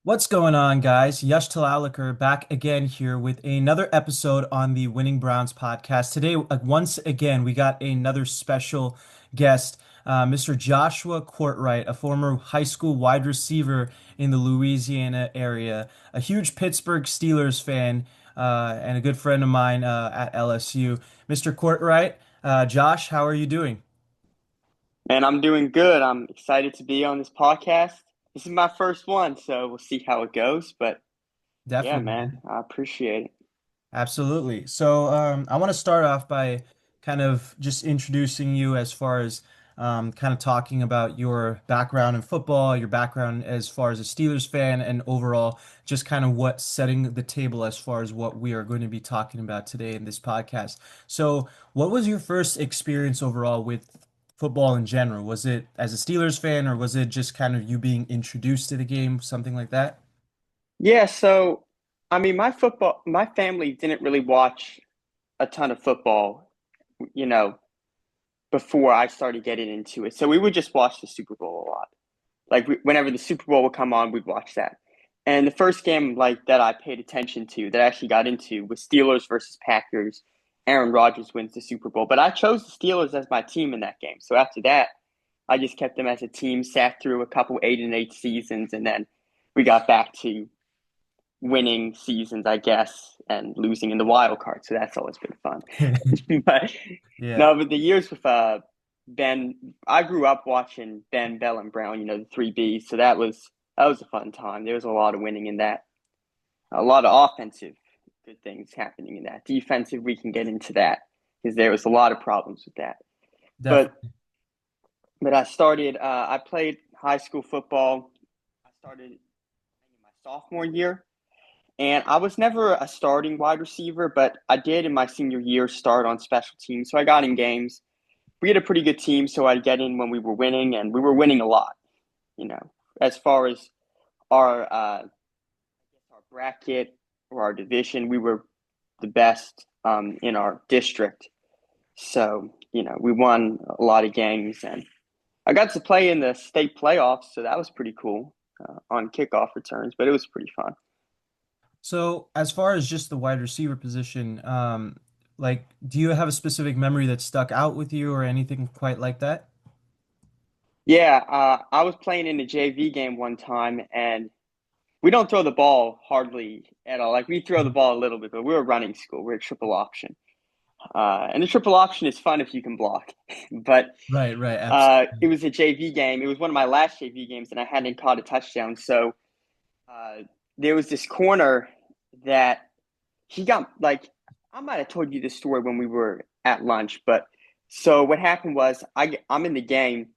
What's going on, guys? Yash Talalakar back again here with another episode on the Winning Browns podcast. Today, once again, we got another special guest, Mr. Joshua Kortright, a former high school wide receiver in the Louisiana area, a huge Pittsburgh Steelers fan, and a good friend of mine at LSU. Mr. Kortright, Josh, how are you doing? And I'm doing good. I'm excited to be on this podcast. This is my first one, so we'll see how it goes. But yeah, Definitely, man, man. I appreciate it. Absolutely. So I want to start off by kind of just introducing you as far as kind of talking about your background in football, your background as far as a Steelers fan, and overall just kind of what setting the table as far as what we are going to be talking about today in this podcast. So, what was your first experience overall with football in general? Was it as a Steelers fan, or was it just kind of you being introduced to the game, something like that? Yeah, so I mean, my family didn't really watch a ton of football, you know, before I started getting into it. So we would just watch the Super Bowl a lot. Whenever the Super Bowl would come on, we'd watch that. And the first game that I paid attention to that I actually got into was Steelers versus Packers. Aaron Rodgers wins the Super Bowl, but I chose the Steelers as my team in that game. So after that, I just kept them as a team, sat through a couple 8-8 seasons, and then we got back to winning seasons, I guess, and losing in the wild card. So that's always been fun. but Yeah, no, but the years with Ben, I grew up watching Ben, Bell, and Brown. The three Bs. So that was a fun time. There was a lot of winning in that. A lot of offensive good things happening in that. Defensive, we can get into that because there was a lot of problems with that. But definitely. but I played high school football. I started in my sophomore year, and I was never a starting wide receiver, but I did in my senior year start on special teams. So I got in games. We had a pretty good team, so I'd get in when we were winning, and we were winning a lot. You know, as far as our bracket or our division, we were the best in our district. So we won a lot of games, and I got to play in the state playoffs, so that was pretty cool on kickoff returns. But it was pretty fun. So, as far as just the wide receiver position, like, do you have a specific memory that stuck out with you or anything quite like that? Yeah, I was playing in the JV game one time, and we don't throw the ball hardly at all. Like we throw the ball a little bit, but we're a running school. We're a triple option. And the triple option is fun if you can block. But Right, right, absolutely. it was a JV game. It was one of my last JV games, and I hadn't caught a touchdown. So uh, there was this corner that he got like I might have told you this story when we were at lunch, but so what happened was I'm in the game,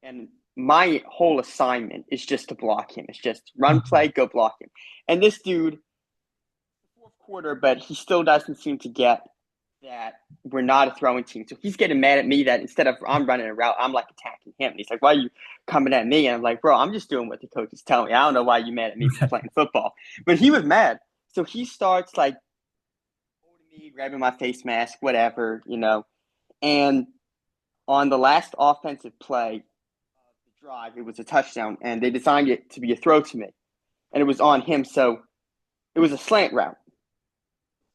and my whole assignment is just to block him. It's just run Mhm. play, go block him. And this dude, fourth quarter, but he still doesn't seem to get that we're not a throwing team. So he's getting mad at me that instead of I'm running a route, I'm like attacking him. And he's like, "Why are you coming at me?" And I'm like, "Bro, I'm just doing what the coach is telling me. I don't know why you mad at me for playing football." But he was mad. So he starts like holding me, grabbing my face mask, whatever. And on the last offensive play, the drive, it was a touchdown, and they designed it to be a throw to me, and it was on him. So it was a slant route,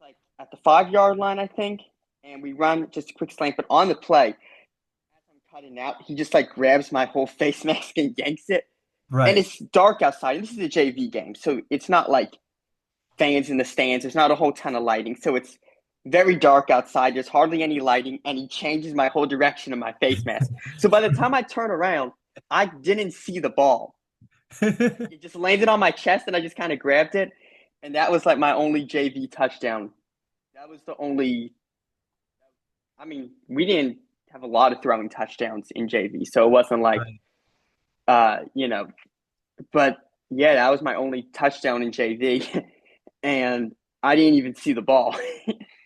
like at the 5 yard line, I think. And we run just a quick slant, but on the play, as I'm cutting out, he just like grabs my whole face mask and yanks it. And Right. it's dark outside. And this is a JV game, so it's not like fans in the stands. There's not a whole ton of lighting, so it's very dark outside. There's hardly any lighting, and he changes my whole direction of my face mask. So by the time I turn around, I didn't see the ball. It just landed on my chest, and I just kind of grabbed it, and that was like my only JV touchdown. That was the only. I mean, we didn't have a lot of throwing touchdowns in JV, so it wasn't like, Right. uh, you know. But yeah, that was my only touchdown in JV, and I didn't even see the ball.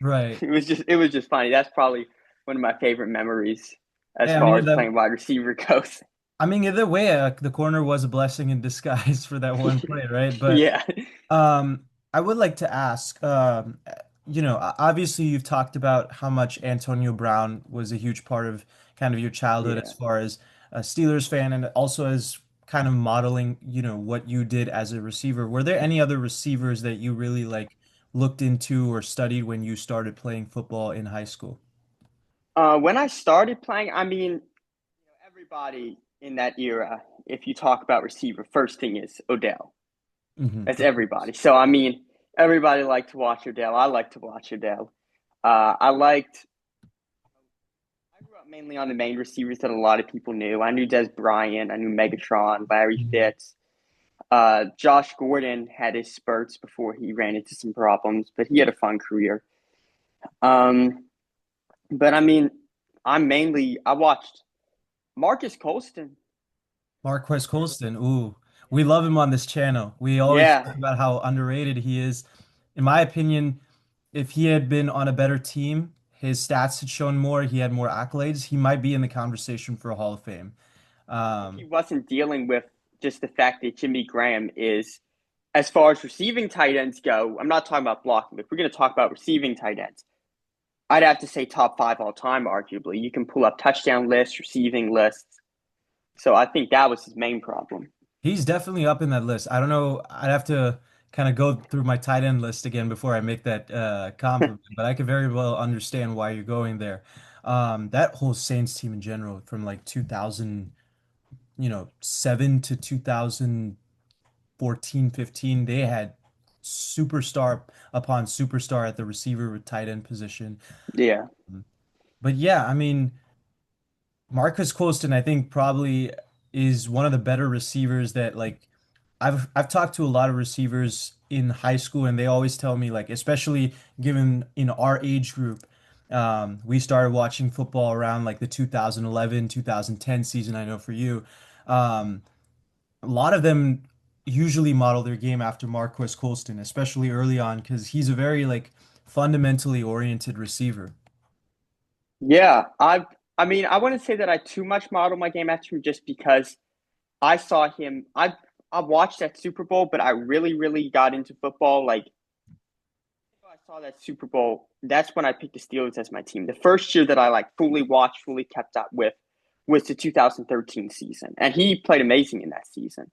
Right. It was just funny. That's probably one of my favorite memories as Hey, far as playing wide receiver goes. I mean, either way, the corner was a blessing in disguise for that one play, right? But Yeah, I would like to ask, obviously you've talked about how much Antonio Brown was a huge part of kind of your childhood as yeah, far as a Steelers fan and also as kind of modeling, what you did as a receiver, were there any other receivers that you really like looked into or studied when you started playing football in high school? When I started playing, I mean, everybody in that era, if you talk about receiver, first thing is Odell. That's Of course. everybody. So I mean, everybody liked to watch Odell. I like to watch Odell. I liked. I grew up mainly on the main receivers that a lot of people knew. I knew Des Bryant. I knew Megatron, Larry Mhm. Fitz. Josh Gordon had his spurts before he ran into some problems, but he had a fun career. Um, but I mean, I watched Marcus Colston. Marquez Colston, ooh, we love him on this channel. We always Yeah, talk about how underrated he is. In my opinion, if he had been on a better team, his stats had shown more, he had more accolades, he might be in the conversation for a Hall of Fame. if he Um, wasn't dealing with just the fact that Jimmy Graham is, as far as receiving tight ends go, I'm not talking about blocking, but if we're going to talk about receiving tight ends, I'd have to say top five all time, arguably. You can pull up touchdown lists, receiving lists. So I think that was his main problem. he's definitely up in that list. I don't know, I'd have to kind of go through my tight end list again before I make that compliment, but I could very well understand why you're going there. That whole Saints team in general, from like 2000, 7 to 2014, 15, they had superstar upon superstar at the receiver with tight end position. Yeah. But yeah, I mean, Marcus Colston, I think probably is one of the better receivers that like I've talked to a lot of receivers in high school and they always tell me like, especially given in our age group, we started watching football around like the 2011, 2010 season, I know for you. Um, a lot of them usually model their game after Marquez Colston, especially early on, because he's a very like fundamentally oriented receiver. Yeah. I mean, I wouldn't say that I too much model my game after him just because I saw him I watched that Super Bowl, but I really, really got into football. Like I saw that Super Bowl, that's when I picked the Steelers as my team. The first year that I like fully watched, fully kept up with was the 2013 season. And he played amazing in that season.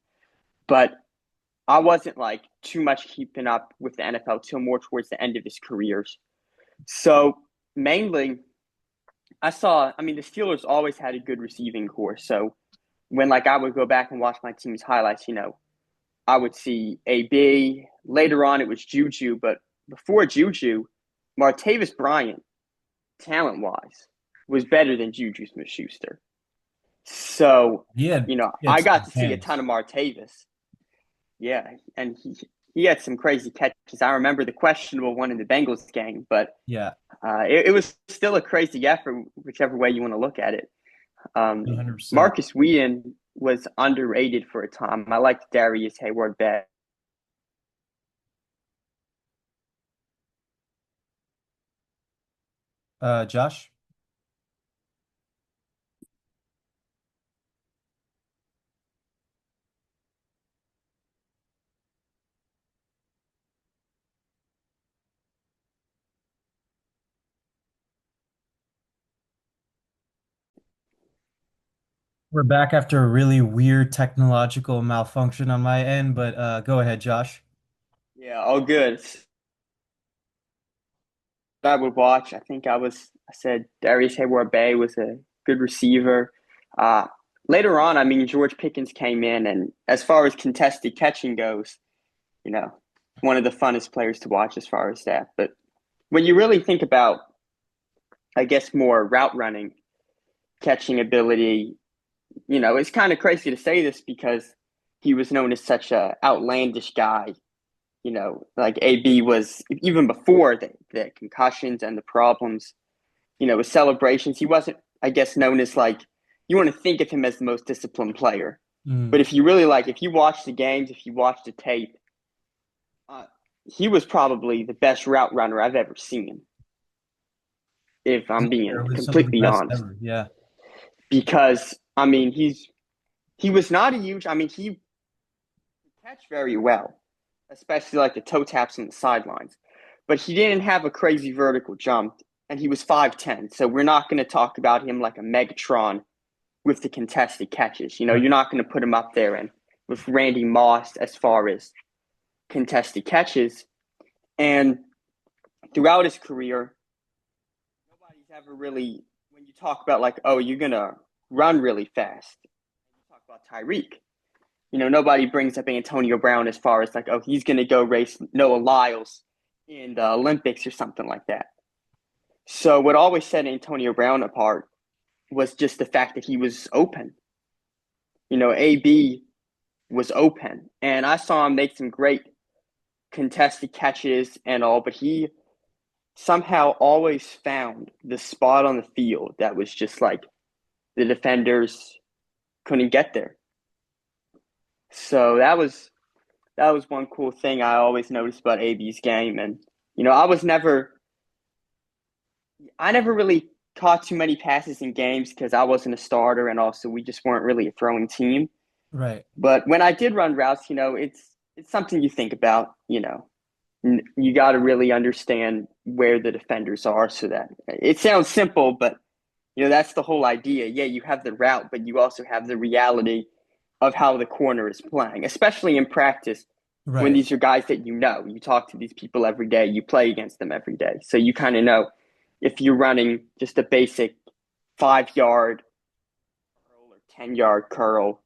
But I wasn't like too much keeping up with the NFL till more towards the end of his careers. So mainly I mean, the Steelers always had a good receiving core. So when like I would go back and watch my team's highlights, I would see AB. Later on, it was Juju, but before Juju, Martavis Bryant, talent wise, was better than Juju Smith Schuster. So, He had I got some to see a ton hands. of Martavis. Yeah, and he had some crazy catches. I remember the questionable one in the Bengals game, but Yeah, it was still a crazy effort, whichever way you want to look at it. 100%. Marcus Whedon was underrated for a time. I liked Darius Hayward best. Josh? We're back after a really weird technological malfunction on my end, but go ahead, Josh. Yeah, all good. I would watch. I said Darius Hayward Bay was a good receiver. Uh, Later on, I mean, George Pickens came in, and as far as contested catching goes, you know, one of the funnest players to watch as far as that. But when you really think about, I guess, more route running, catching ability, it's kind of crazy to say this because he was known as such a outlandish guy. Like AB was even before the concussions and the problems. With celebrations, he wasn't, I guess, known as like you want to think of him as the most disciplined player. Mm. But if you really like, if you watch the games, if you watch the tape, uh, he was probably the best route runner I've ever seen. If I'm being Literally some of the completely best honest, ever. Yeah. because I mean, he was not a huge. I mean, he catch very well, especially like the toe taps on the sidelines. But he didn't have a crazy vertical jump, and he was 5'10. So we're not going to talk about him like a Megatron, with the contested catches. You know, Right. you're not going to put him up there and with Randy Moss as far as contested catches. And throughout his career, nobody's ever really, when you talk about like, oh, you're going to run really fast, you talk about Tyreek. You know, nobody brings up Antonio Brown as far as like, oh, he's going to go race Noah Lyles in the Olympics or something like that. So what always set Antonio Brown apart was just the fact that he was open. You know, AB was open, and I saw him make some great contested catches and all, but he somehow always found the spot on the field that was just like the defenders couldn't get there. So that was one cool thing I always noticed about AB's game. And you know, I never really caught too many passes in games because I wasn't a starter, and also we just weren't really a throwing team. Right. But when I did run routes, you know, it's something you think about. You know, you got to really understand where the defenders are, so that it sounds simple, but you know that's the whole idea. Yeah, you have the route, but you also have the reality of how the corner is playing, especially in practice when Right. these are guys that you know. You talk to these people every day, you play against them every day. So you kind of know if you're running just a basic 5 yard curl or 10 yard curl,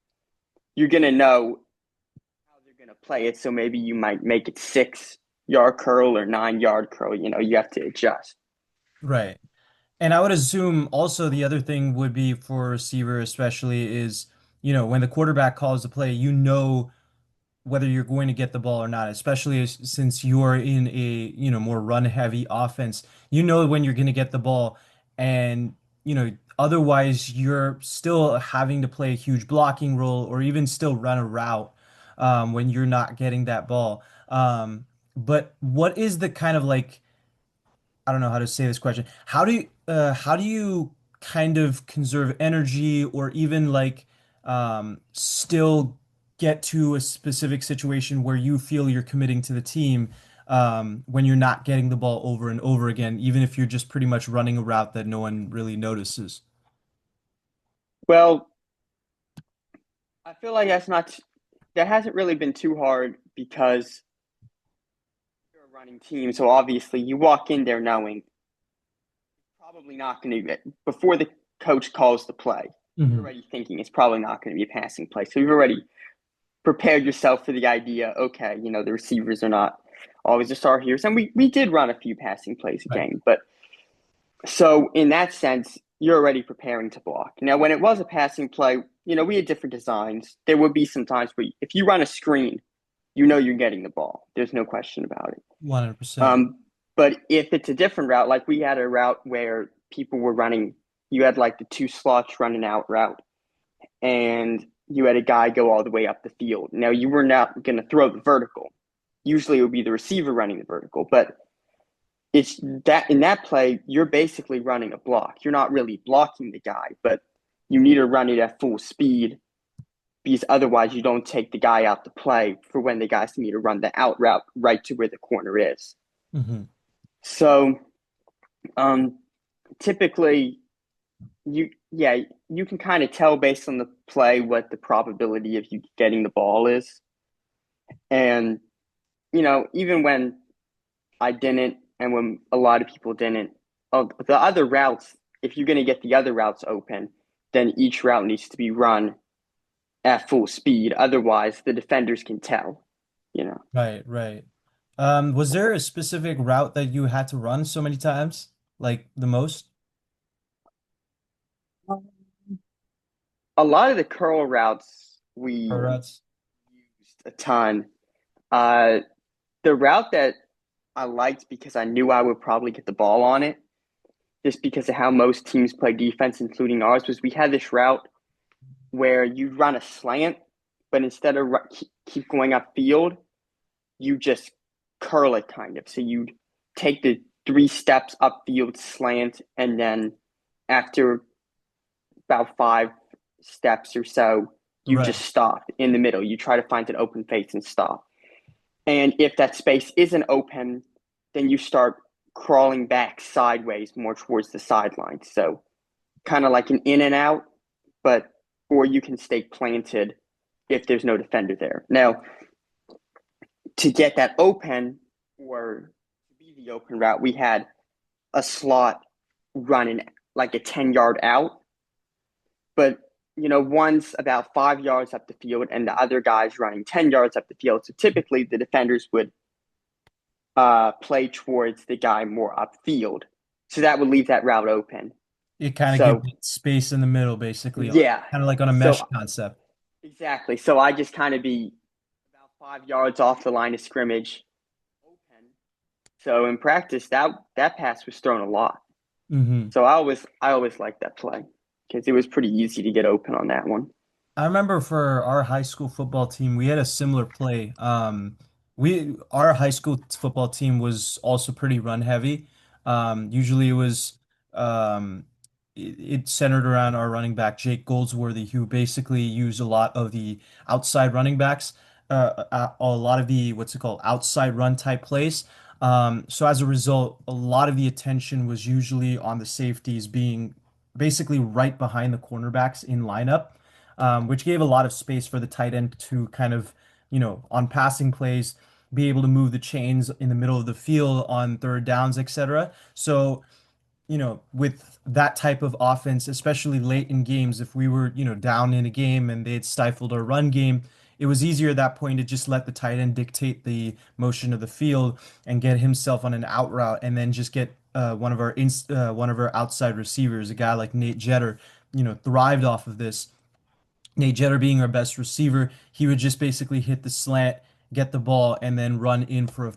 you're going to know how they're going to play it. So maybe you might make it 6 yard curl or 9 yard curl. You know, you have to adjust. Right. And I would assume also the other thing would be for a receiver, especially is, when the quarterback calls the play, whether you're going to get the ball or not, especially since you're in a, more run heavy offense, when you're going to get the ball and, otherwise you're still having to play a huge blocking role or even still run a route when you're not getting that ball. But what is the kind of like, I don't know how to say this question. How do you kind of conserve energy or even like still get to a specific situation where you feel you're committing to the team when you're not getting the ball over and over again, even if you're just pretty much running a route that no one really notices? Well, I feel like that hasn't really been too hard because you're a running team. So obviously you walk in there knowing probably not going to get before the coach calls the play. You're Hmm. already thinking it's probably not going to be a passing play. So you've already prepared yourself for the idea. Okay, you know the receivers are not always the star here, and we did run a few passing plays a Right. game, but so in that sense, you're already preparing to block. Now, when it was a passing play, you know we had different designs. There would be some times where if you run a screen, you know you're getting the ball. There's no question about it. 100%. Um, but if it's a different route, like we had a route where people were running, you had like the two slots running out route, and you had a guy go all the way up the field. Now, you were not going to throw the vertical. Usually, it would be the receiver running the vertical, but it's that in that play, you're basically running a block. You're not really blocking the guy, but you need to run it at full speed because otherwise you don't take the guy out to play for when the guys need to run the out route right to where the corner is. Hmm. So um, typically, yeah, you can kind of tell based on the play what the probability of you getting the ball is, and you know even when I didn't, and when a lot of people didn't, the other routes, if you're going to get the other routes open, then each route needs to be run at full speed. Otherwise, the defenders can tell. You know, Right, right. Was there a specific route that you had to run so many times? Like the most? a lot of the curl routes we Or routes? used a ton. Uh, the route that I liked because I knew I would probably get the ball on it, just because of how most teams play defense, including ours, was we had this route where you run a slant, but instead of keep going upfield, you just curl it kind of. So you'd take the 3 steps upfield slant, and then after about 5 steps or so, you just Right. stop in the middle. You try to find an open face and stop. And if that space isn't open, then you start crawling back sideways more towards the sideline. So kind of like an in and out, but or you can stay planted if there's no defender there. Now, to get that open or to be the open route, we had a slot running like a 10-yard out, but one's about 5 yards up the field and the other guy's running 10 yards up the field. So typically the defenders would play towards the guy more upfield. So that would leave that route open. It kind of gives So it space in the middle, basically, yeah. kind of like on a mesh So concept. exactly. So I just kind of be about 5 yards off the line of scrimmage open. So in practice that pass was thrown a lot. Hmm. So I always liked that play because it was pretty easy to get open on that one. I remember for our high school football team, we had a similar play. Our high school football team was also pretty run heavy. Usually it was um, it centered around our running back Jake Goldsworthy, who basically used a lot of the outside running backs, a lot of the what's it called outside run type plays. So as a result, a lot of the attention was usually on the safeties being basically right behind the cornerbacks in lineup, which gave a lot of space for the tight end to kind of, on passing plays, be able to move the chains in the middle of the field on third downs, etc. So, with that type of offense, especially late in games, if we were, down in a game and they had stifled our run game, it was easier at that point to just let the tight end dictate the motion of the field and get himself on an out route, and then just get one of our outside receivers, a guy like Nate Jeter, thrived off of this. Nate Jeter being our best receiver, he would just basically hit the slant, get the ball, and then run in for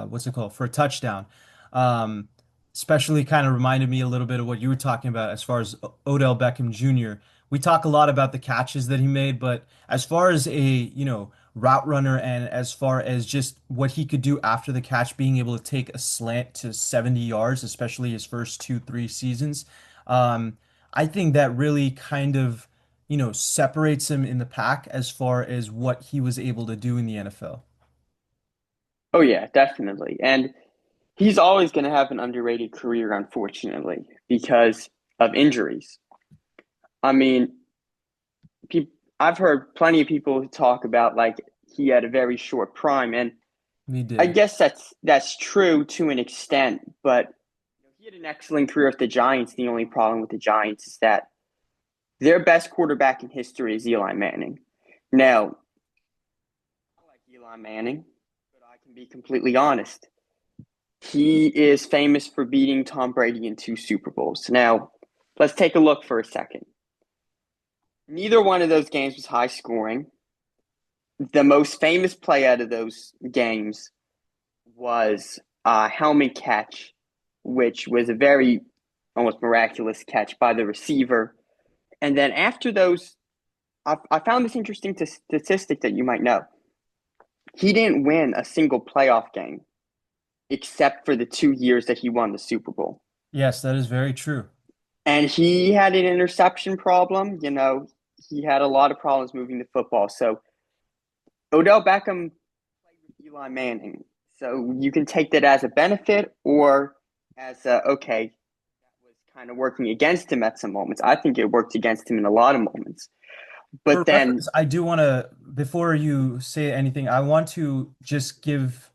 what's it called, for a touchdown. Um, Especially kind of reminded me a little bit of what you were talking about as far as Odell Beckham Jr. We talk a lot about the catches that he made, but as far as a, route runner, and as far as just what he could do after the catch, being able to take a slant to 70 yards, especially his first two, 3 seasons, um, I think that really kind of separates him in the pack as far as what he was able to do in the NFL. Oh yeah, definitely. And he's always going to have an underrated career, unfortunately, because of injuries. I mean, I've heard plenty of people talk about like he had a very short prime, and He I did. guess that's true to an extent. But he had an excellent career with the Giants. The only problem with the Giants is that their best quarterback in history is Eli Manning. Now, I like Eli Manning, but I can be completely honest. He is famous for beating Tom Brady in 2 Super Bowls. Now, let's take a look for a second. Neither one of those games was high scoring. The most famous play out of those games was a helmet catch, which was a very almost miraculous catch by the receiver. And then after those, I found this interesting statistic that you might know. He didn't win a single playoff game except for the 2 years that he won the Super Bowl. Yes, that is very true. And he had an interception problem. He had a lot of problems moving the football. So Odell Beckham played with Eli Manning. So you can take that as a benefit or as okay, that was kind of working against him at some moments. I think it worked against him in a lot of moments. For But then, reference, I do want to, before you say anything, I want to just give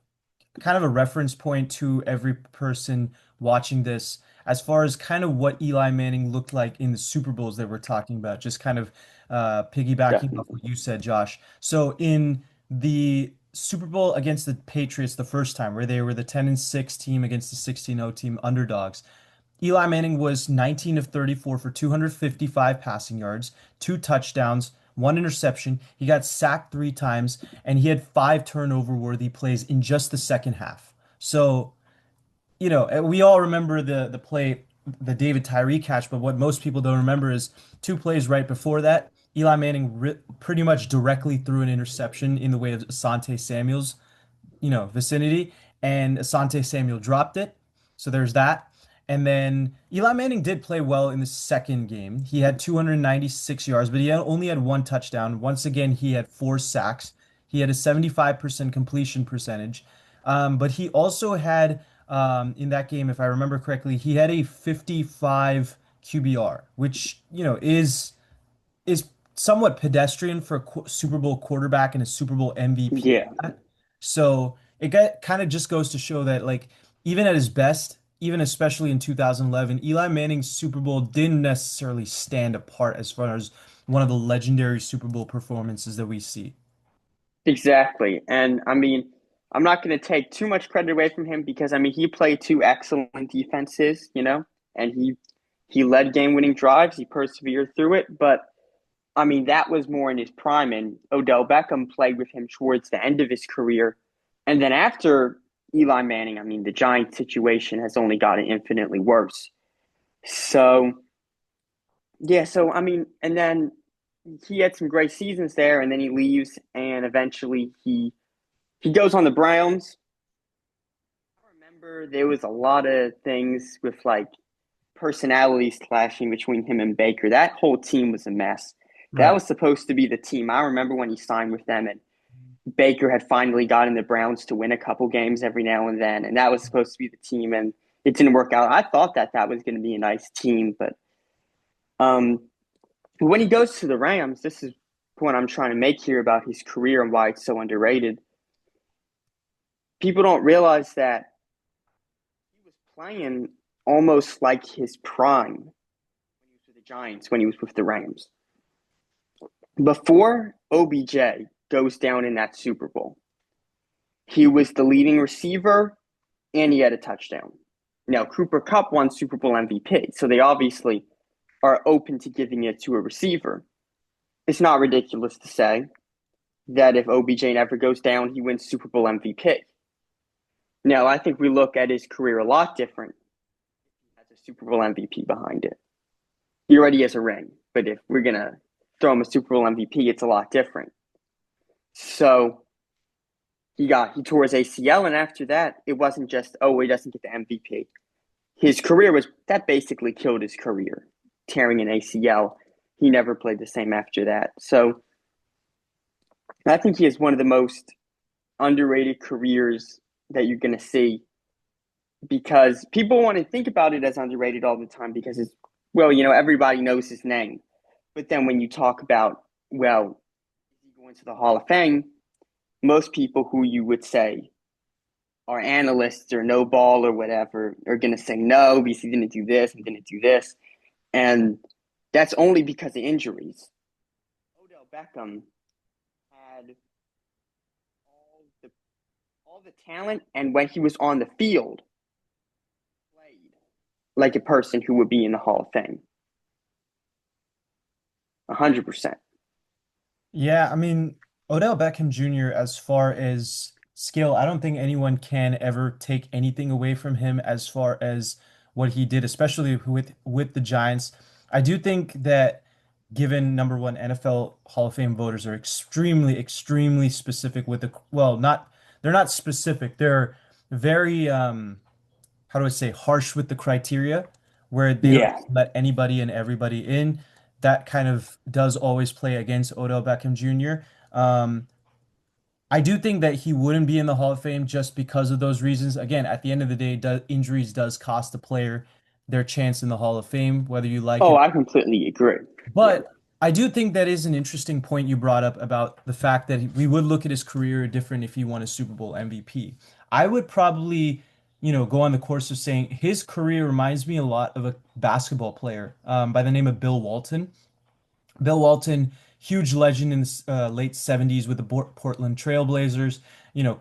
kind of a reference point to every person watching this as far as kind of what Eli Manning looked like in the Super Bowls that we're talking about, just kind of piggybacking off definitely, what you said, Josh. So in the Super Bowl against the Patriots the first time, where they were the 10-6 team against the 16-0 team underdogs, Eli Manning was 19 of 34 for 255 passing yards, 2 touchdowns, 1 interception. He got sacked 3 times, and he had 5 turnover-worthy plays in just the second half. So, we all remember the play, the David Tyree catch, but what most people don't remember is 2 plays right before that. Eli Manning pretty much directly threw an interception in the way of Asante Samuel's, vicinity, and Asante Samuel dropped it. So there's that. And then Eli Manning did play well in the second game. He had 296 yards, but he only had 1 touchdown. Once again, he had 4 sacks. He had a 75% completion percentage. But he also had, in that game, if I remember correctly, he had a 55 QBR, which, is is somewhat pedestrian for a Super Bowl quarterback and a Super Bowl MVP. Yeah, So kind of just goes to show that, like, even at his best, even especially in 2011, Eli Manning's Super Bowl didn't necessarily stand apart as far as one of the legendary Super Bowl performances that we see. exactly. And I mean, I'm not going to take too much credit away from him because I mean, he played two excellent defenses, and he led game-winning drives. He persevered through it, but I mean, that was more in his prime, and Odell Beckham played with him towards the end of his career. And then after Eli Manning, I mean, the Giants situation has only gotten infinitely worse. So, yeah, so I mean, and then he had some great seasons there, and then he leaves, and eventually he goes on the Browns. I remember there was a lot of things with like personalities clashing between him and Baker. That whole team was a mess. That Right. was supposed to be the team. I remember when he signed with them, and Baker had finally gotten the Browns to win a couple games every now and then, and that was supposed to be the team, and it didn't work out. I thought that was going to be a nice team, but um, when he goes to the Rams, this is the point I'm trying to make here about his career and why it's so underrated. People don't realize that he was playing almost like his prime when he was with the Giants, when he was with the Rams. Before OBJ goes down in that Super Bowl, he was the leading receiver and he had a touchdown. Now, Cooper Kupp won Super Bowl MVP, so they obviously are open to giving it to a receiver. It's not ridiculous to say that if OBJ never goes down, he wins Super Bowl MVP. Now, I think we look at his career a lot different. He has a Super Bowl MVP behind it. He already has a ring, but if we're going to throw him a Super Bowl MVP, it's a lot different. So he tore his ACL, and after that, it wasn't just, oh, he doesn't get the MVP. His career was that basically killed his career, tearing an ACL. He never played the same after that. So I think he has one of the most underrated careers that you're going to see because people want to think about it as underrated all the time because it's, well, everybody knows his name. But then when you talk about, well, is he going to the Hall of Fame? Most people who you would say are analysts or no ball or whatever are going to say no because he didn't do this and didn't do this. And that's only because of injuries. Odell Beckham had the all the talent, and when he was on the field, played like a person who would be in the Hall of Fame. 100%. Yeah, I mean, Odell Beckham Jr., as far as skill, I don't think anyone can ever take anything away from him as far as what he did, especially with the Giants. I do think that given number one, NFL Hall of Fame voters are extremely, extremely specific with well, not they're not specific. They're very how do I say, harsh with the criteria where they don't Yeah. let anybody and everybody in. That kind of does always play against Odell Beckham Jr. I do think that he wouldn't be in the Hall of Fame just because of those reasons. Again, at the end of the day, injuries does cost a player their chance in the Hall of Fame, whether you like Oh, it. I completely agree. Yeah. But I do think that is an interesting point you brought up about the fact that we would look at his career different if he won a Super Bowl MVP. I would probably, go on the course of saying his career reminds me a lot of a basketball player by the name of Bill Walton. Bill Walton, huge legend in the late 70s with the Portland Trail Blazers,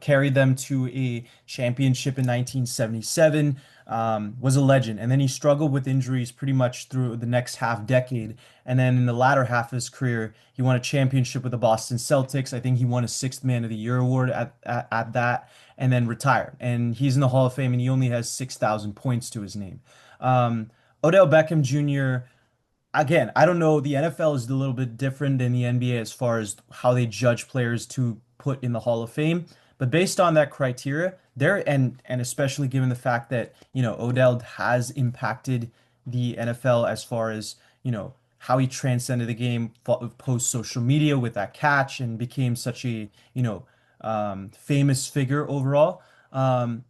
carried them to a championship in 1977, was a legend. And then he struggled with injuries pretty much through the next half decade. And then in the latter half of his career, he won a championship with the Boston Celtics. I think he won a Sixth Man of the Year award at that, and then retired. And he's in the Hall of Fame, and he only has 6,000 points to his name. Um, Odell Beckham Jr., again, I don't know. The NFL is a little bit different than the NBA as far as how they judge players to put in the Hall of Fame. But based on that criteria, there and especially given the fact that, Odell has impacted the NFL as far as, how he transcended the game post social media with that catch and became such a, famous figure overall.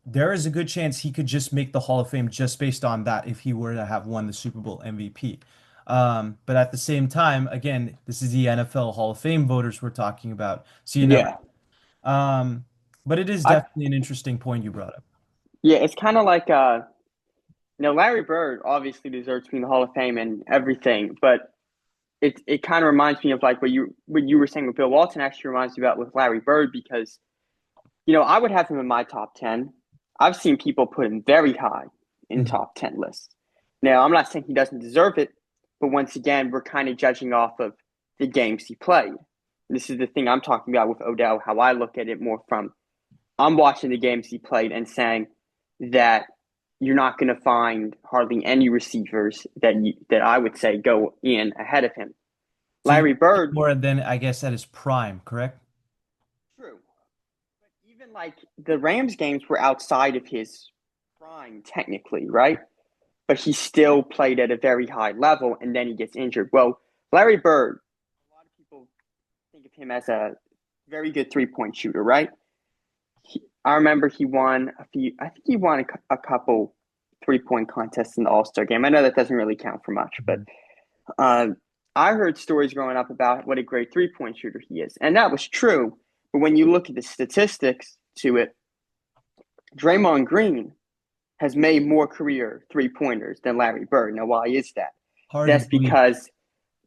There is a good chance he could just make the Hall of Fame just based on that if he were to have won the Super Bowl MVP. But at the same time, again, this is the NFL Hall of Fame voters we're talking about, so you never. Yeah. Um, but it is I definitely an interesting point you brought up. yeah, it's kind of like Larry Bird obviously deserves to be in the Hall of Fame and everything, but it kind of reminds me of like what you were saying with Bill Walton actually reminds me about with Larry Bird because I would have him in my top 10. I've seen people put him very high in Mhm. top 10 lists. Now, I'm not saying he doesn't deserve it, but once again, we're kind of judging off of the games he played. This is the thing I'm talking about with Odell, how I look at it more from I'm watching the games he played and saying that you're not going to find hardly any receivers that I would say go in ahead of him. So you Larry Bird, more than I guess at his prime, correct? true. But even like the Rams games were outside of his prime, technically, right? But he still played at a very high level and then he gets injured. Well, Larry Bird, a lot of people think of him as a very good 3-point shooter, right? I remember he won I think he won a couple 3-point contests in the All Star game. I know that doesn't really count for much, but Mhm. uh, I heard stories growing up about what a great 3-point shooter he is. And that was true. But when you look at the statistics to it, Draymond Green has made more career 3-pointers than Larry Bird. Now, why is that? Hard to That's believe. because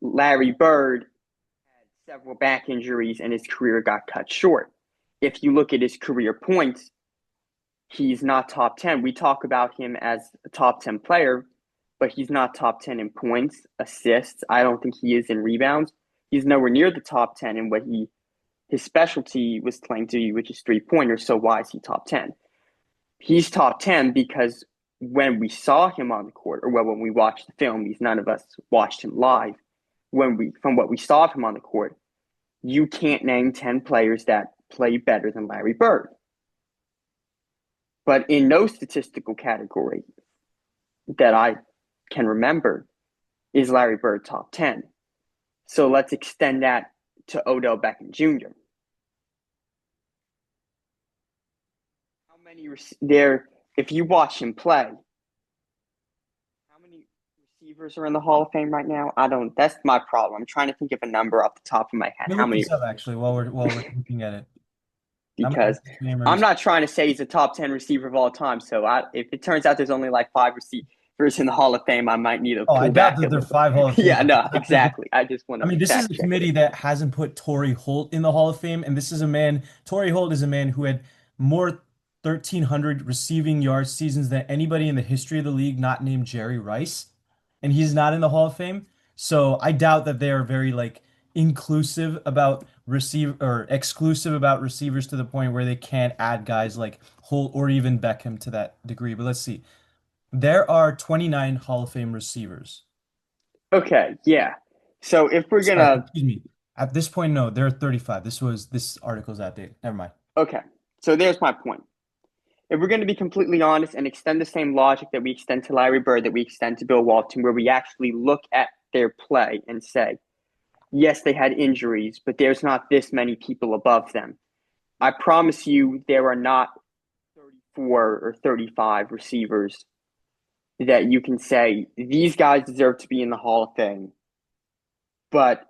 Larry Bird had several back injuries and his career got cut short. If you look at his career points, he's not top 10. We talk about him as a top 10 player, but he's not top 10 in points, assists. I don't think he is in rebounds. He's nowhere near the top 10 in what his specialty was claimed to be, which is 3-pointers. So why is he top 10? He's top 10 because when we saw him on the court, or well, when we watched the film, because none of us watched him live, from what we saw of him on the court, you can't name 10 players that play better than Larry Bird. But in no statistical category that I can remember is Larry Bird top 10. So let's extend that to Odell Beckham Jr. How many there, if you watch him play, how many receivers are in the Hall of Fame right now? I don't, that's my problem. I'm trying to think of a number off the top of my head. Let me How look many? this up actually while we're looking at it. How many Because I'm gamers? not trying to say he's a top 10 receiver of all time. So if it turns out there's only like 5 receivers in the Hall of Fame, I might need to Oh, I pull doubt back a that there are little five Hall bit. of Yeah, Famers. no, exactly. I just want I to mean, this is fact a check it. committee that hasn't put Torrey Holt in the Hall of Fame, and this is a man. Torrey Holt is a man who had more 1,300 receiving yards seasons than anybody in the history of the league, not named Jerry Rice, and he's not in the Hall of Fame. So I doubt that they are very like inclusive about receive or exclusive about receivers to the point where they can't add guys like Holt or even Beckham to that degree. But let's see. There are 29 Hall of Fame receivers. Okay, yeah. So if we're Sorry, gonna, excuse me. At this point, no, there are 35. This article's outdated. Never mind. okay, so there's my point. If we're going to be completely honest and extend the same logic that we extend to Larry Bird, that we extend to Bill Walton, where we actually look at their play and say, yes, they had injuries, but there's not this many people above them. I promise you, there are not 34 or 35 receivers that you can say these guys deserve to be in the Hall of Fame. But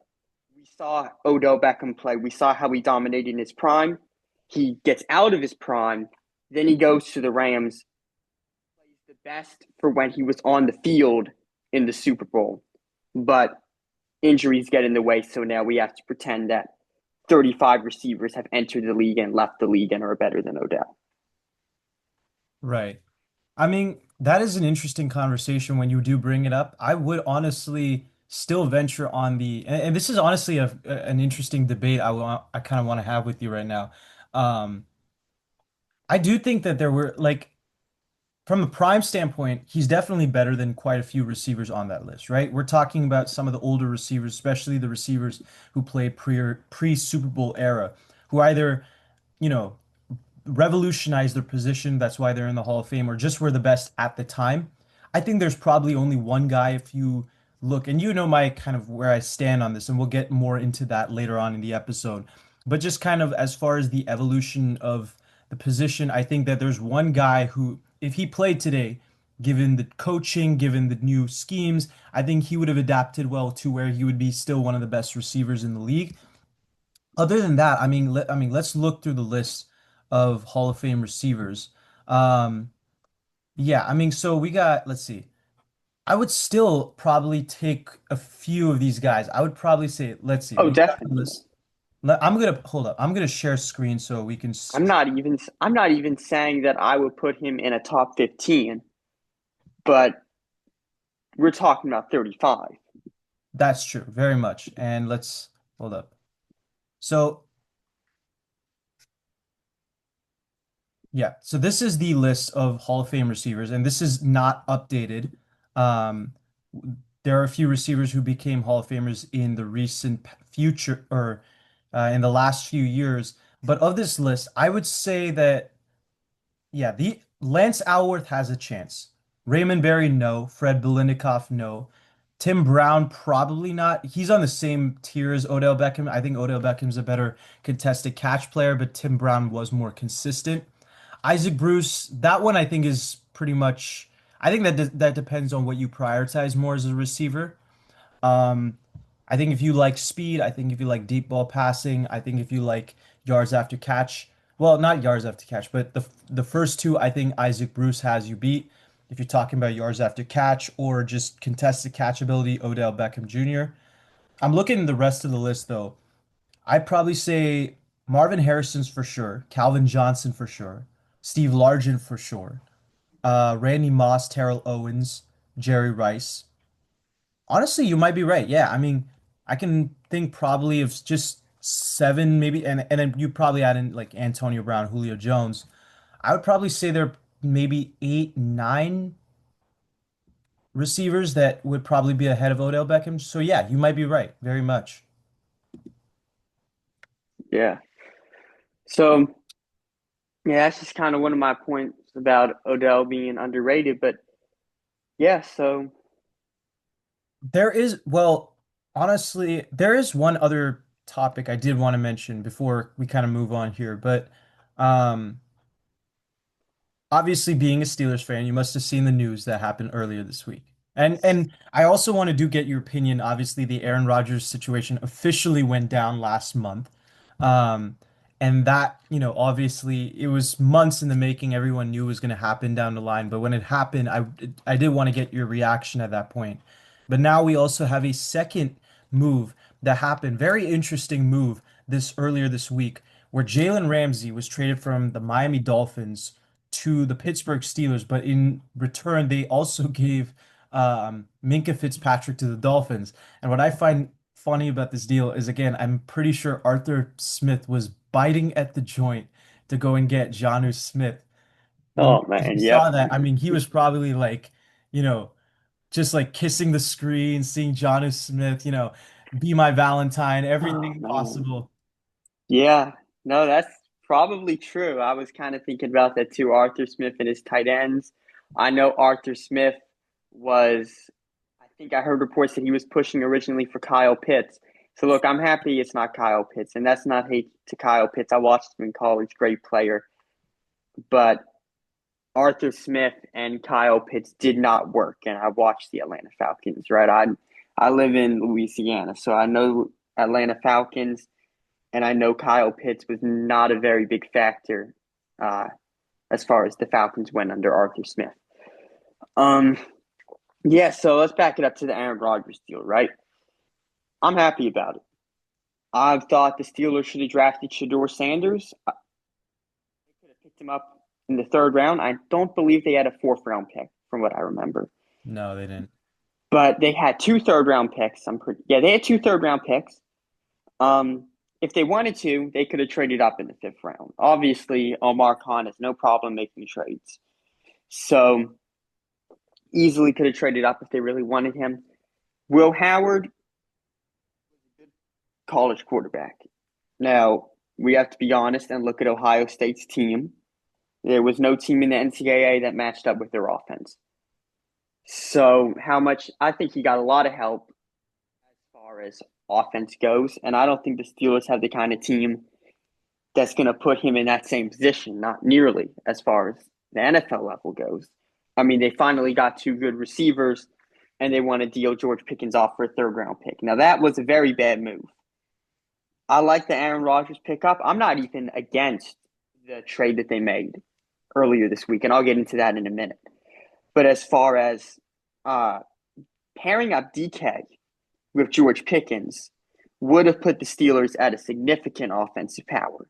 we saw Odell Beckham play. We saw how he dominated in his prime. He gets out of his prime, then he goes to the Rams, plays the best for when he was on the field in the Super Bowl. But injuries get in the way, so now we have to pretend that 35 receivers have entered the league and left the league and are better than Odell. Right. I mean, that is an interesting conversation when you do bring it up. I would honestly still venture on and this is honestly an interesting debate I kind of want to have with you right now. Um, I do think that there were like from a prime standpoint, he's definitely better than quite a few receivers on that list, right? We're talking about some of the older receivers, especially the receivers who played pre Super Bowl era, who either, you know, revolutionized their position. That's why they're in the Hall of Fame or just were the best at the time. I think there's probably only one guy if you look, and you know my kind of where I stand on this, and we'll get more into that later on in the episode. But just kind of as far as the evolution of the position, I think that there's one guy who, if he played today, given the coaching, given the new schemes. I think he would have adapted well to where he would be still one of the best receivers in the league. Other than that, I mean, let's look through the list of Hall of Fame receivers. Um, yeah, I mean, so we got, let's see. I would still probably take a few of these guys. I would probably say, let's see. Oh, We got the definitely. list. I'm gonna hold up. I'm gonna share screen so we can. I'm not even saying that I would put him in a top 15, but we're talking about 35. That's true, very much. And let's hold up. So yeah, so this is the list of Hall of Fame receivers, and this is not updated. Um, there are a few receivers who became Hall of Famers in the recent future or in the last few years. But of this list, I would say that yeah, the Lance Alworth has a chance. Raymond Berry, no. Fred Bilenikoff, no. Tim Brown, probably not. He's on the same tier as Odell Beckham. I think Odell Beckham's a better contested catch player, but Tim Brown was more consistent. Isaac Bruce, that one I think is pretty much. I think that depends on what you prioritize more as a receiver. Um, I think if you like speed, I think if you like deep ball passing, I think if you like yards after catch, well, not yards after catch, but the first two, I think Isaac Bruce has you beat. If you're talking about yards after catch or just contested catch ability, Odell Beckham Jr. I'm looking at the rest of the list though. I'd probably say Marvin Harrison's for sure, Calvin Johnson for sure, Steve Largent for sure, Randy Moss, Terrell Owens, Jerry Rice. Honestly, you might be right. Yeah, I mean, I can think probably of just seven, maybe, and then you probably add in like Antonio Brown, Julio Jones. I would probably say there are maybe eight, nine receivers that would probably be ahead of Odell Beckham. So yeah, you might be right, very much. Yeah. So, yeah, that's just kind of one of my points about Odell being underrated. But yeah, so, There is, well, honestly, there is one other topic I did want to mention before we kind of move on here, but um obviously being a Steelers fan, you must have seen the news that happened earlier this week. And I also want to do get your opinion. Obviously, the Aaron Rodgers situation officially went down last month. Um, and that, you know, obviously it was months in the making. Everyone knew it was going to happen down the line, but when it happened, I did want to get your reaction at that point. But now we also have a second move that happened, very interesting move this earlier this week, where Jalen Ramsey was traded from the Miami Dolphins to the Pittsburgh Steelers, but in return, they also gave Minka Fitzpatrick to the Dolphins. And what I find funny about this deal is, again, I'm pretty sure Arthur Smith was biting at the joint to go and get Jonnu Smith. The oh moment he man, saw yep. that, I mean, he was probably like, you know, just like kissing the screen, seeing Jonnu Smith, you know, be my Valentine, Oh everything man. possible. Yeah, no, that's probably true. I was kind of thinking about that too. Arthur Smith and his tight ends. I know Arthur Smith was, I think I heard reports that he was pushing originally for Kyle Pitts. So look, I'm happy it's not Kyle Pitts, and that's not hate to Kyle Pitts. I watched him in college, great player. But Arthur Smith and Kyle Pitts did not work, and I watched the Atlanta Falcons, right? I live in Louisiana, so I know Atlanta Falcons and I know Kyle Pitts was not a very big factor uh, as far as the Falcons went under Arthur Smith. Um, yeah, so let's back it up to the Aaron Rodgers deal, right? I'm happy about it. I thought the Steelers should have drafted Shador Sanders. They could have picked him up in the third round. I don't believe they had a fourth round pick, from what I remember. No, they didn't. But they had two third round picks. Yeah, they had two third round picks. Um, if they wanted to, they could have traded up in the fifth round. Obviously, Omar Khan has no problem making trades. So easily could have traded up if they really wanted him. Will Howard, college quarterback. Now, we have to be honest and look at Ohio State's team. There was no team in the NCAA that matched up with their offense. So, how much I think he got a lot of help as far as offense goes. And I don't think the Steelers have the kind of team that's going to put him in that same position, not nearly as far as the NFL level goes. I mean, they finally got two good receivers, and they want to deal George Pickens off for a third round pick. Now, that was a very bad move. I like the Aaron Rodgers pickup. I'm not even against the trade that they made earlier this week, and I'll get into that in a minute. But as far as uh, pairing up DK with George Pickens would have put the Steelers at a significant offensive power.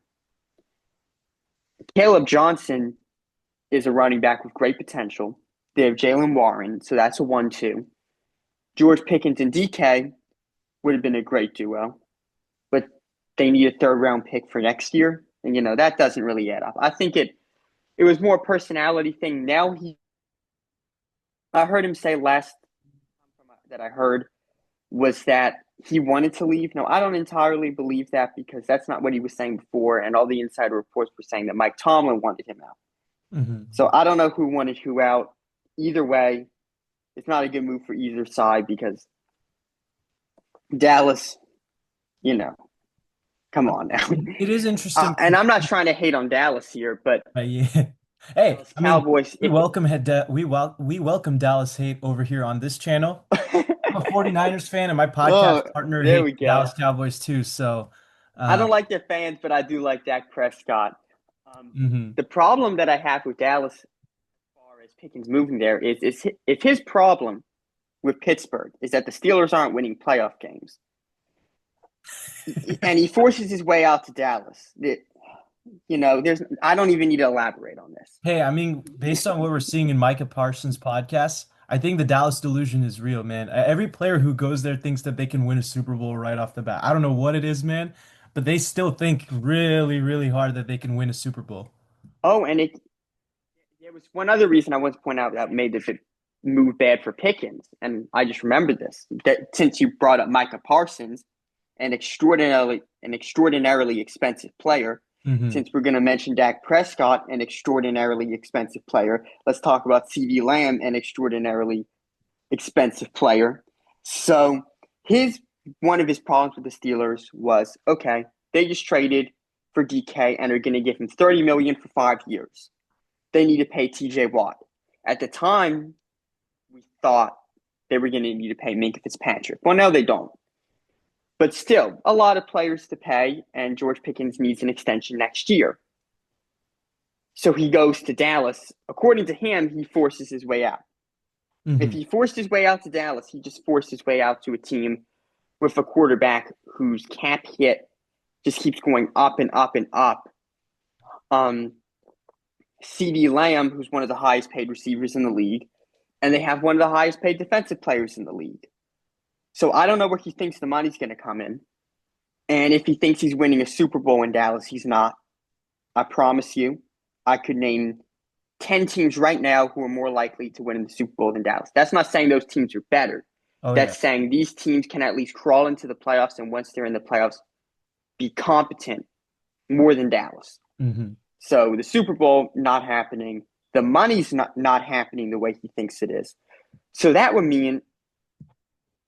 Caleb Johnson is a running back with great potential. They have Jalen Warren, so that's a 1-2. George Pickens and DK would have been a great duo, but they need a third round pick for next year, and that doesn't really add up. I think it was more a personality thing. Now I heard him say last that I heard was that he wanted to leave. No, I don't entirely believe that because that's not what he was saying before, and all the insider reports were saying that Mike Tomlin wanted him out. So I don't know who wanted who out. Either way, it's not a good move for either side because Dallas, come on now. It is interesting. And I'm not trying to hate on Dallas here, but Yeah. Hey, Dallas I mean, Cowboys. we welcome Dallas hate over here on this channel. I'm a 49ers fan, and my Oh, podcast partner there hates we the Dallas go. Cowboys too. So, I uh, don't like their fans, but I do like Dak Prescott. mhm. The problem that I have with Dallas, as far as Pickens moving there, is if his problem with Pittsburgh is that the Steelers aren't winning playoff games, and he forces his way out to Dallas. There's I don't even need to elaborate on this. Hey, I mean, based on what we're seeing in Micah Parsons' podcast, I think the Dallas delusion is real, man. Every player who goes there thinks that they can win a Super Bowl right off the bat. I don't know what it is, man, but they still think really, really hard that they can win a Super Bowl. Oh, and there was one other reason I want to point out that made this move bad for Pickens, and I just remembered this. That since you brought up Micah Parsons, an extraordinarily expensive player. Hmm. Since we're going to mention Dak Prescott, an extraordinarily expensive player, let's talk about CeeDee Lamb, an extraordinarily expensive player. So his one of his problems with the Steelers was okay, they just traded for DK and are going to give him $30 million for 5 years. They need to pay TJ Watt. At the time, we thought they were going to need to pay Minkah Fitzpatrick. Well, now they don't. But still, a lot of players to pay, and George Pickens needs an extension next year. So he goes to Dallas. According to him, he forces his way out. If Hmm. he forced his way out to Dallas, he just forced his way out to a team with a quarterback whose cap hit just keeps going up and up and up. CeeDee Lamb, who's one of the highest paid receivers in the league, and they have one of the highest paid defensive players in the league. So I don't know where he thinks the money's going to come in. And if he thinks he's winning a Super Bowl in Dallas, he's not. I promise you, I could name 10 teams right now who are more likely to win the Super Bowl than Dallas. That's not saying those teams are better. Oh yeah. That's saying these teams can at least crawl into the playoffs, and once they're in the playoffs, be competent more than Dallas. Hmm. So the Super Bowl not happening. The money's not happening the way he thinks it is. So that would mean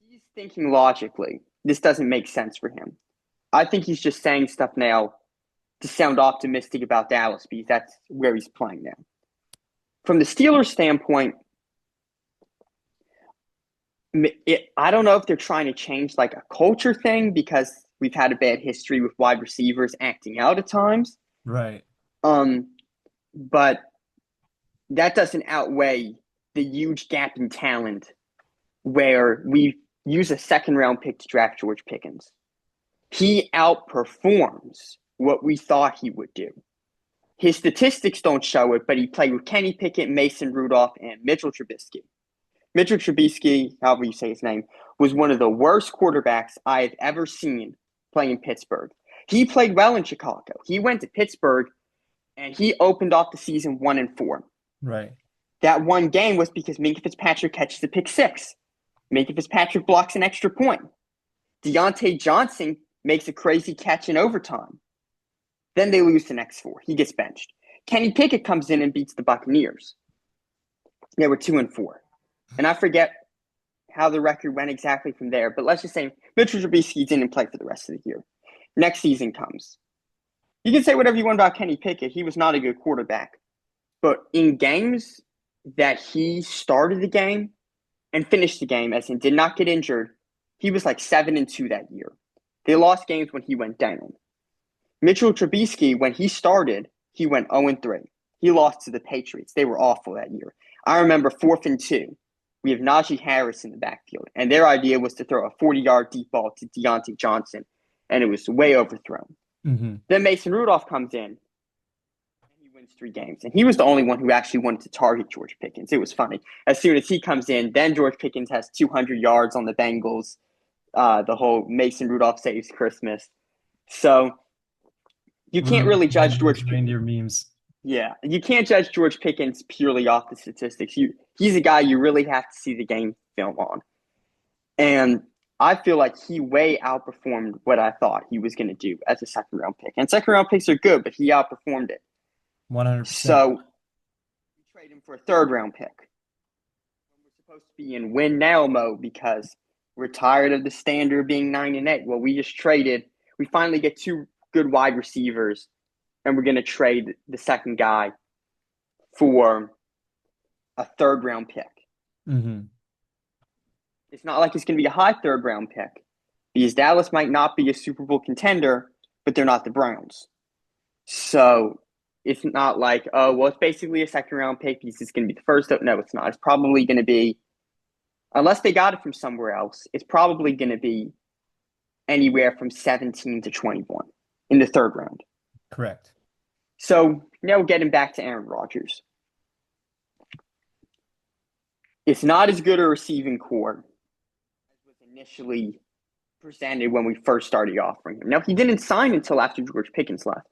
he's thinking logically. This doesn't make sense for him. I think he's just saying stuff now to sound optimistic about Dallas because that's where he's playing now. From the Steelers' standpoint, I don't know if they're trying to change like a culture thing because we've had a bad history with wide receivers acting out at times. Right. Um, but that doesn't outweigh the huge gap in talent where we use a second round pick to draft George Pickens. He outperforms what we thought he would do. His statistics don't show it, but he played with Kenny Pickett, Mason Rudolph, and Mitchell Trubisky. Mitchell Trubisky, however you say his name, was one of the worst quarterbacks I have ever seen playing in Pittsburgh. He played well in Chicago. He went to Pittsburgh, and he opened off the season 1-4. Right. That one game was because Minkah Fitzpatrick catches a pick six. Minkah Fitzpatrick blocks an extra point. Deontay Johnson makes a crazy catch in overtime. Then they lose the next four. He gets benched. Kenny Pickett comes in and beats the Buccaneers. They were 2-4. And I forget how the record went exactly from there, but let's just say Mitchell Trubisky didn't play for the rest of the year. Next season comes. You can say whatever you want about Kenny Pickett. He was not a good quarterback. But in games, that he started the game and finished the game, as in did not get injured. He was like 7-2 that year. They lost games when he went down. Mitchell Trubisky, when he started, he went 0-3. He lost to the Patriots. They were awful that year. I remember 4th and 2. We have Najee Harris in the backfield, and their idea was to throw a 40-yard deep ball to Deontay Johnson, and it was way overthrown. Hmm. Then Mason Rudolph comes in, and he wins 3 games. And he was the only one who actually wanted to target George Pickens. It was funny. As soon as he comes in, then George Pickens has 200 yards on the Bengals. The whole Mason Rudolph saves Christmas. So you can't Rudolph really the judge Red-Nosed George. Reindeer memes. Yeah, you can't judge George Pickens purely off the statistics. He's a guy you really have to see the game film on. And I feel like he way outperformed what I thought he was going to do as a second round pick. And second round picks are good, but he outperformed it. 100%. So we trade him for a third round pick. We're supposed to be in win now mode because we're tired of the standard being 9-8. Well, we just traded. We finally get 2 good wide receivers, and we're going to trade the second guy for a third round pick. Hmm. It's not like it's going to be a high third round pick because Dallas might not be a Super Bowl contender, but they're not the Browns. So it's not like, oh, well, it's basically a second round pick because it's going to be the first. No, it's not. It's probably going to be, unless they got it from somewhere else, it's probably going to be anywhere from 17 to 21 in the third round. Correct. So now getting back to Aaron Rodgers. It's not as good a receiving core as was initially presented when we first started offering him. Now, he didn't sign until after George Pickens left.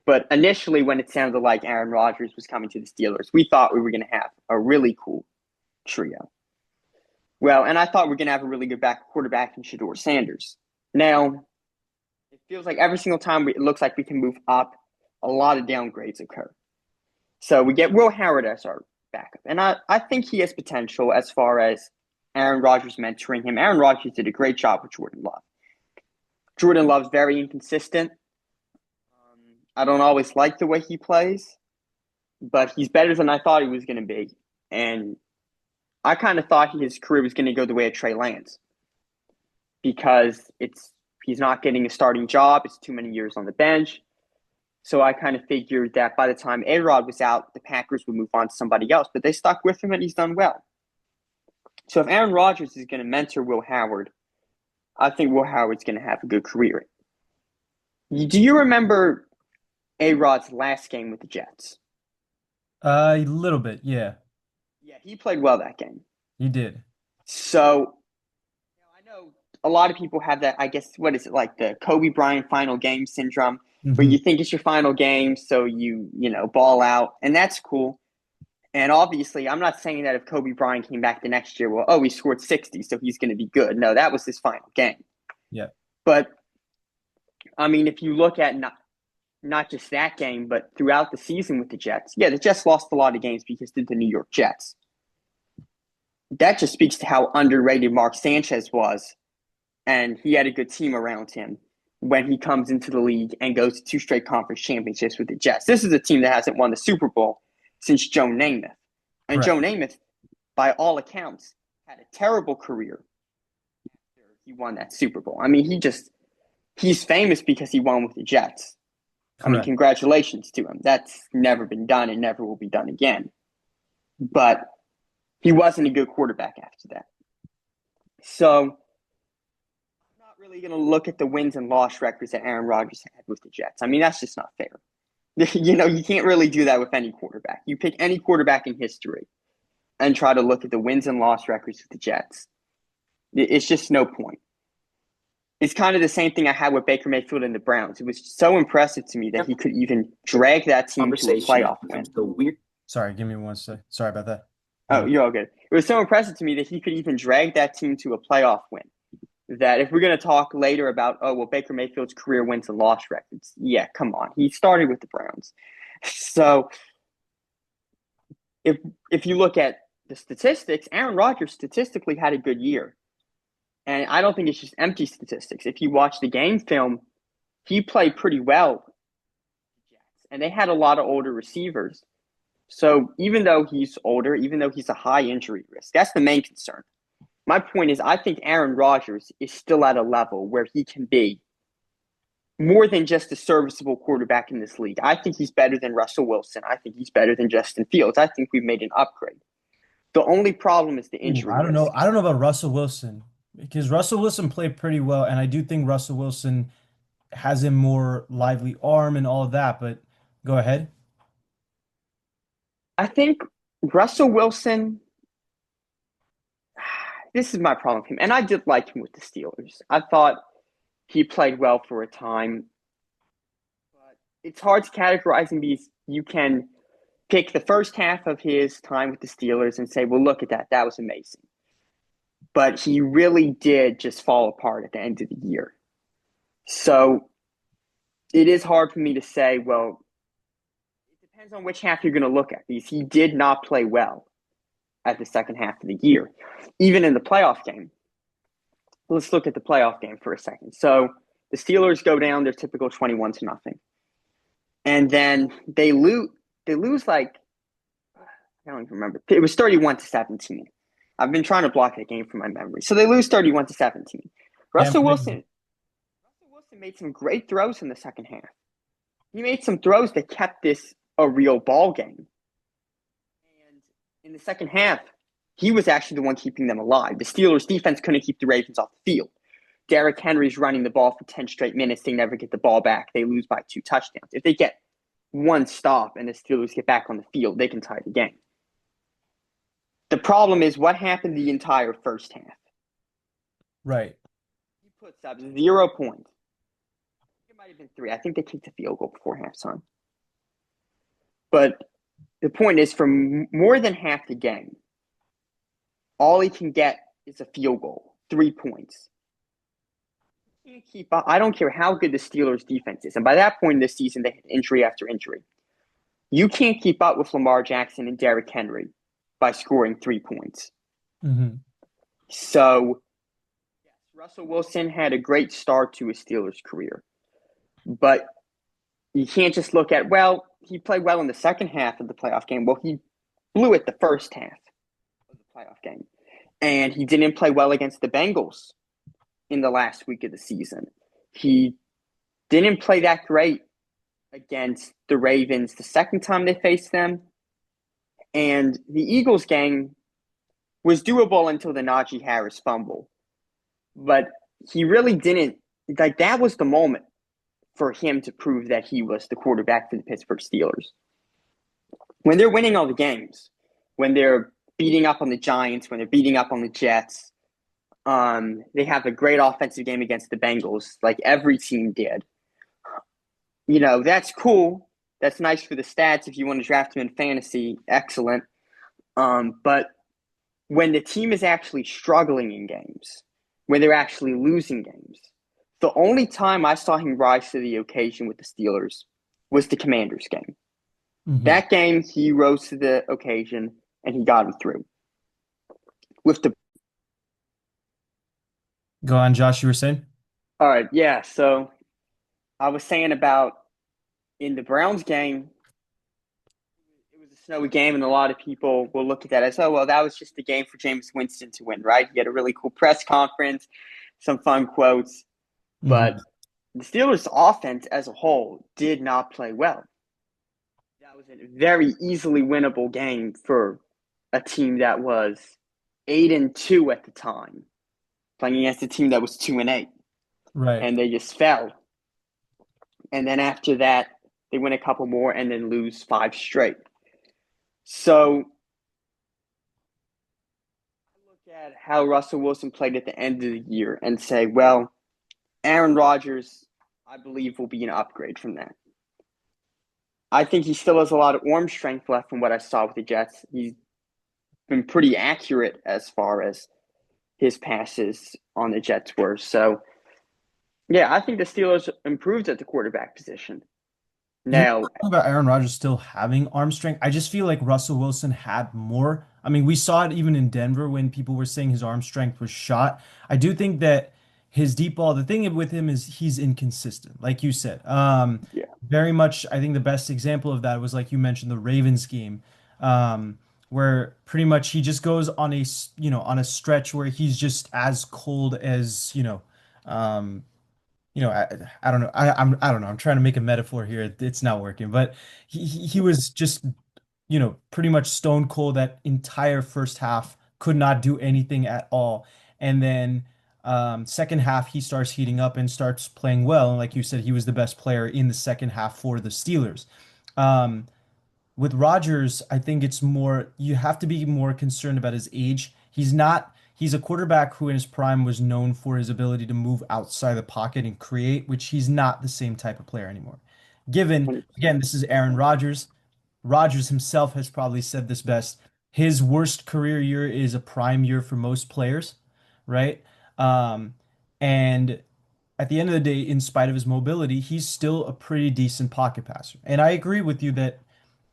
But initially, when it sounded like Aaron Rodgers was coming to the Steelers, we thought we were going to have a really cool trio. Well, and I thought we were going to have a really good quarterback in Shedeur Sanders. Now, it feels like every single time it looks like we can move up, a lot of downgrades occur. So we get Will Howard as our backup. And I think he has potential as far as Aaron Rodgers mentoring him. Aaron Rodgers did a great job with Jordan Love. Jordan Love's very inconsistent. I don't always like the way he plays, but he's better than I thought he was going to be. And I kind of thought his career was going to go the way of Trey Lance because he's not getting a starting job. It's too many years on the bench. So I kind of figured that by the time A-Rod was out, the Packers would move on to somebody else. But they stuck with him, and he's done well. So if Aaron Rodgers is going to mentor Will Howard, I think Will Howard's going to have a good career. Do you remember A-Rod's last game with the Jets? A little bit, yeah. Yeah, he played well that game. You did. So I know a lot of people have that, I guess, what is it, like the Kobe Bryant final game syndrome, where Hmm. you think it's your final game, so you ball out, and that's cool. And obviously, I'm not saying that if Kobe Bryant came back the next year, well, oh, he scored 60, so he's going to be good. No, that was his final game. Yeah. But, I mean, if you look at not just that game, but throughout the season with the Jets, yeah, the Jets lost a lot of games because of the New York Jets. That just speaks to how underrated Mark Sanchez was, and he had a good team around him when he comes into the league and goes to 2 straight conference championships with the Jets. This is a team that hasn't won the Super Bowl since Joe Namath. And Joe Correct. Namath, by all accounts, had a terrible career after he won that Super Bowl. I mean, he's famous because he won with the Jets. I mean, Correct. congratulations to him. That's never been done and never will be done again. But he wasn't a good quarterback after that. So I'm not really going to look at the wins and loss records that Aaron Rodgers had with the Jets. I mean, that's just not fair. You can't really do that with any quarterback. You pick any quarterback in history and try to look at the wins and loss records with the Jets. It's just no point. It's kind of the same thing I had with Baker Mayfield and the Browns. It was so impressive to me that he could even drag that team to a playoff win. So weird. Sorry, give me one sec. Sorry about that. Oh, you're all good. It was so impressive to me that he could even drag that team to a playoff win. That if we're going to talk later about, oh, well, Baker Mayfield's career wins and loss records, yeah, come on. He started with the Browns. So if you look at the statistics, Aaron Rodgers statistically had a good year. And I don't think it's just empty statistics. If you watch the game film, he played pretty well. And they had a lot of older receivers. So even though he's older, even though he's a high injury risk, that's the main concern. My point is, I think Aaron Rodgers is still at a level where he can be more than just a serviceable quarterback in this league. I think he's better than Russell Wilson. I think he's better than Justin Fields. I think we've made an upgrade. The only problem is the Ooh, injury I don't know. risk. I don't know about Russell Wilson because Russell Wilson played pretty well, and I do think Russell Wilson has a more lively arm and all of that. But go ahead. I think Russell Wilson, this is my problem with him. And I did like him with the Steelers. I thought he played well for a time. But it's hard to categorize him because you can pick the first half of his time with the Steelers and say, well, look at that. That was amazing. But he really did just fall apart at the end of the year. So it is hard for me to say, well, it depends on which half you're going to look at because he did not play well at the second half of the year, even in the playoff game. Let's look at the playoff game for a second. So the Steelers go down their typical 21-0. And then they lose like I don't even remember. It was 31-17. I've been trying to block that game from my memory. So they lose 31-17. Yeah, Russell maybe. Wilson Russell Wilson made some great throws in the second half. He made some throws that kept this a real ball game. And in the second half, he was actually the one keeping them alive. The Steelers defense couldn't keep the Ravens off the field. Derrick Henry's running the ball for 10 straight minutes. They never get the ball back. They lose by 2 touchdowns. If they get one stop and the Steelers get back on the field, they can tie the game. The problem is what happened the entire first half. Right. He puts up 0 points. It might have been 3. I think they kicked a field goal before halftime. But the point is, for more than half the game, all he can get is a field goal, 3 points. He can't keep up. I don't care how good the Steelers' defense is. And by that point in the season, they had injury after injury. You can't keep up with Lamar Jackson and Derrick Henry by scoring 3 points. Hmm. So, yes, Russell Wilson had a great start to his Steelers career. But you can't just look at, well, he played well in the second half of the playoff game. Well, he blew it the first half of the playoff game. And he didn't play well against the Bengals in the last week of the season. He didn't play that great against the Ravens the second time they faced them. And the Eagles game was doable until the Najee Harris fumble. But he really didn't, like, that was the moment for him to prove that he was the quarterback for the Pittsburgh Steelers. When they're winning all the games, when they're beating up on the Giants, when they're beating up on the Jets, they have a great offensive game against the Bengals, like every team did. You know, that's cool. That's nice for the stats. If you want to draft him in fantasy, excellent. But when the team is actually struggling in games, when they're actually losing games, the only time I saw him rise to the occasion with the Steelers was the Commanders game. Hmm. That game, he rose to the occasion and he got him through. With the Go on, Josh. You were saying? All right, yeah. So I was saying about in the Browns game, it was a snowy game, and a lot of people will look at that as, oh, well, that was just a game for Jameis Winston to win, right? He had a really cool press conference, some fun quotes, Hmm. but the Steelers' offense as a whole did not play well. That was a very easily winnable game for a team that was 8-2 at the time, playing against a team that was 2-8, Right. and they just fell. And then after that, they win a couple more and then lose 5 straight. So I look at how Russell Wilson played at the end of the year and say, well, Aaron Rodgers, I believe, will be an upgrade from that. I think he still has a lot of arm strength left from what I saw with the Jets. He's been pretty accurate as far as his passes on the Jets were. So, yeah, I think the Steelers improved at the quarterback position. You know, Now, talking about Aaron Rodgers still having arm strength, I just feel like Russell Wilson had more. I mean, we saw it even in Denver when people were saying his arm strength was shot. I do think that his deep ball, the thing with him is he's inconsistent, like you said. Yeah. Very much, I think the best example of that was like you mentioned the Ravens game, um, where pretty much he just goes on on a stretch where he's just as cold as, um, I don't know. I don't know. I'm trying to make a metaphor here. It's not working, but he was just, pretty much stone cold that entire first half, could not do anything at all. And then second half, he starts heating up and starts playing well. And like you said, he was the best player in the second half for the Steelers. Um, with Rodgers, I think it's more, you have to be more concerned about his age. He's a quarterback who in his prime was known for his ability to move outside the pocket and create, which he's not the same type of player anymore. Given, again, this is Aaron Rodgers. Rodgers himself has probably said this best. His worst career year is a prime year for most players, right? And at the end of the day, in spite of his mobility, he's still a pretty decent pocket passer. And I agree with you that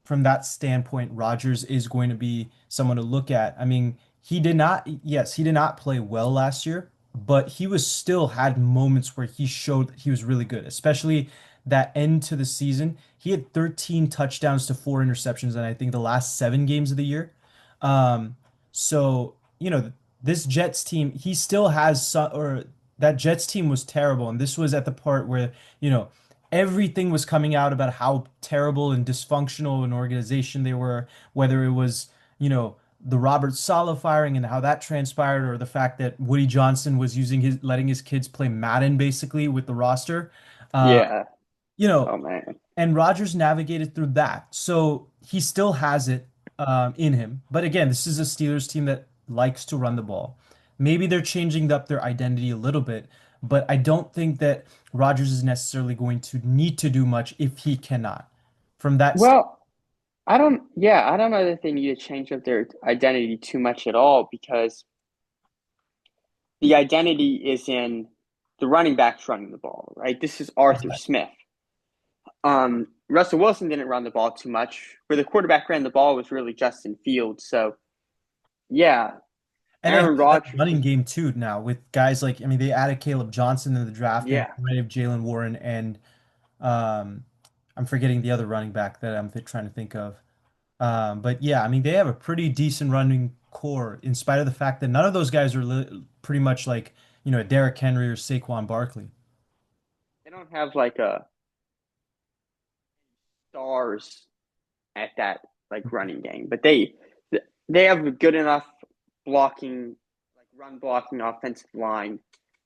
from that standpoint, Rodgers is going to be someone to look at. I mean, he did not play well last year, but he was still had moments where he showed that he was really good, especially that end to the season. He had 13 touchdowns to 4 interceptions in I think the last 7 games of the year. Um, so, this Jets team, he still has some, or that Jets team was terrible. And this was at the part where, everything was coming out about how terrible and dysfunctional an organization they were, whether it was, the Robert Saleh firing and how that transpired, or the fact that Woody Johnson was letting his kids play Madden basically with the roster. Uh, Yeah. you know, Oh man. and Rodgers navigated through that. So he still has it in him. But again, this is a Steelers team that likes to run the ball. Maybe they're changing up their identity a little bit, but I don't think that Rodgers is necessarily going to need to do much if he cannot. From that stand, Well, I don't know that they need to change up their identity too much at all because the identity is in the running backs running the ball, right? This is Arthur Smith. Russell Wilson didn't run the ball too much. Where the quarterback ran the ball was really Justin Fields. So yeah, and they have Aaron that Rodgers running is game too now with guys like, I mean, they added Caleb Johnson in the draft and yeah. rid of Jalen Warren and um, I'm forgetting the other running back that I'm trying to think of. But yeah, I mean, they have a pretty decent running core in spite of the fact that none of those guys are pretty much like, Derrick Henry or Saquon Barkley. They don't have like a stars at that like running game, but they have a good enough blocking, like run blocking offensive line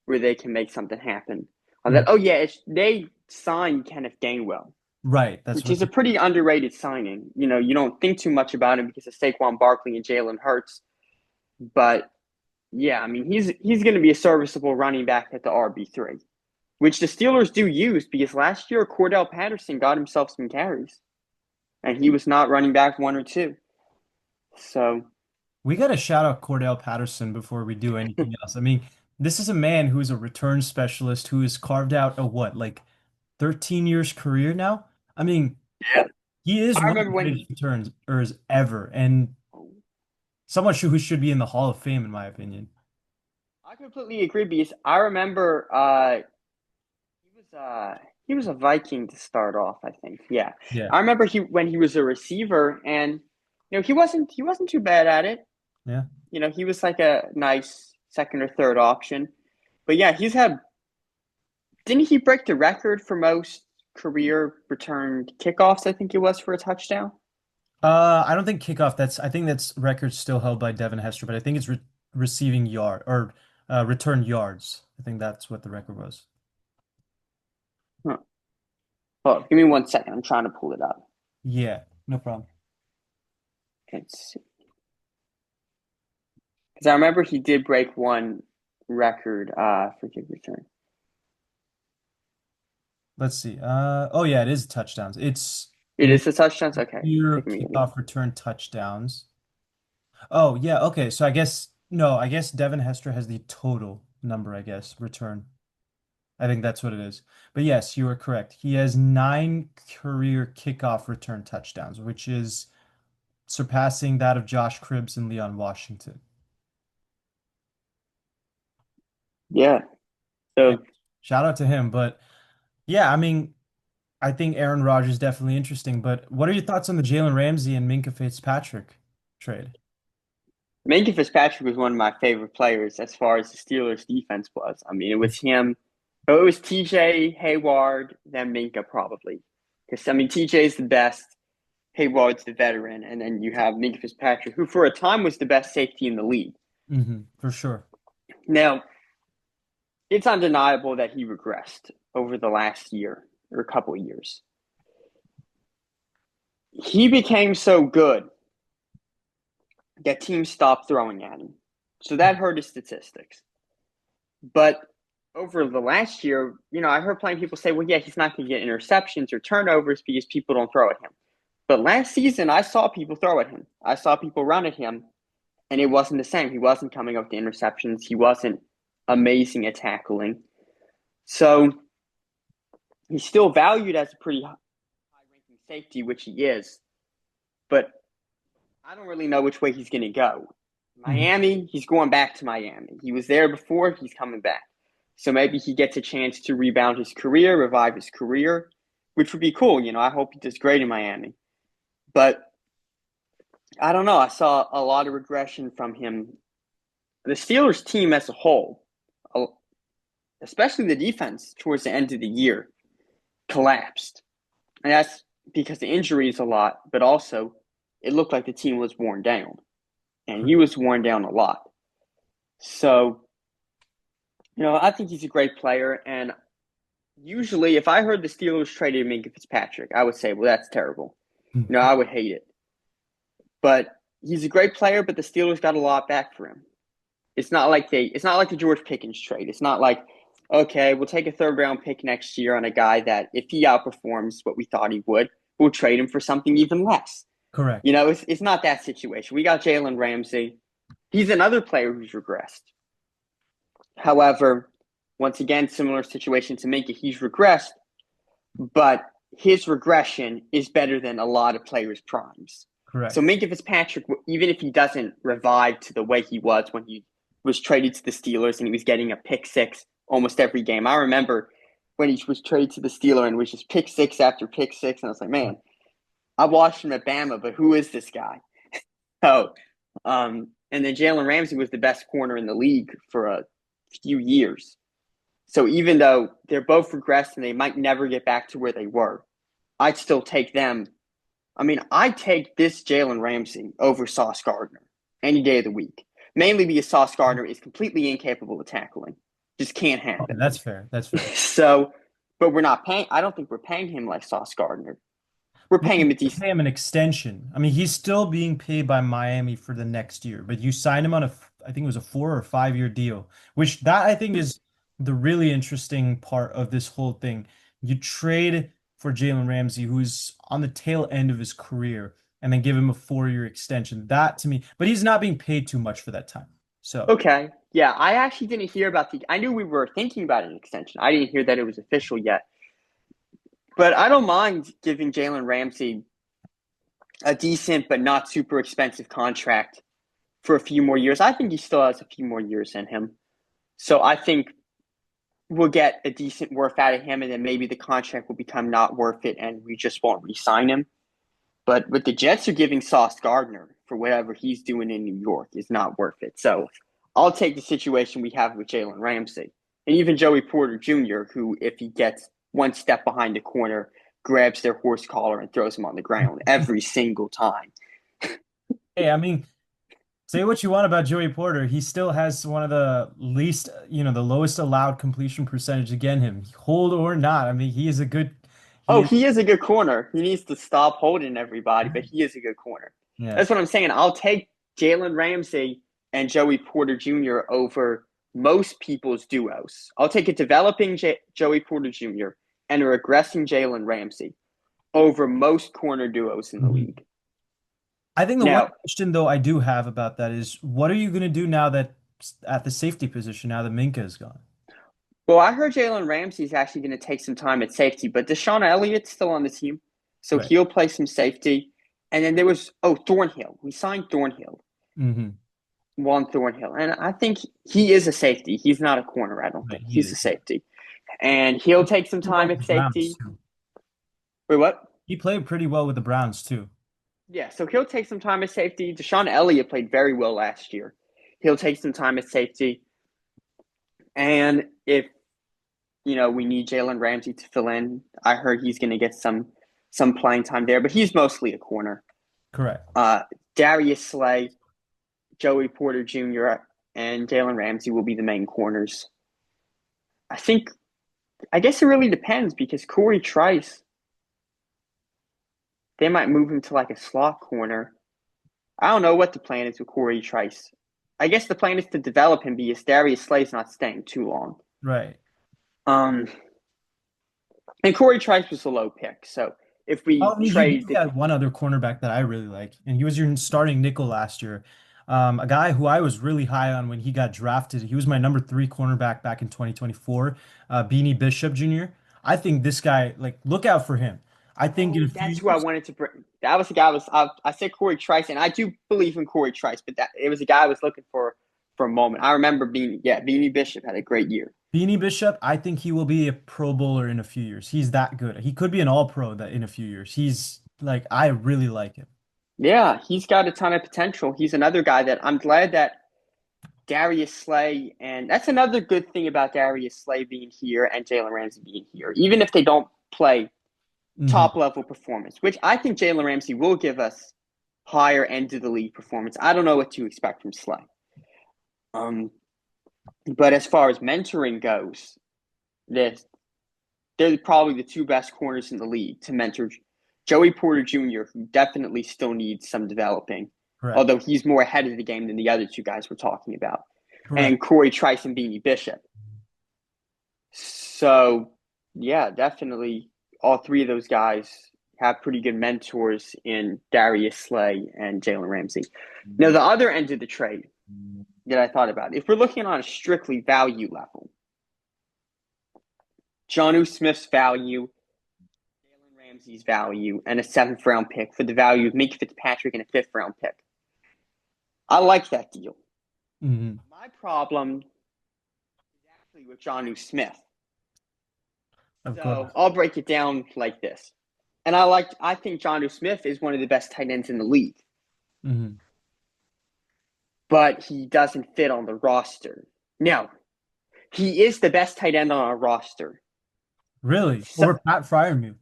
where they can make something happen. On that, Mhm. oh yeah, they signed Kenneth Gainwell, Right. That's which what is a pretty underrated signing. You know, you don't think too much about him because of Saquon Barkley and Jalen Hurts, but yeah, I mean he's going to be a serviceable running back at the RB3, which the Steelers do use because last year Cordell Patterson got himself some carries, and he was not running back one or two. So we got to shout out Cordell Patterson before we do anything else. I mean, this is a man who's a return specialist who has carved out a what, like 13 years career now? I mean, yeah, he is I one of the remember when greatest returners ever, and someone who should be in the Hall of Fame, in my opinion. I completely agree because I remember he was uh he was a Viking to start off, I think. Yeah. Yeah. I remember he when he was a receiver and he wasn't too bad at it. Yeah. You know, he was like a nice second or third option. But yeah, he's had didn't he break the record for most career returned kickoffs, I think it was for a touchdown? I don't think kickoff. I think that's record still held by Devin Hester, but I think it's receiving yard or return yards. I think that's what the record was. Huh. Oh, give me 1 second. I'm trying to pull it up. Yeah, no problem. Let's see. Because I remember he did break one record for kick return. Let's see. Oh yeah, it is touchdowns. It's It is the touchdowns? Okay. your Give me kickoff return touchdowns. Oh yeah, okay. So I guess no, I guess Devin Hester has the total number, I guess, return. I think that's what it is. But yes, you are correct. He has 9 career kickoff return touchdowns, which is surpassing that of Josh Cribbs and Leon Washington. Yeah. Yeah, So shout out to him. But yeah, I mean, I think Aaron Rodgers is definitely interesting. But what are your thoughts on the Jalen Ramsey and Minka Fitzpatrick trade? Minka Fitzpatrick was one of my favorite players as far as the Steelers defense was. I mean, it was him. Oh, it was TJ Hayward, then Minka probably. Because I mean, TJ's the best, Hayward's the veteran, and then you have Minka Fitzpatrick, who for a time was the best safety in the league. For sure. Now, it's undeniable that he regressed over the last year or a couple of years. He became so good that teams stopped throwing at him. So that hurt his statistics. But over the last year, I heard plenty of people say, well, yeah, he's not going to get interceptions or turnovers because people don't throw at him. But last season, I saw people throw at him. I saw people run at him, and it wasn't the same. He wasn't coming up with the interceptions. He wasn't amazing at tackling. So he's still valued as a pretty high-ranking safety, which he is. But I don't really know which way he's going to go. Mhm. Miami, he's going back to Miami. He was there before, he's coming back. So maybe he gets a chance to rebound his career, revive his career, which would be cool. I hope he does great in Miami. But I don't know. I saw a lot of regression from him. The Steelers team as a whole, especially the defense towards the end of the year, collapsed. And that's because of injuries a lot, but also it looked like the team was worn down. And he was worn down a lot. So, I think he's a great player. And usually, if I heard the Steelers traded Minka Fitzpatrick, I would say, well, that's terrible. I would hate it. But he's a great player, but the Steelers got a lot back for him. It's not like the George Pickens trade. It's not like, okay, we'll take a third round pick next year on a guy that if he outperforms what we thought he would, we'll trade him for something even less. Correct. It's not that situation. We got Jalen Ramsey. He's another player who's regressed. However, once again, similar situation to Minka, he's regressed, but his regression is better than a lot of players' primes. So Correct. Minka Fitzpatrick, even if he doesn't revive to the way he was when he was traded to the Steelers and he was getting a pick six almost every game. I remember when he was traded to the Steelers and it was just pick six after pick six, and I was like, man, I watched him at Bama, but who is this guy? Oh, and then Jalen Ramsey was the best corner in the league for a few years. So even though they're both regressed and they might never get back to where they were, I'd still take them. I mean, I take this Jalen Ramsey over Sauce Gardner any day of the week, mainly because Sauce Gardner is completely incapable of tackling. Just can't Okay, happen. that's fair. That's fair. So, but we're not paying. I don't think we're paying him like Sauce Gardner. We're Well, paying you him a could decent. pay him an extension. I mean, he's still being paid by Miami for the next year, but you signed him on I think it was a 4 or 5 year deal, which that I think is the really interesting part of this whole thing. You trade for Jalen Ramsey, who's on the tail end of his career, and then give him a 4 year extension. That to me, but he's not being paid too much for that time. So, Okay, yeah, I actually didn't hear about the. I knew we were thinking about an extension. I didn't hear that it was official yet. But I don't mind giving Jalen Ramsey a decent but not super expensive contract for a few more years. I think he still has a few more years in him. So I think we'll get a decent worth out of him, and then maybe the contract will become not worth it, and we just won't re-sign him. But what the Jets are giving Sauce Gardner for whatever he's doing in New York is not worth it. So I'll take the situation we have with Jalen Ramsey. And even Joey Porter Jr., who, if he gets one step behind the corner, grabs their horse collar and throws him on the ground every single time. hey, I mean, say what you want about Joey Porter, he still has one of the least, the lowest allowed completion percentage against him, hold or not. I mean, he is a good, he Oh, is, he is a good corner. He needs to stop holding everybody, but he is a good corner. yeah. That's what I'm saying. I'll take Jalen Ramsey and Joey Porter Jr. over most people's duos. I'll take a developing Joey Porter Jr. and a regressing Jalen Ramsey over most corner duos in the Mhm. league. I think the one Now, question though I do have about that is what are you going to do now that at the safety position now that Minka is gone? well, I heard Jalen Ramsey is actually going to take some time at safety, but Deshaun Elliott's still on the team, so Right. he'll play some safety. And then there was Thornhill. We signed Thornhill. Hmm. Juan Thornhill, and I think he is a safety. He's not a corner. I don't Right, think he he's a is. safety, and he'll take some Pretty well time with at the Browns safety. too. Wait, what? He played pretty well with the Browns too. Yeah, so he'll take some time at safety. Deshaun Elliott played very well last year. He'll take some time at safety, and if we need Jalen Ramsey to fill in, I heard he's going to get some playing time there, but he's mostly a corner. Correct. Uh, Darius Slay, Joey Porter Jr., and Jalen Ramsey will be the main corners. I guess it really depends because Corey Trice, they might move him to like a slot corner. I don't know what the plan is with Corey Trice. I guess the plan is to develop him because Darius Slay's not staying too long. Right. Um, and Corey Trice was a low pick, so if Oh, we I mean, you do trade the have one other cornerback that I really like, and he was your starting nickel last year. A guy who I was really high on when he got drafted. He was my number three cornerback back in 2024, Beanie Bishop Jr. I think this guy, like, look out for him. I think in a Oh, few that's who I years, wanted to bring. That was the guy I said Corey Trice, and I do believe in Corey Trice, but that it was the guy I was looking for a moment. I remember Beanie Bishop had a great year. Beanie Bishop, I think he will be a Pro Bowler in a few years. He's that good. He could be an All-Pro that in a few years. He's like, I really like him. Yeah, he's got a ton of potential. He's another guy that I'm glad that Darius Slay, and that's another good thing about Darius Slay being here and Jalen Ramsey being here. Even if they don't play Hmm. top level performance, which I think Jalen Ramsey will give us higher end of the league performance. I don't know what to expect from Slay. Um, but as far as mentoring goes, they're, they're probably the two best corners in the league to mentor Joey Porter Jr., who definitely still needs some developing, Correct. although he's more ahead of the game than the other two guys we're talking about, Correct. and Corey Trice and Beanie Bishop. So, yeah, definitely all three of those guys have pretty good mentors in Darius Slay and Jalen Ramsey. Now, the other end of the trade that I thought about, if we're looking on a strictly value level, Jonnu Smith's value, Jalen Ramsey's value, and a seventh round pick for the value of Minka Fitzpatrick and a fifth round pick. I like that deal. Hmm. My problem is actually with Jonnu Smith. Of So course. I'll break it down like this. And I think Jonnu Smith is one of the best tight ends in the league, Hmm. but he doesn't fit on the roster. Now, he is the best tight end on our roster. Really? So, Over Pat Fryermuth.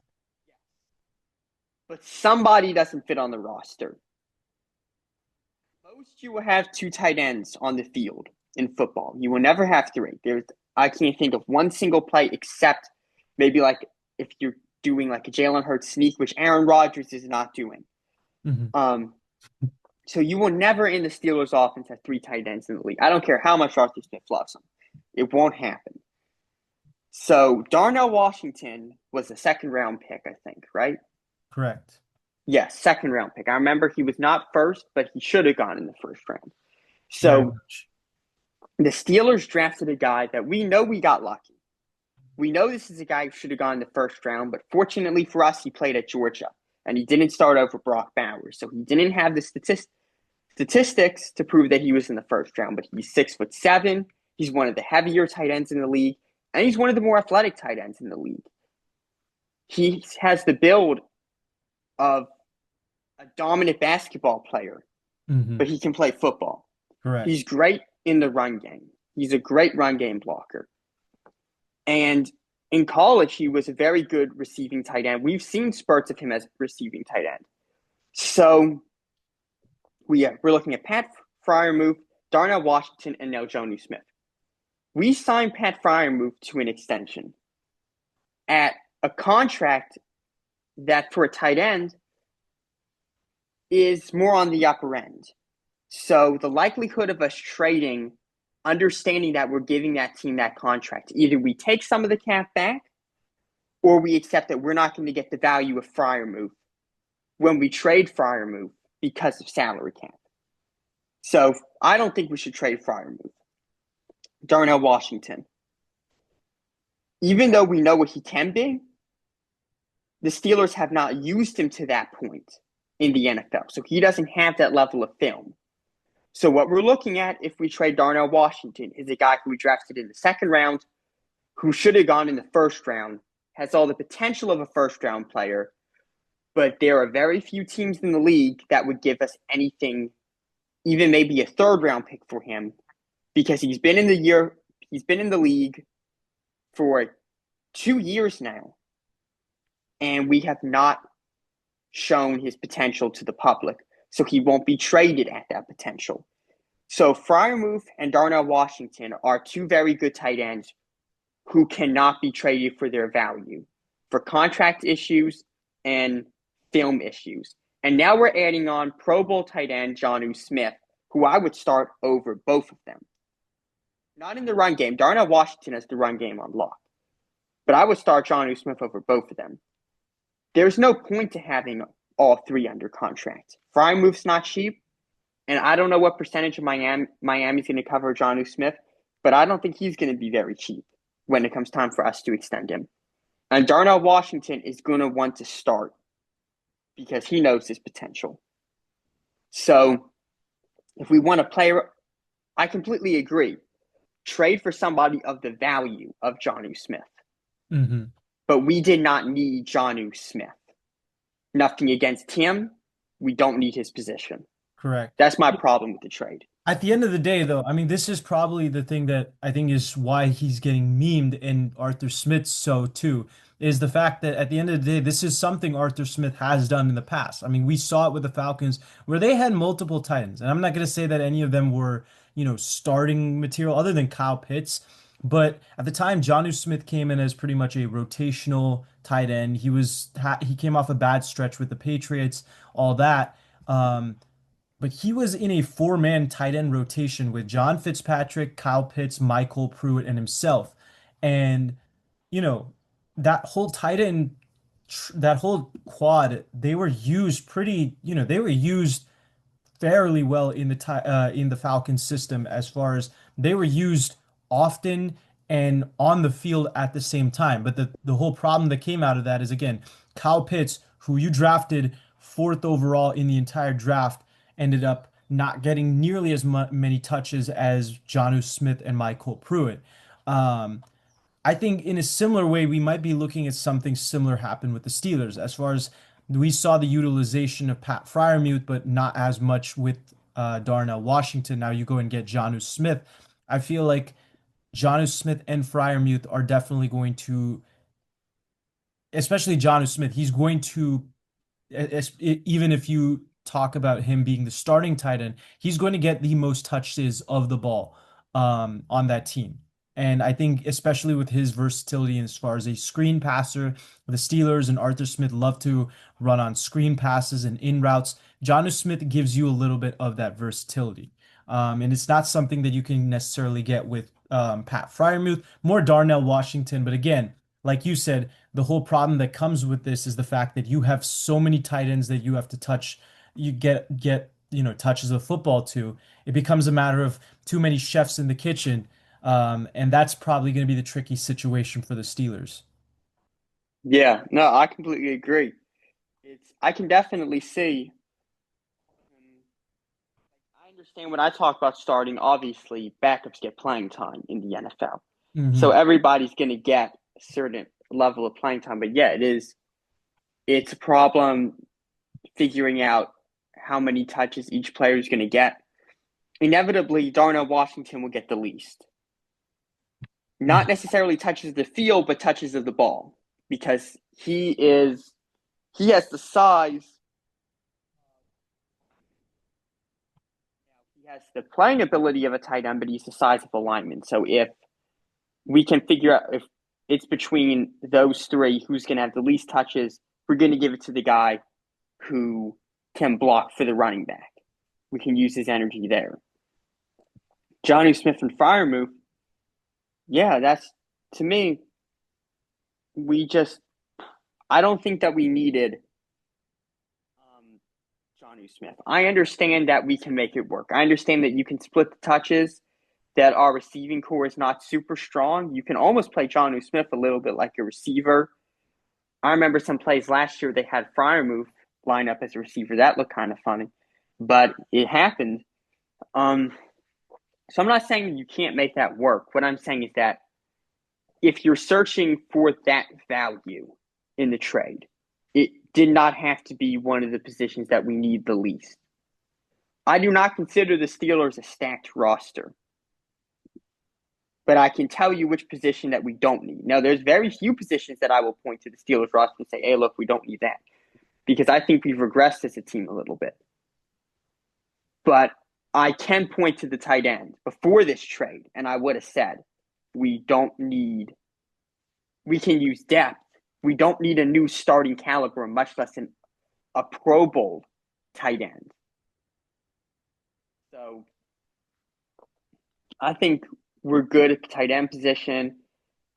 but somebody doesn't fit on the roster. Most you will have two tight ends on the field in football. You will never have three. I can't think of one single play except maybe like if you're doing like a Jalen Hurts sneak, which Aaron Rodgers is not doing. Hmm. Um, so you will never in the Steelers offense have three tight ends in the league. I don't care how much Arthur Smith loves them. It won't happen. So Darnell Washington was a second round pick, I think, right? Correct. Yes, second round pick. I remember he was not first, but he should have gone in the first round. Very So much. the Steelers drafted a guy that we know we got lucky. We know this is a guy who should have gone in the first round, but fortunately for us, he played at Georgia and he didn't start over Brock Bowers. So he didn't have the statistics to prove that he was in the first round, but he's 6'7". He's one of the heavier tight ends in the league, and he's one of the more athletic tight ends in the league. He has the build of a dominant basketball player, Hmm. but he can play football. Correct. He's great in the run game. He's a great run game blocker. And in college, he was a very good receiving tight end. We've seen spurts of him as receiving tight end. So we're looking at Pat Fryermuth, Darnell Washington, and now Jonnu Smith. We signed Pat Fryermuth to an extension at a contract that for a tight end is more on the upper end. So the likelihood of us trading, understanding that we're giving that team that contract, either we take some of the cap back or we accept that we're not going to get the value of Fryermuth when we trade Fryermuth because of salary cap. So I don't think we should trade Fryermuth. Darnell Washington. Even though we know what he can be, the Steelers have not used him to that point in the NFL. So he doesn't have that level of film. So what we're looking at if we trade Darnell Washington is a guy who we drafted in the second round, who should have gone in the first round, has all the potential of a first round player, but there are very few teams in the league that would give us anything, even maybe a third round pick for him, because he's been in the league for 2 years now, and we have not shown his potential to the public. So he won't be traded at that potential. So Fryermuth and Darnell Washington are two very good tight ends who cannot be traded for their value, for contract issues and film issues. And now we're adding on Pro Bowl tight end Jonnu Smith, who I would start over both of them. Not in the run game. Darnell Washington has the run game on lock. But I would start Jonnu Smith over both of them. There's no point to having all three under contract. Fryermuth's not cheap, and I don't know what percentage of Miami's going to cover Jonnu Smith, but I don't think he's going to be very cheap when it comes time for us to extend him. And Darnell Washington is going to want to start because he knows his potential. So if we want a player, I completely agree. Trade for somebody of the value of Jonnu Smith. Hmm. But we did not need Jonnu Smith. Nothing against him. We don't need his position. Correct. That's my problem with the trade. At the end of the day, though, I mean, this is probably the thing that I think is why he's getting memed and Arthur Smith so too, is the fact that at the end of the day, this is something Arthur Smith has done in the past. I mean, we saw it with the Falcons where they had multiple Titans, and I'm not going to say that any of them were, starting material other than Kyle Pitts. But at the time, Jonnu Smith came in as pretty much a rotational tight end. He came off a bad stretch with the Patriots, all that. But he was in a four-man tight end rotation with John Fitzpatrick, Kyle Pitts, Michael Pruitt, and himself. And, you know, that whole tight end, that whole quad, they were used fairly well in the Falcons system as far as they were used often and on the field at the same time. But the whole problem that came out of that is again, Kyle Pitts, who you drafted fourth overall in the entire draft, ended up not getting nearly as many touches as Jonnu Smith and Michael Pruitt. Um, I think in a similar way, we might be looking at something similar happen with the Steelers as far as we saw the utilization of Pat Freiermuth, but not as much with Darnell Washington. Now you go and get Jonnu Smith. I feel like Jonnu Smith and Freiermuth are definitely going to, especially Jonnu Smith, he's going to even if you talk about him being the starting tight end, he's going to get the most touches of the ball on that team. And I think, especially with his versatility as far as a screen passer, the Steelers and Arthur Smith love to run on screen passes and in routes. Jonnu Smith gives you a little bit of that versatility. And it's not something that you can necessarily get with Pat Freiermuth, more Darnell Washington. But again, like you said, the whole problem that comes with this is the fact that you have so many tight ends that you have to touch, you get touches of football to. It becomes a matter of too many chefs in the kitchen, and that's probably going to be the tricky situation for the Steelers. Yeah, no, I completely agree. I can definitely see. I understand when I talk about starting, obviously backups get playing time in the NFL. So Hmm. everybody's going to get a certain level of playing time. But yeah, it's a problem figuring out how many touches each player is going to get. Inevitably, Darnell Washington will get the least. Not necessarily touches the field, but touches of the ball because he has the size. He has the playing ability of a tight end, but he's the size of a lineman. So if we can figure out if it's between those three who's going to have the least touches, we're going to give it to the guy who can block for the running back. We can use his energy there. Jonnu Smith and Freiermuth, yeah, that's to me. We just, I don't think that we needed Jonnu Smith. I understand that we can make it work. I understand that you can split the touches, that our receiving core is not super strong. You can almost play Jonnu Smith a little bit like a receiver. I remember some plays last year they had Freiermuth line up as a receiver. That looked kind of funny, but it happened. Um, so I'm not saying you can't make that work. What I'm saying is that if you're searching for that value in the trade, it did not have to be one of the positions that we need the least. I do not consider the Steelers a stacked roster, but I can tell you which position that we don't need. Now, there's very few positions that I will point to the Steelers roster and say, hey, look, we don't need that, because I think we've regressed as a team a little bit. But I can point to the tight end before this trade, and I would have said, we don't need, we can use depth. We don't need a new starting caliber, much less a Pro Bowl tight end. So I think we're good at the tight end position.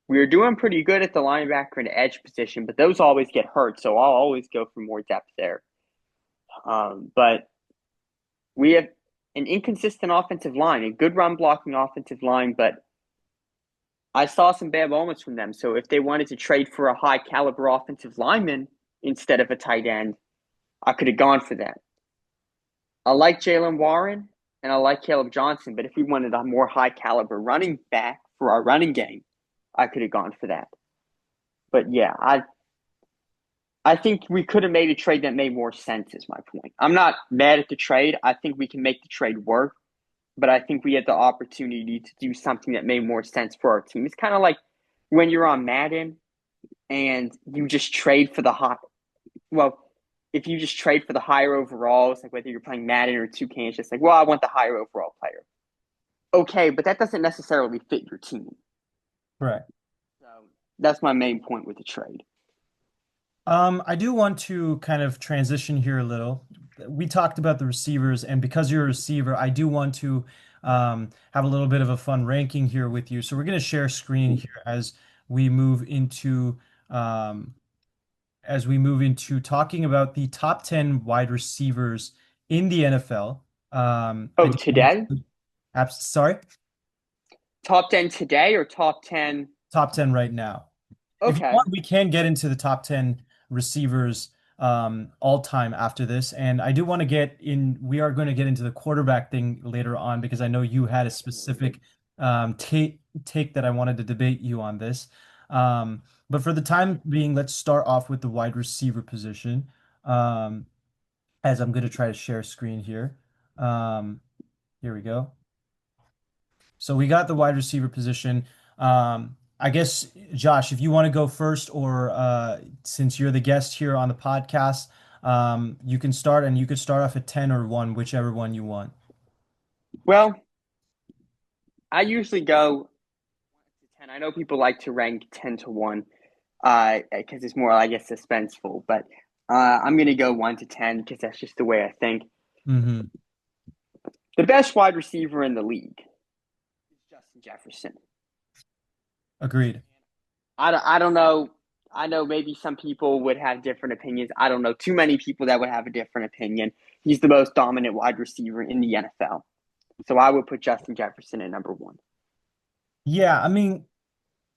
We're doing pretty good at the linebacker and edge position, but those always get hurt. So I'll always go for more depth there. But we have an inconsistent offensive line, a good run blocking offensive line, but I saw some bad moments from them. So if they wanted to trade for a high caliber offensive lineman instead of a tight end, I could have gone for that. I like Jalen Warren and I like Caleb Johnson, but if we wanted a more high caliber running back for our running game, I could have gone for that. But yeah, I think we could have made a trade that made more sense, is my point. I'm not mad at the trade. I think we can make the trade work, but I think we had the opportunity to do something that made more sense for our team. It's kind of like when you're on Madden and you just trade for the hot. Well, if you just trade for the higher overalls, like whether you're playing Madden or 2K, it's just like, well, I want the higher overall player. Okay, but that doesn't necessarily fit your team. Correct. So that's my main point with the trade. I do want to kind of transition here a little. We talked about the receivers, and because you're a receiver, I do want to have a little bit of a fun ranking here with you. So we're going to share screen here we move into um, talking about the top 10 wide receivers in the NFL. I Oh, do want today? to, sorry, Top 10 today or top 10? top 10 right now. If you Okay. want, we can get into the top 10 receivers all time after this. And I do want to we are going to get into the quarterback thing later on because I know you had a specific take that I wanted to debate you on this. But for the time being, let's start off with the wide receiver position. Um, as I'm going to try to share screen here. Um, Here we go. So we got the wide receiver position. I guess, Josh, if you want to go first, or since you're the guest here on the podcast, you can start and you could start off at 10 or 1, whichever one you want. Well, I usually go 10. I know people like to rank 10 to 1 because it's more, I guess, suspenseful. But I'm going to go 1 to 10 because that's just the way I think. Hmm. The best wide receiver in the league is Justin Jefferson. Agreed. I don't know. I know maybe some people would have different opinions. I don't know too many people that would have a different opinion. He's the most dominant wide receiver in the NFL. So I would put Justin Jefferson at number 1. Yeah, I mean,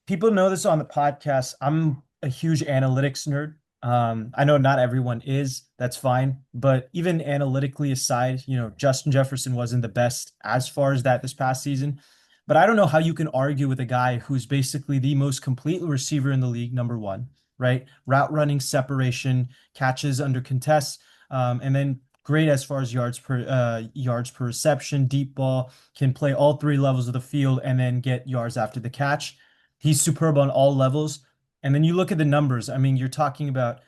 people know this on the podcast. I'm a huge analytics nerd. I know not everyone is, that's fine. But even analytically aside, Justin Jefferson wasn't the best as far as that this past season. But I don't know how you can argue with a guy who's basically the most complete receiver in the league, number one, right? Route running, separation, catches under contests, and then great as far as yards per reception, deep ball, can play all three levels of the field and then get yards after the catch. He's superb on all levels. And then you look at the numbers. I mean, you're talking about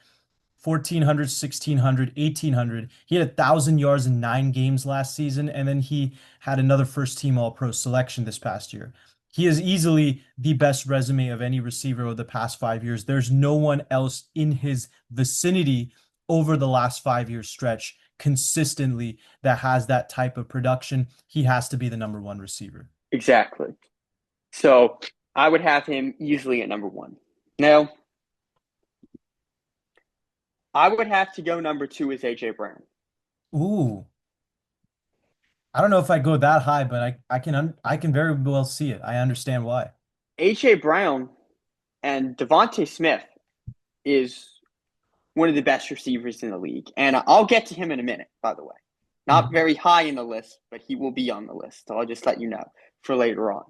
1,400, 1,600, 1,800. He had 1,000 yards in 9 games last season, and then he had another first team All Pro selection this past year. He is easily the best resume of any receiver over the past 5 years. There's no one else in his vicinity over the last 5 year stretch consistently that has that type of production. He has to be the number one receiver. Exactly. So I would have him easily at number 1. Now, I would have to go number 2 is AJ Brown. Ooh, I don't know if I go that high, but I can very well see it. I understand why. AJ Brown and Devontae Smith is one of the best receivers in the league. And I'll get to him in a minute, by the way. Not very high in the list, but he will be on the list. So I'll just let you know for later on.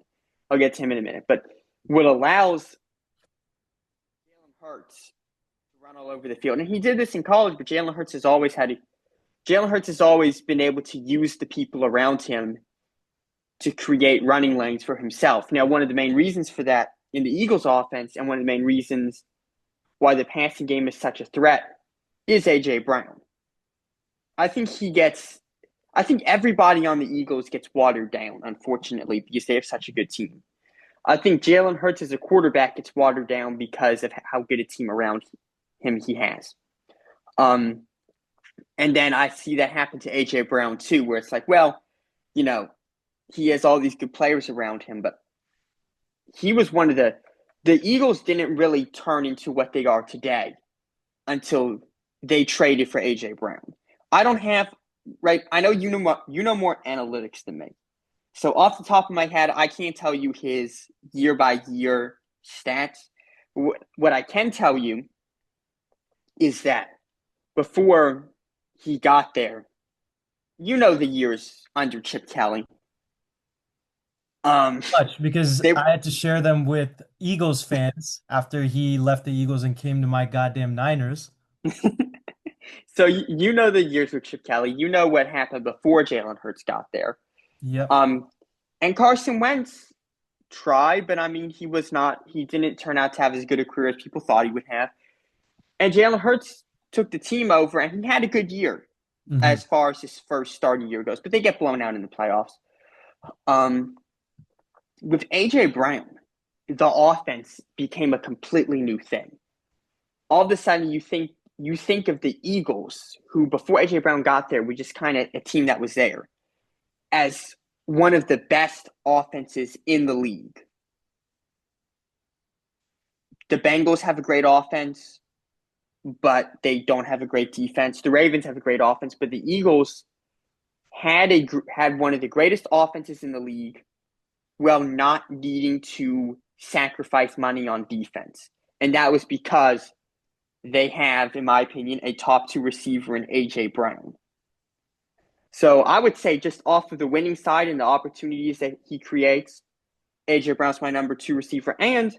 I'll get to him in a minute. But what allows Jalen Hurts to run all over the field, and he did this in college, but Jalen Hurts has always been able to use the people around him to create running lanes for himself. Now, one of the main reasons for that in the Eagles offense, and one of the main reasons why the passing game is such a threat, is A.J. Brown. I think everybody on the Eagles gets watered down, unfortunately, because they have such a good team. I think Jalen Hurts as a quarterback gets watered down because of how good a team around him he has. And then I see that happen to A.J. Brown too, where it's like, well, he has all these good players around him, but he was one of the Eagles didn't really turn into what they are today until they traded for A.J. Brown. I don't have I know you know more analytics than me. So off the top of my head, I can't tell you his year by year stats. What I can tell you is that before he got there, the years under Chip Kelly. Much because They I had to share them with Eagles fans after he left the Eagles and came to my goddamn Niners. So the years with Chip Kelly. You know what happened before Jalen Hurts got there. Yep. And Carson Wentz tried, but I mean, he didn't turn out to have as good a career as people thought he would have. And Jalen Hurts took the team over, and he had a good year Hmm. as far as his first starting year goes, but they get blown out in the playoffs. With A.J. Brown, the offense became a completely new thing. All of a sudden, you think of the Eagles, who before A.J. Brown got there were just kind of a team that was there, as one of the best offenses in the league. The Bengals have a great offense, but they don't have a great defense. The Ravens have a great offense, but the Eagles had one of the greatest offenses in the league while not needing to sacrifice money on defense. And that was because they have, in my opinion, a top 2 receiver in A.J. Brown. So I would say just off of the winning side and the opportunities that he creates, A.J. Brown's my number 2 receiver. And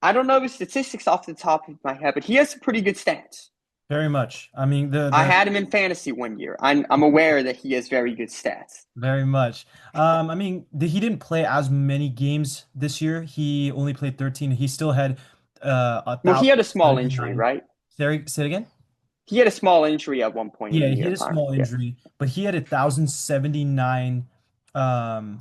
I don't know the statistics off the top of my head, but he has some pretty good stats. Very much. I mean, I the had him in fantasy one year. I'm aware that he has very good stats. very much. I mean, he didn't play as many games this year. He only played 13. He still had Well, he had a small injury, 1,079. right? Say it again? He had a small injury at one point in Yeah, the he year. had a If I small yeah. injury, but he had 1,079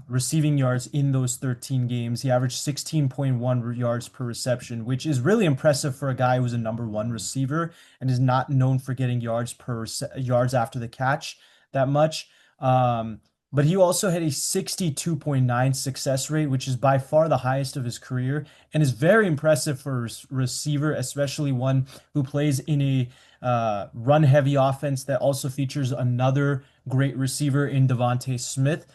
receiving yards in those 13 games. He averaged 16.1 yards per reception, which is really impressive for a guy who's a number one receiver and is not known for getting yards after the catch that much. Um, but he also had a 62.9 success rate, which is by far the highest of his career and is very impressive for a receiver, especially one who plays in a run heavy offense that also features another great receiver in Devontae Smith.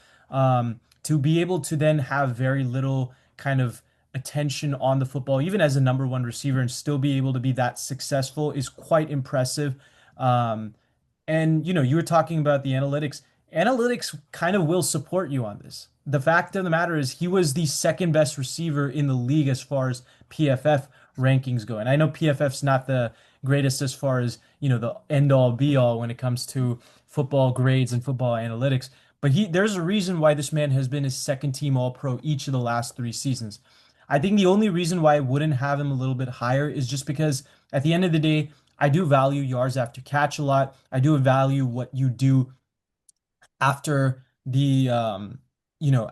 To be able to then have very little kind of attention on the football, even as a number one receiver, and still be able to be that successful is quite impressive. Um, and you were talking about the analytics. Analytics kind of will support you on this. The fact of the matter is he was the second best receiver in the league as far as PFF rankings go. And I know PFF's not the greatest as far as, the end all be all when it comes to football grades and football analytics. But there's a reason why this man has been his second team All Pro each of the last 3 seasons. I think the only reason why I wouldn't have him a little bit higher is just because at the end of the day, I do value yards after catch a lot. I do value what you do after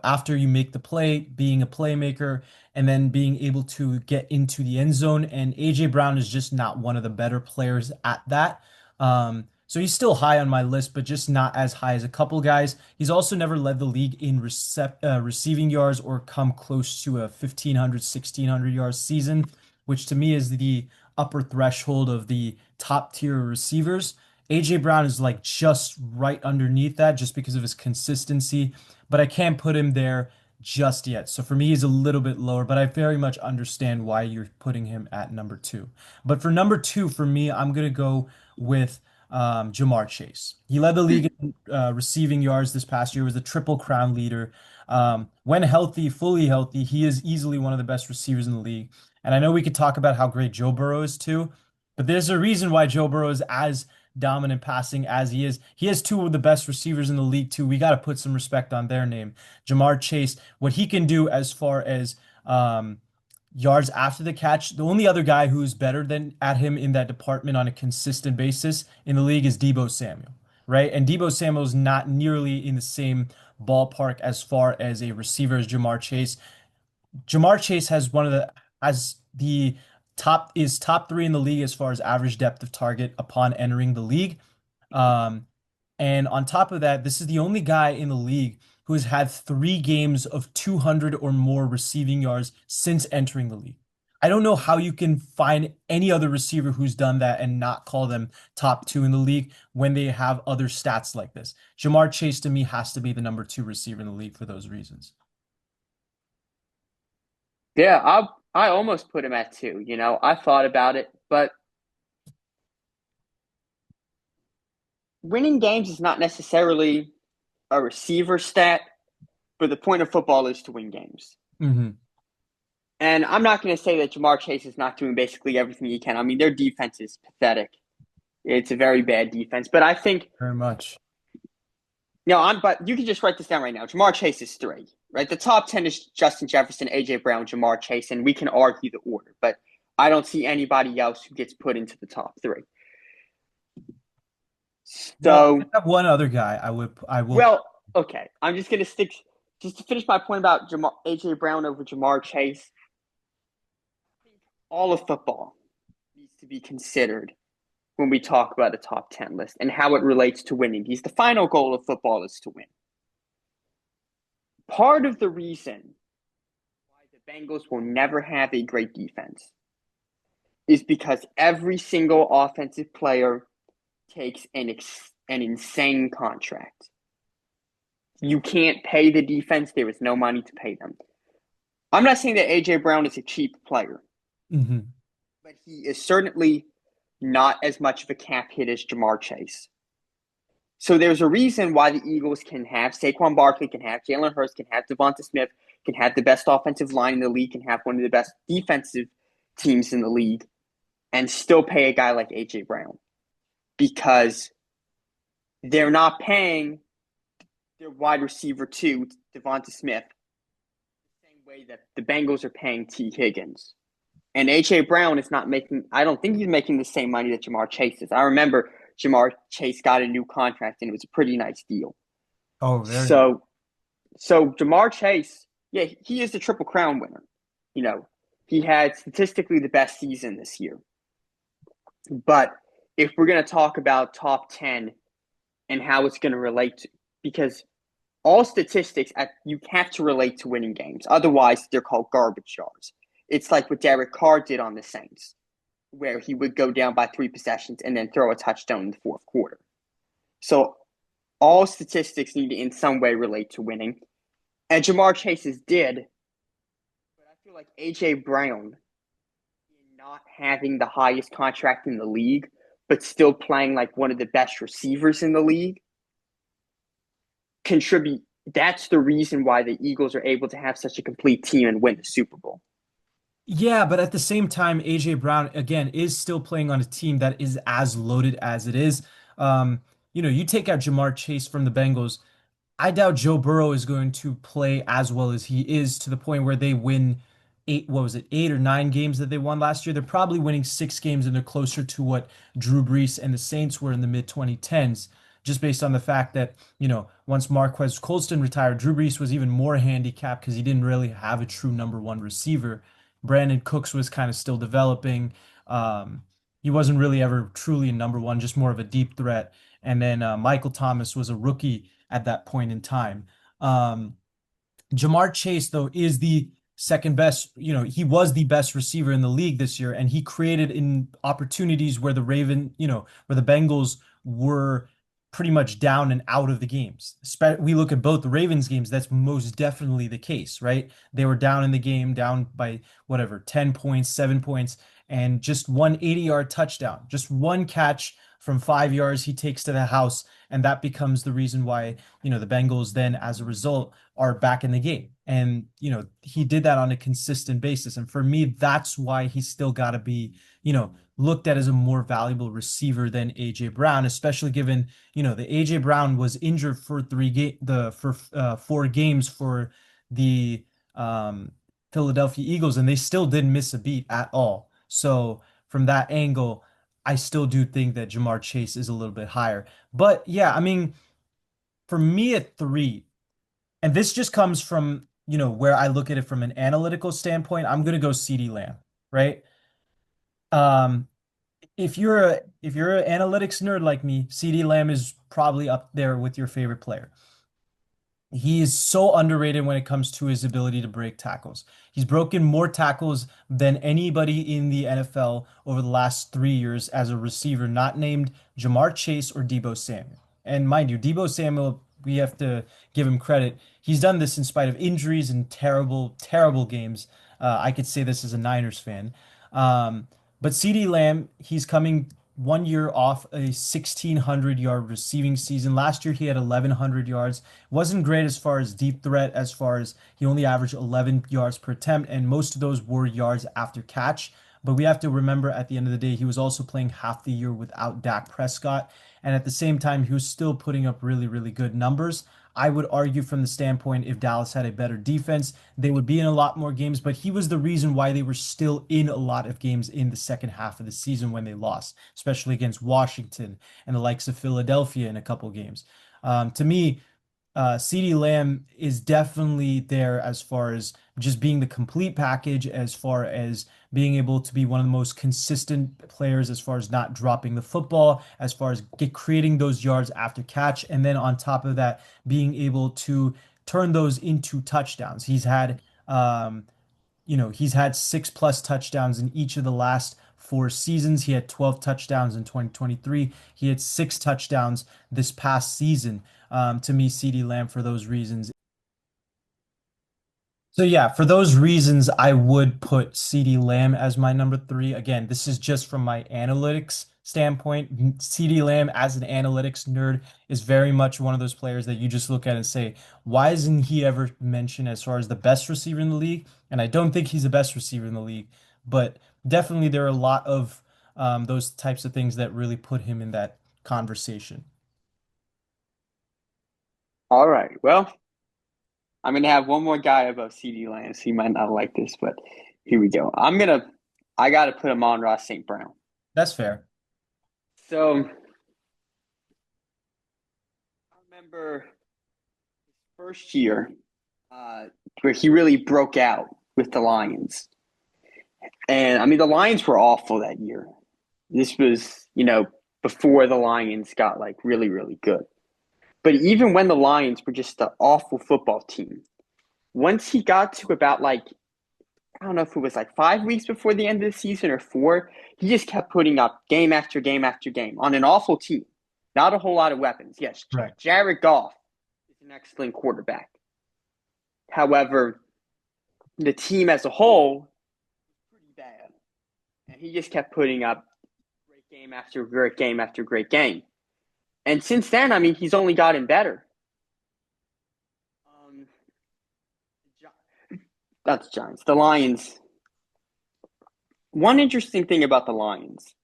after you make the play, being a playmaker and then being able to get into the end zone. And AJ Brown is just not one of the better players at that. So he's still high on my list, but just not as high as a couple guys. He's also never led the league in receiving yards or come close to a 1,500, 1,600 yards season, which to me is the upper threshold of the top tier receivers. AJ Brown is like just right underneath that just because of his consistency, but I can't put him there just yet. So for me, he's a little bit lower, but I very much understand why you're putting him at number 2. But for number 2, for me, I'm gonna go with Jamar Chase. He led the league Mhm. in receiving yards this past year, was the Triple Crown leader. When healthy, fully healthy, he is easily one of the best receivers in the league. And I know we could talk about how great Joe Burrow is too, but there's a reason why Joe Burrow is as dominant passing as he is. He has two of the best receivers in the league too. We got to put some respect on their name. Jamar Chase, what he can do as far as um, yards after the catch. The only other guy who's better than at him in that department on a consistent basis in the league is Debo Samuel, right? And Debo Samuel's not nearly in the same ballpark as far as a receiver as Jamar Chase. Jamar Chase has one of the has the top three in the league as far as average depth of target upon entering the league. Um, and on top of that, this is the only guy in the league who has had 3 games of 200 or more receiving yards since entering the league. I don't know how you can find any other receiver who's done that and not call them top two in the league when they have other stats like this. Jamar Chase to me has to be the number two receiver in the league for those reasons. Yeah, I almost put him at two. I thought about it, but winning games is not necessarily a receiver stat, but the point of football is to win games. Hmm. And I'm not going to say that Jamar Chase is not doing basically everything he can. I mean, their defense is pathetic. It's a very bad defense, but I think Very much. But you can just write this down right now. Jamar Chase is three, right? The top 10 is Justin Jefferson, AJ Brown, Jamar Chase, and we can argue the order, but I don't see anybody else who gets put into the top three. Well, I So, have one other guy I will. well, okay. I'm just going to stick, just to finish my point about AJ Brown over Jamar Chase. All of football needs to be considered when we talk about a top 10 list and how it relates to winning. Because the final goal of football is to win. Part of the reason why the Bengals will never have a great defense is because every single offensive player takes an insane contract. You can't pay the defense. There is no money to pay them. I'm not saying that A.J. Brown is a cheap player, Mhm. but he is certainly not as much of a cap hit as Jamar Chase. So there's a reason why the Eagles can have Saquon Barkley, can have Jalen Hurts, can have Devonta Smith, can have the best offensive line in the league, can have one of the best defensive teams in the league, and still pay a guy like A.J. Brown because they're not paying their wide receiver two, Devonta Smith, the same way that the Bengals are paying T. Higgins. And A.J. Brown is not making, I don't think he's making the same money that Jamar Chase is. I remember Jamar Chase got a new contract and it was a pretty nice deal. Oh, very nice. So, so Jamar Chase, yeah, he is the Triple Crown winner. You know, he had statistically the best season this year. But if we're going to talk about top 10 and how it's going to relate to, because all statistics you have to relate to winning games. Otherwise, they're called garbage yards. It's like what Derek Carr did on the Saints, where he would go down by 3 possessions and then throw a touchdown in the fourth quarter. So all statistics need to in some way relate to winning. And Jamar Chase's did, but I feel like A.J. Brown, not having the highest contract in the league, but still playing like one of the best receivers in the league, contribute. That's the reason why the Eagles are able to have such a complete team and win the Super Bowl. Yeah, but at the same time, AJ Brown again is still playing on a team that is as loaded as it is. You take out Jamar Chase from the Bengals. I doubt Joe Burrow is going to play as well as he is to the point where they win eight, what was it, 8 or 9 games that they won last year. They're probably winning 6 games and they're closer to what Drew Brees and the Saints were in the mid 2010s, just based on the fact that, once Marquez Colston retired, Drew Brees was even more handicapped because he didn't really have a true number one receiver. Brandon Cooks was kind of still developing. He wasn't really ever truly a number one, just more of a deep threat. And then Michael Thomas was a rookie at that point in time. Um, Jamar Chase, though, is the second best. He was the best receiver in the league this year, and he created in opportunities where where the Bengals were pretty much down and out of the games. We look at both the Ravens games, that's most definitely the case, right? They were down in the game, down by whatever, 10 points, 7 points, and just one 80-yard touchdown, just one catch from 5 yards, he takes to the house, and that becomes the reason why, the Bengals then, as a result, are back in the game. And, he did that on a consistent basis. And for me, that's why he's still got to be, looked at as a more valuable receiver than AJ Brown, especially given, the AJ Brown was injured for 4 games for the Philadelphia Eagles, and they still didn't miss a beat at all. So from that angle, I still do think that Jamar Chase is a little bit higher. But yeah, I mean, for me at 3, and this just comes from, where I look at it from an analytical standpoint, I'm gonna go CeeDee Lamb, right? Um, if you're an analytics nerd like me, CeeDee Lamb is probably up there with your favorite player. He is so underrated when it comes to his ability to break tackles. He's broken more tackles than anybody in the NFL over the last 3 years as a receiver, not named Jamar Chase or Deebo Samuel. And mind you, Deebo Samuel, we have to give him credit. He's done this in spite of injuries and terrible, terrible games. I could say this as a Niners fan. Um, but CeeDee Lamb, he's coming 1 year off a 1,600-yard receiving season. Last year, he had 1,100 yards. Wasn't great as far as deep threat, as far as he only averaged 11 yards per attempt, and most of those were yards after catch. But we have to remember at the end of the day, he was also playing half the year without Dak Prescott. And at the same time, he was still putting up really, really good numbers. I would argue from the standpoint if Dallas had a better defense, they would be in a lot more games, but he was the reason why they were still in a lot of games in the second half of the season when they lost, especially against Washington and the likes of Philadelphia in a couple games. To me, CeeDee Lamb is definitely there as far as just being the complete package, as far as being able to be one of the most consistent players, as far as not dropping the football, as far as creating those yards after catch, and then on top of that, being able to turn those into touchdowns. He's had 6+ touchdowns in each of the last 4 seasons. He had 12 touchdowns in 2023. He had 6 touchdowns this past season. To me, CeeDee Lamb, for those reasons. So yeah, for those reasons, I would put CeeDee Lamb as my number 3. Again, this is just from my analytics standpoint. CeeDee Lamb, as an analytics nerd, is very much one of those players that you just look at and say, why isn't he ever mentioned as far as the best receiver in the league? And I don't think he's the best receiver in the league, but definitely there are a lot of those types of things that really put him in that conversation. All right. Well, I'm gonna have one more guy above CD Lamb, so you might not like this, but here we go. I gotta put him on Ross St. Brown. That's fair. So I remember his first year, where he really broke out with the Lions. And I mean, the Lions were awful that year. This was, before the Lions got like really, really good. But even when the Lions were just an awful football team, once he got to about like, I don't know if it was like 5 weeks before the end of the season or 4, he just kept putting up game after game after game on an awful team. Not a whole lot of weapons. Yes, Right. Jared Goff is an excellent quarterback. However, the team as a whole was pretty bad. And he just kept putting up great game after great game after great game. And since then, I mean, he's only gotten better. Um, Not the Giants, the Lions. One interesting thing about the Lions,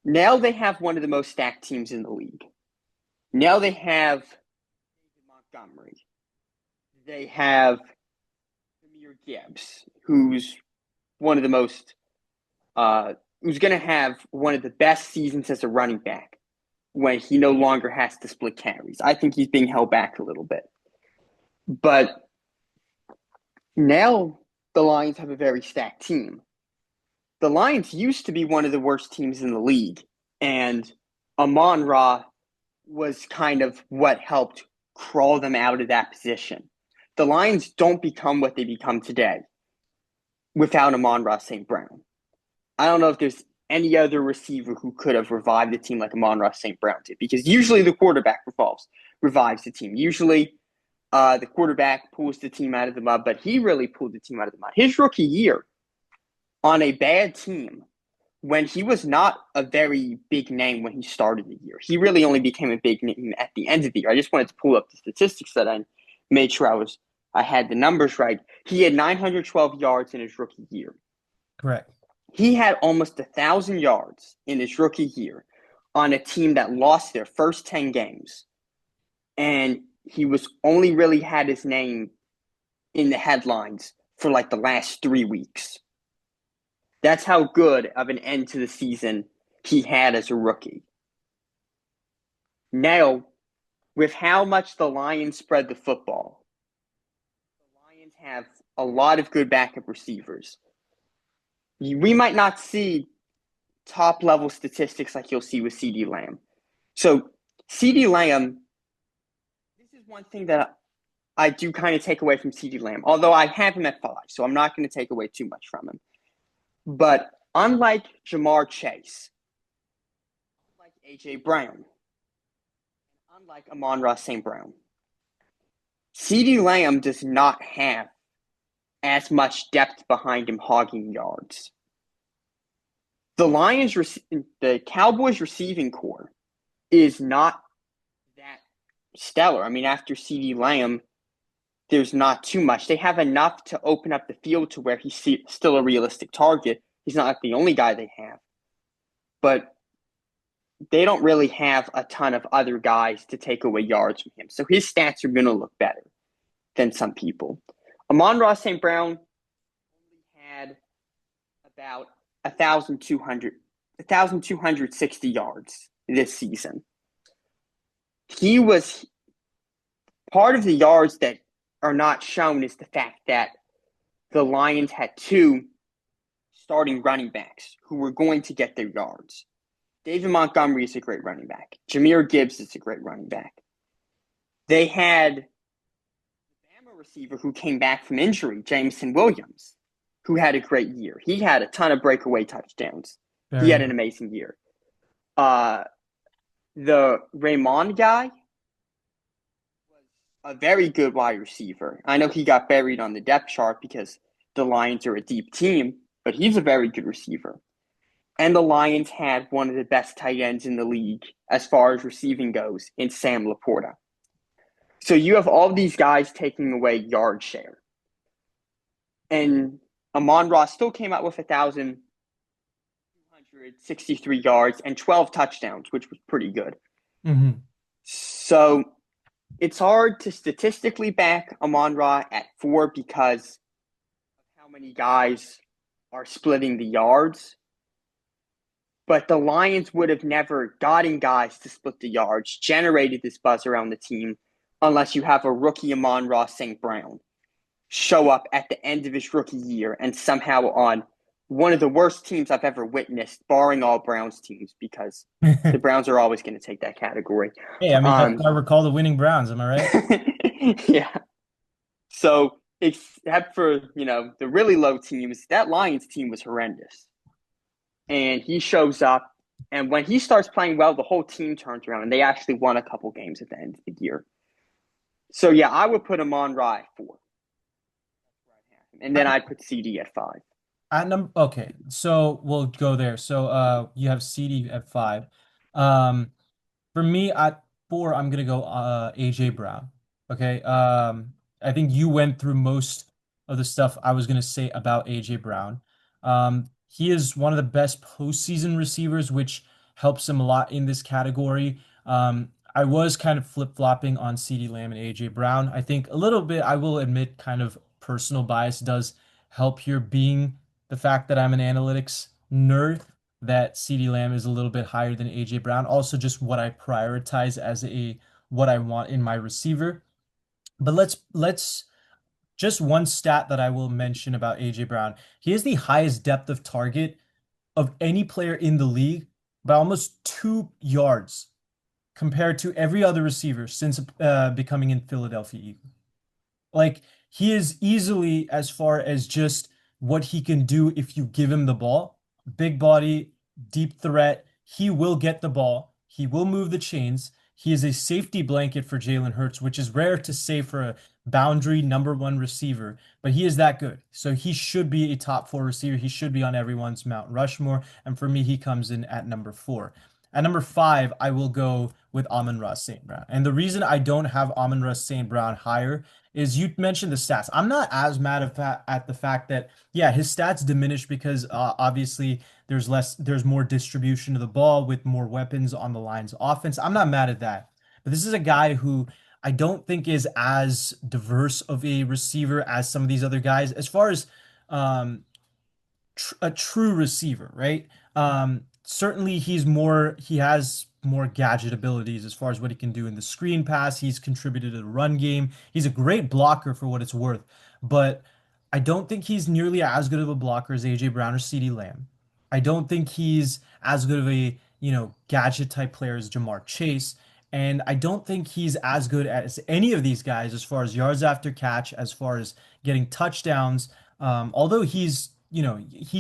now they have one of the most stacked teams in the league. Now they have Montgomery. They have Amir Gibbs, who's one of the most, who's going to have one of the best seasons as a running back when he no longer has to split carries. I think he's being held back a little bit. But now the Lions have a very stacked team. The Lions used to be one of the worst teams in the league, and Amon-Ra was kind of what helped crawl them out of that position. The Lions don't become what they become today without Amon-Ra St. Brown. I don't know if there's any other receiver who could have revived the team like Amon-Ra St. Brown did, because usually the quarterback revives the team. Usually the quarterback pulls the team out of the mud, but he really pulled the team out of the mud. His rookie year on a bad team when he was not a very big name when he started the year. He really only became a big name at the end of the year. I just wanted to pull up the statistics that I made sure I had the numbers right. He had 912 yards in his rookie year. Correct. He had almost 1,000 yards in his rookie year on a team that lost their first 10 games. And he was only really had his name in the headlines for like the last 3 weeks. That's how good of an end to the season he had as a rookie. Now, with how much the Lions spread the football, the Lions have a lot of good backup receivers. We might not see top level statistics like you'll see with CeeDee Lamb. So, CeeDee Lamb, this is one thing that I do kind of take away from CeeDee Lamb, although I have him at 5, so I'm not going to take away too much from him. But unlike Jamar Chase, unlike A.J. Brown, unlike Amon-Ra St. Brown, CeeDee Lamb does not have as much depth behind him hogging yards. The Cowboys receiving core is not that stellar. I mean, after CeeDee Lamb, there's not too much. They have enough to open up the field to where he's still a realistic target. He's not like the only guy they have. But they don't really have a ton of other guys to take away yards from him. So his stats are going to look better than some people. Amon-Ra St. Brown only had about 1,260 yards this season. He was part of the yards that are not shown is the fact that the Lions had 2 starting running backs who were going to get their yards. David Montgomery is a great running back. Jahmyr Gibbs is a great running back. They had a Bama receiver who came back from injury, Jameson Williams, who had a great year. He had a ton of breakaway touchdowns. He Very had an nice. amazing year. The Raymond guy was a very good wide receiver. I know he got buried on the depth chart because the Lions are a deep team, but he's a very good receiver. And the Lions had one of the best tight ends in the league as far as receiving goes in Sam Laporta. So you have all these guys taking away yard share. And Amon-Ra still came out with 1,263 yards and 12 touchdowns, which was pretty good. Hmm. So it's hard to statistically back Amon-Ra at 4 because of how many guys are splitting the yards. But the Lions would have never gotten guys to split the yards, generated this buzz around the team, unless you have a rookie Amon-Ra St. Brown show up at the end of his rookie year and somehow on one of the worst teams I've ever witnessed, barring all Browns teams, because the Browns are always going to take that category. Hey, I mean, that's Um, why we're called the winning Browns. Am I right? yeah. So except for, the really low teams, that Lions team was horrendous. And he shows up, and when he starts playing well, the whole team turns around, and they actually won a couple games at the end of the year. So, yeah, I would put him on Rye 4. And then I'd put CD at 5. Okay, so we'll go there. So you have CD at 5. For me at 4, I'm gonna go AJ Brown. Okay. I think you went through most of the stuff I was gonna say about AJ Brown. He is one of the best postseason receivers, which helps him a lot in this category. I was kind of flip-flopping on CeeDee Lamb and AJ Brown. I think a little bit, I will admit, kind of personal bias does help here, being the fact that I'm an analytics nerd, that CeeDee Lamb is a little bit higher than AJ Brown. Also, just what I prioritize as a what I want in my receiver. But let's just one stat that I will mention about AJ Brown. He has the highest depth of target of any player in the league by almost 2 yards compared to every other receiver since becoming in Philadelphia Eagles. Like, he is easily, as far as just what he can do if you give him the ball, big body, deep threat, he will get the ball. He will move the chains. He is a safety blanket for Jalen Hurts, which is rare to say for a boundary number one receiver, but he is that good. So he should be a top four receiver. He should be on everyone's Mount Rushmore. And for me, he comes in at number four. At number five, I will go with Amon-Ra St. Brown. And the reason I don't have Amon-Ra St. Brown higher is you mentioned the stats. I'm not as mad at the fact that, yeah, his stats diminish because obviously there's more distribution of the ball with more weapons on the line's offense. I'm not mad at that. But this is a guy who I don't think is as diverse of a receiver as some of these other guys as far as um, tr a true receiver, right? Certainly he has more gadget abilities as far as what he can do in the screen pass. He's contributed to the run game. He's a great blocker for what it's worth, but I don't think he's nearly as good of a blocker as AJ Brown or CeeDee Lamb. I don't think he's as good of a, gadget type player as Jamar Chase. And I don't think he's as good as any of these guys as far as yards after catch, as far as getting touchdowns. Although he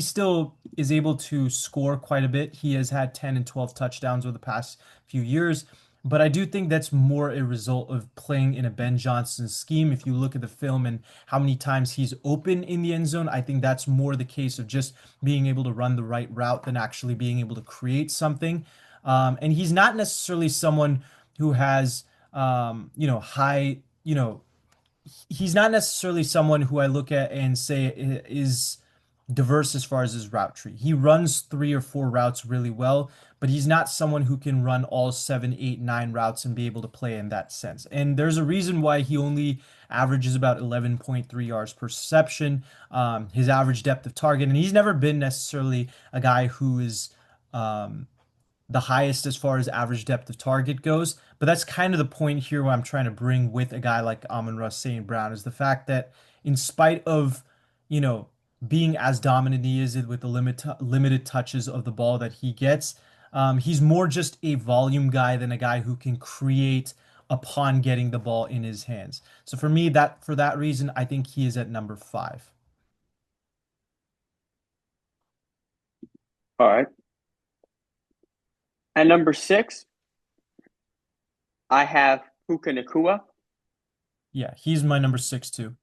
still is able to score quite a bit. He has had 10 and 12 touchdowns over the past few years. But I do think that's more a result of playing in a Ben Johnson scheme. If you look at the film and how many times he's open in the end zone, I think that's more the case of just being able to run the right route than actually being able to create something. And he's not necessarily someone who has, high, he's not necessarily someone who I look at and say is diverse as far as his route tree. He runs three or four routes really well, but he's not someone who can run all seven, eight, nine routes and be able to play in that sense. And there's a reason why he only averages about 11.3 yards per reception, his average depth of target, and he's never been necessarily a guy who is the highest as far as average depth of target goes. But that's kind of the point here where I'm trying to bring with a guy like Amon-Ra St. Brown is the fact that in spite of, you know, being as dominant he is with the limited touches of the ball that he gets, he's more just a volume guy than a guy who can create upon getting the ball in his hands. So for me, for that reason, I think he is at number five. All right. At number six, I have Puka Nakua. Yeah, he's my number six too.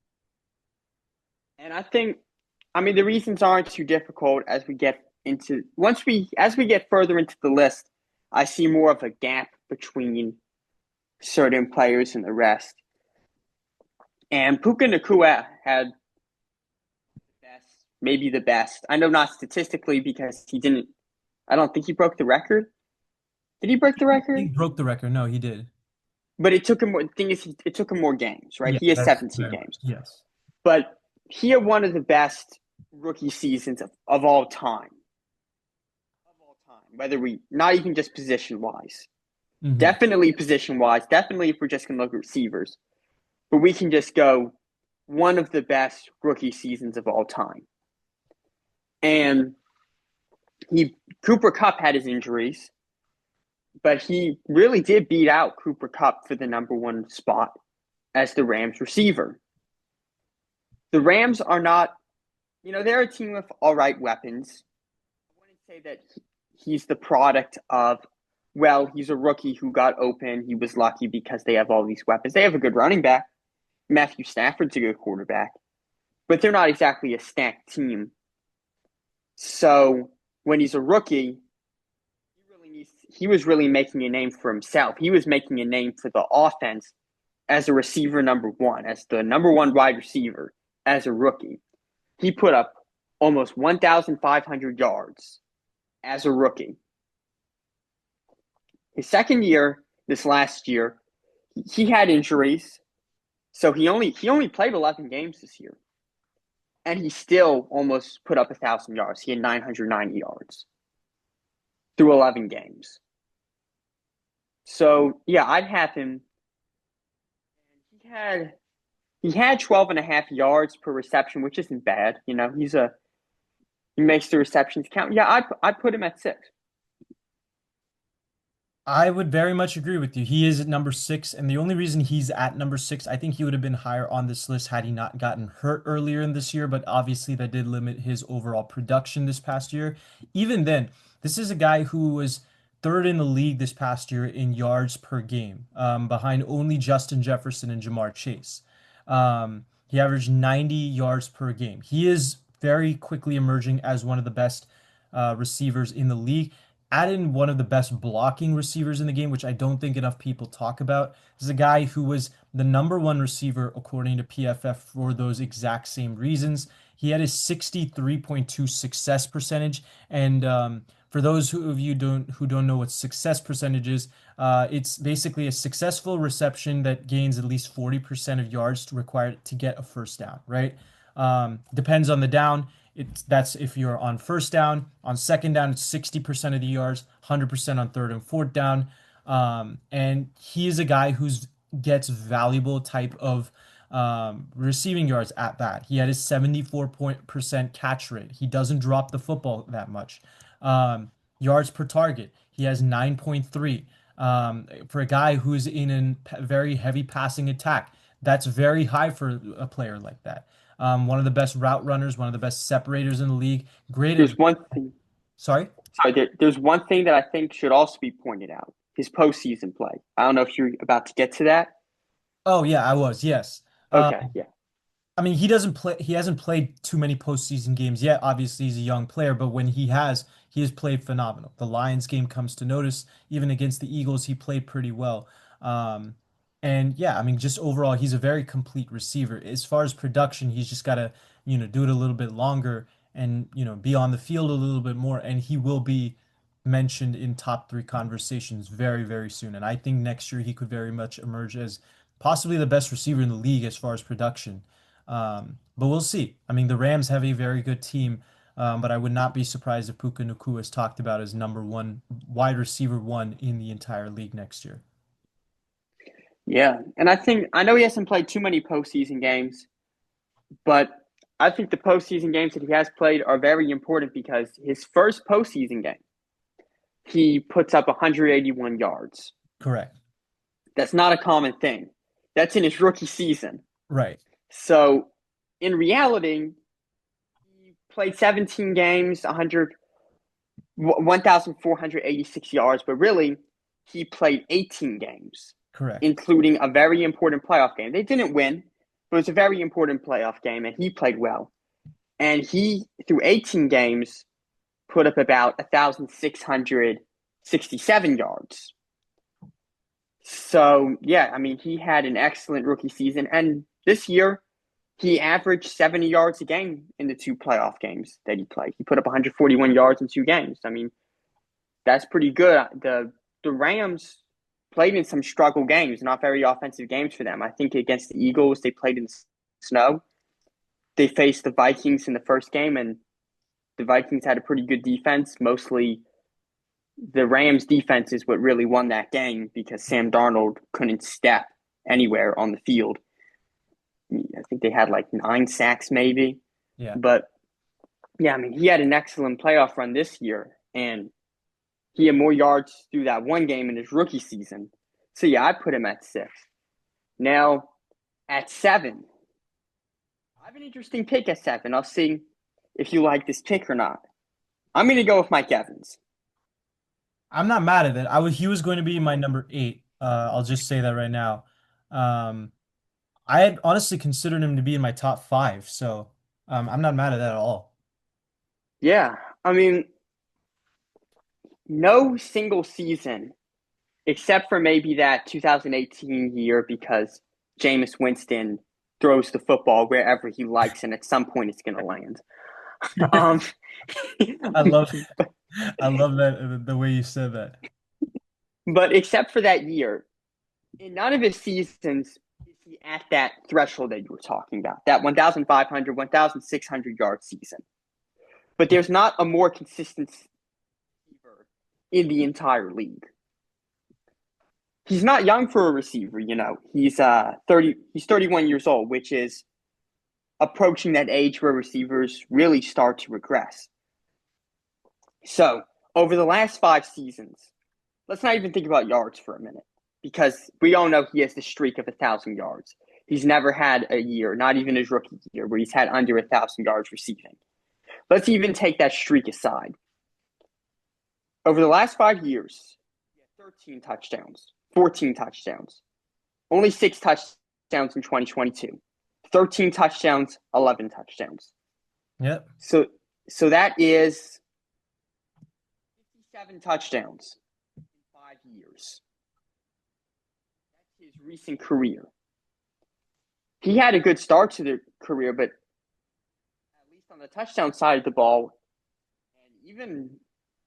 And I mean, the reasons aren't too difficult as we get as we get further into the list, I see more of a gap between certain players and the rest. And Puka Nakua had maybe the best. I know not statistically because I don't think he broke the record. Did he break the He record? broke the record. No, he did. But it took him more. The thing is, it took him more games, right? Yeah, He has that's 17 very much. games, Yes. but he had one of the best rookie seasons of all time. Of all time, whether we not even just position wise, Hmm. definitely position wise, definitely if we're just gonna look at receivers, but we can just go one of the best rookie seasons of all time. And he Cooper Kupp had his injuries, but he really did beat out Cooper Kupp for the number one spot as the Rams receiver. The Rams are not, they're a team with all right weapons. I wouldn't say that he's the product of, well, he's a rookie who got open. He was lucky because they have all these weapons. They have a good running back. Matthew Stafford's a good quarterback, but they're not exactly a stacked team. So when he's a rookie, he was really making a name for himself. He was making a name for the offense as a receiver number one, as the number one wide receiver as a rookie. He put up almost 1,500 yards as a rookie. His second year, this last year, he had injuries, so he only played 11 games this year, and he still almost put up 1,000 yards. He had 990 yards through 11 games. So yeah, I'd have him. He had 12 and a half yards per reception, which isn't bad. He makes the receptions count. Yeah, I'd put him at six. I would very much agree with you. He is at number six, and the only reason he's at number six, I think he would have been higher on this list had he not gotten hurt earlier in this year, but obviously that did limit his overall production this past year. Even then, this is a guy who was third in the league this past year in yards per game, behind only Justin Jefferson and Jamar Chase. He averaged 90 yards per game. He is very quickly emerging as one of the best receivers in the league. Add in one of the best blocking receivers in the game, which I don't think enough people talk about. This is a guy who was the number one receiver according to PFF for those exact same reasons. He had a 63.2 success percentage, and for those of you who don't know what success percentage is, it's basically a successful reception that gains at least 40% of yards required to get a first down, right? Depends on the down. That's if you're on first down. On second down, it's 60% of the yards, 100% on third and fourth down. And he is a guy who's gets valuable type of receiving yards at bat. He had his 74% catch rate. He doesn't drop the football that much. Yards per target, he has 9.3. For a guy who's in a very heavy passing attack, that's very high for a player like that. One of the best route runners, one of the best separators in the league. Great at, There's one thing. sorry? There's one thing that I think should also be pointed out: his postseason play. I don't know if you're about to get to that. Oh yeah, I was, yes. Okay, yeah, I mean, he doesn't play, he hasn't played too many postseason games yet. Obviously, he's a young player, but when he has played phenomenal. The Lions game comes to notice. Even against the Eagles, he played pretty well. Um, and yeah, I mean, just overall, he's a very complete receiver. As far as production, he's just got to, do it a little bit longer and, be on the field a little bit more, and he will be mentioned in top three conversations very, very soon. And I think next year he could very much emerge as possibly the best receiver in the league as far as production. But we'll see. I mean, the Rams have a very good team, but I would not be surprised if Puka Nacua is talked about as number one, wide receiver one in the entire league next year. yeah. And I know he hasn't played too many postseason games, but I think the postseason games that he has played are very important because his first postseason game, he puts up 181 yards. Correct. That's not a common thing. That's in his rookie season. Right. So, in reality, he played 17 games, 1,486 yards, but really, he played 18 games, Correct. including a very important playoff game. They didn't win, but it was a very important playoff game, and he played well. And he, through 18 games, put up about 1,667 yards. So, yeah, I mean, he had an excellent rookie season. And this year, he averaged 70 yards a game in the two playoff games that he played. He put up 141 yards in two games. I mean, that's pretty good. The Rams played in some struggle games, not very offensive games for them. I think against the Eagles, they played in the snow. They faced the Vikings in the first game, and the Vikings had a pretty good defense. Mostly the Rams' defense is what really won that game because Sam Darnold couldn't step anywhere on the field. I think they had like 9 sacks maybe. Yeah. But yeah, I mean, he had an excellent playoff run this year, and he had more yards through that one game in his rookie season. So yeah, I put him at 6. Now, at 7, I have an interesting pick at 7. I'll see if you like this pick or not. I'm going to go with Mike Evans. I'm not mad at it. He was going to be my number 8. I'll just say that right now. Um, I had honestly considered him to be in my top 5, so I'm not mad at that at all. Yeah, I mean, no single season, except for maybe that 2018 year because Jameis Winston throws the football wherever he likes, and at some point it's going to land. Um, I love I love that the way you said that. but except for that year, in none of his seasons is he at that threshold that you were talking about, that 1,500, 1,600 yard season. But there's not a more consistent receiver in the entire league. He's not young for a receiver, you know. He's 31 years old, which is approaching that age where receivers really start to regress. So, over the last 5 seasons, let's not even think about yards for a minute because we all know he has the streak of 1,000 yards. He's never had a year, not even his rookie year, where he's had under 1,000 yards receiving. Let's even take that streak aside. Over the last 5 years, he had 13 touchdowns, 14 touchdowns, only 6 touchdowns in 2022. 13 touchdowns, 11 touchdowns. Yep. So so that is 57 touchdowns in 5 years. That's his recent career. He had a good start to the career, but at least on the touchdown side of the ball, and even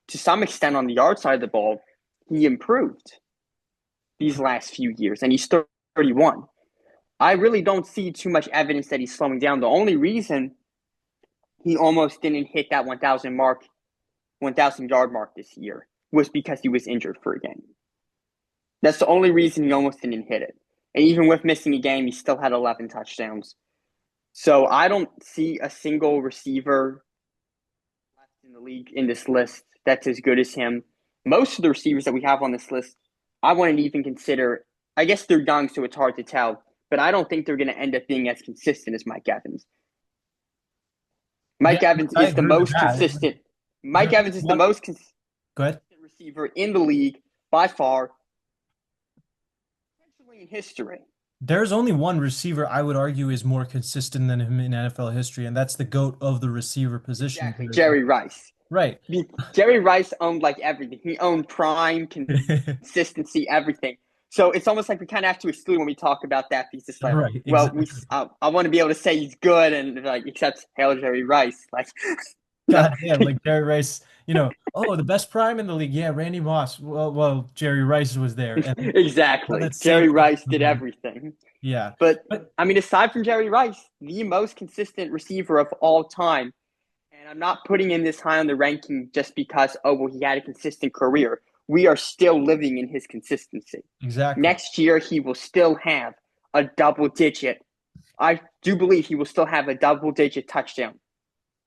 to some extent on the yard side of the ball, he improved these last few years, and he's 31. I really don't see too much evidence that he's slowing down. The only reason he almost didn't hit that 1,000 yard mark this year was because he was injured for a game. That's the only reason he almost didn't hit it. And even with missing a game, he still had 11 touchdowns. So I don't see a single receiver left in the league in this list that's as good as him. Most of the receivers that we have on this list, I wouldn't even consider. I guess they're young, so it's hard to tell. But I don't think they're going to end up being as consistent as Mike Evans. Yeah, Mike Evans I is the agree with most that. consistent. Mike There's Evans is the one, most consistent go ahead. receiver in the league by far, potentially in history. There's only one receiver I would argue is more consistent than him in NFL history, and that's the GOAT of the receiver position. Exactly, Jerry Rice. Right. Jerry Rice owned like everything. He owned prime, consistency, everything. So it's almost like we kind of have to exclude when we talk about that because it's like, Right, well, exactly. I want to be able to say he's good and like except hail Jerry Rice, like no, God damn, like Jerry Rice, oh, the best prime in the league. Yeah, Randy Moss. Well, Jerry Rice was there. And then exactly. let's say Jerry Rice did everything. yeah. But But I mean, aside from Jerry Rice, the most consistent receiver of all time. And I'm not putting him this high on the ranking just because, oh, well, he had a consistent career. We are still living in his consistency. exactly. Next year, he will still have a double digit. I do believe he will still have a double digit touchdown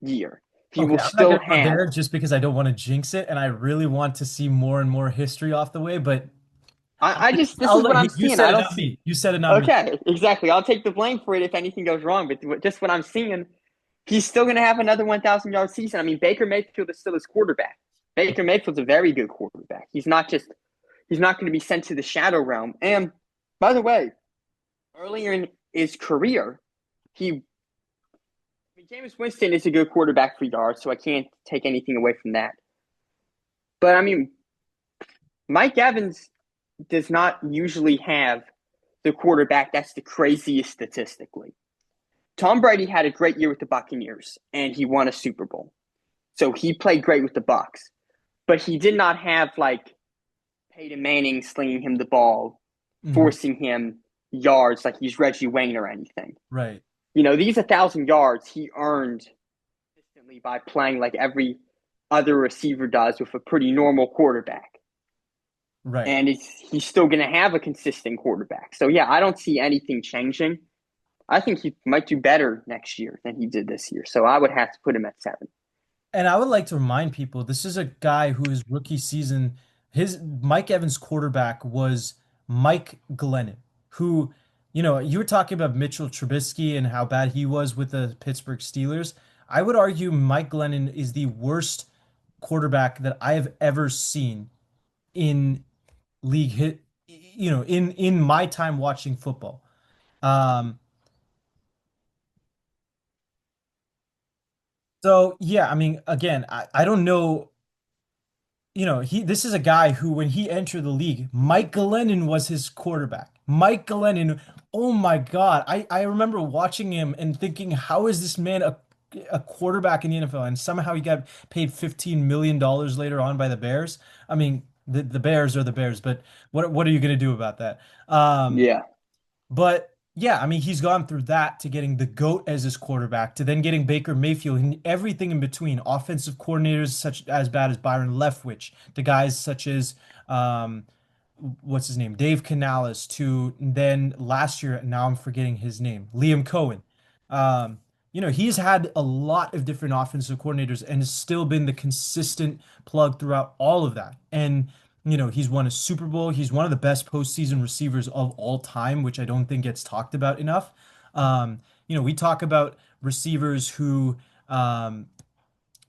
year. He Okay, will I'm not still gonna go have. there just because I don't want to jinx it, and I really want to see more and more history off the way. But I just, this I'll is what let I'm you seeing. said I it, don't not see. me. You said it, not me. Okay, exactly. I'll take the blame for it if anything goes wrong. But just what I'm seeing, he's still going to have another 1,000 yard season. I mean, Baker Mayfield is still his quarterback. Baker Mayfield's a very good quarterback. He's not going to be sent to the shadow realm. And by the way, earlier in his career, he I mean, Jameis Winston is a good quarterback for yards, so I can't take anything away from that. But I mean, Mike Evans does not usually have the quarterback that's the craziest statistically. Tom Brady had a great year with the Buccaneers, and he won a Super Bowl. So he played great with the Bucs, but he did not have like Peyton Manning slinging him the ball, Mhm. forcing him yards like he's Reggie Wayne or anything. Right, These 1,000 yards he earned consistently by playing like every other receiver does with a pretty normal quarterback. right. And he's still going to have a consistent quarterback. So, yeah, I don't see anything changing. I think he might do better next year than he did this year. So I would have to put him at 7. And I would like to remind people, this is a guy who his rookie season, his Mike Evans quarterback was Mike Glennon, who, you were talking about Mitchell Trubisky and how bad he was with the Pittsburgh Steelers. I would argue Mike Glennon is the worst quarterback that I have ever seen in league hit, in my time watching football. Um, so yeah, I mean, again, I don't know. This is a guy who, when he entered the league, Mike Glennon was his quarterback. Mike Glennon, oh my God. I remember watching him and thinking, how is this man a quarterback in the NFL? And somehow he got paid $15 million later on by the Bears. I mean, the Bears are the Bears, but what are you going to do about that? Um, Yeah. but yeah, I mean, he's gone through that to getting the GOAT as his quarterback, to then getting Baker Mayfield and everything in between. Offensive coordinators such as bad as Byron Leftwich, the guys such as um, what's his name, Dave Canales, to then last year, now I'm forgetting his name, Liam Cohen. Um, he's had a lot of different offensive coordinators and has still been the consistent plug throughout all of that. And he's won a Super Bowl. He's one of the best postseason receivers of all time, which I don't think gets talked about enough. We talk about receivers who, um,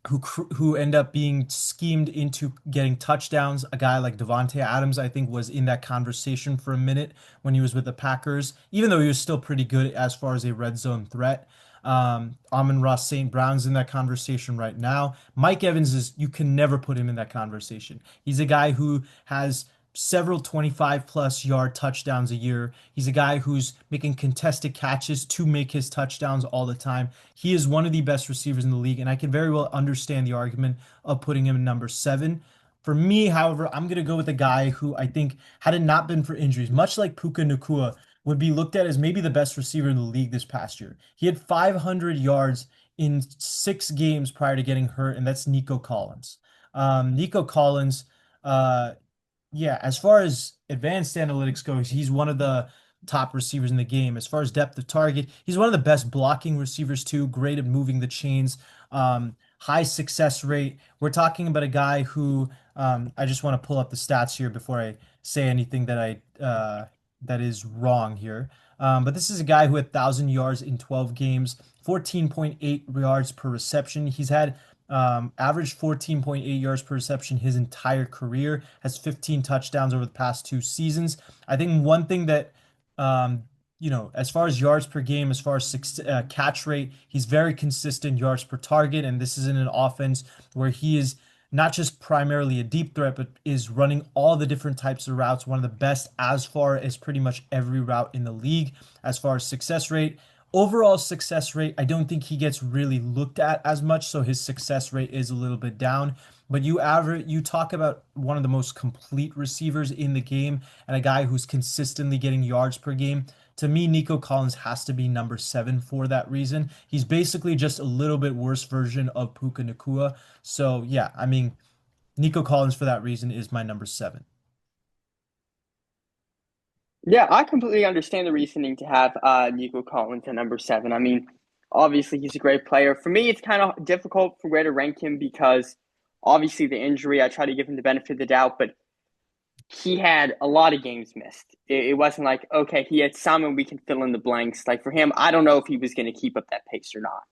who end up being schemed into getting touchdowns. A guy like Devontae Adams, I think, was in that conversation for a minute when he was with the Packers, even though he was still pretty good as far as a red zone threat. Amon-Ra St. Brown's in that conversation right now. Mike Evans is, you can never put him in that conversation. He's a guy who has several 25 plus yard touchdowns a year. He's a guy who's making contested catches to make his touchdowns all the time. He is one of the best receivers in the league, and I can very well understand the argument of putting him in number seven. For me, however, I'm going to go with a guy who I think, had it not been for injuries, much like Puka Nacua, would be looked at as maybe the best receiver in the league this past year. He had 500 yards in 6 games prior to getting hurt, and that's Nico Collins. Nico Collins, uh, yeah, as far as advanced analytics goes, he's one of the top receivers in the game. As far as depth of target, he's one of the best blocking receivers too. Great at moving the chains. High success rate. We're talking about a guy who I just want to pull up the stats here before I say anything that is wrong here. But this is a guy who had 1,000 yards in 12 games, 14.8 yards per reception. He's had averaged 14.8 yards per reception his entire career, has 15 touchdowns over the past 2 seasons. I think one thing that, um, as far as yards per game, as far as catch rate, he's very consistent yards per target. And this is in an offense where he is not just primarily a deep threat, but is running all the different types of routes. One of the best as far as pretty much every route in the league. As far as success rate, overall success rate, I don't think he gets really looked at as much, so his success rate is a little bit down. But you talk about one of the most complete receivers in the game and a guy who's consistently getting yards per game. To me, Nico Collins has to be number seven for that reason. He's basically just a little bit worse version of Puka Nacua. So yeah, I mean, Nico Collins for that reason is my number seven. Yeah, I completely understand the reasoning to have Nico Collins at number seven. I mean, obviously he's a great player. For me, it's kind of difficult for where to rank him because obviously the injury, I try to give him the benefit of the doubt, but he had a lot of games missed. It wasn't like, okay, he had some and we can fill in the blanks. Like for him, I don't know if he was going to keep up that pace or not.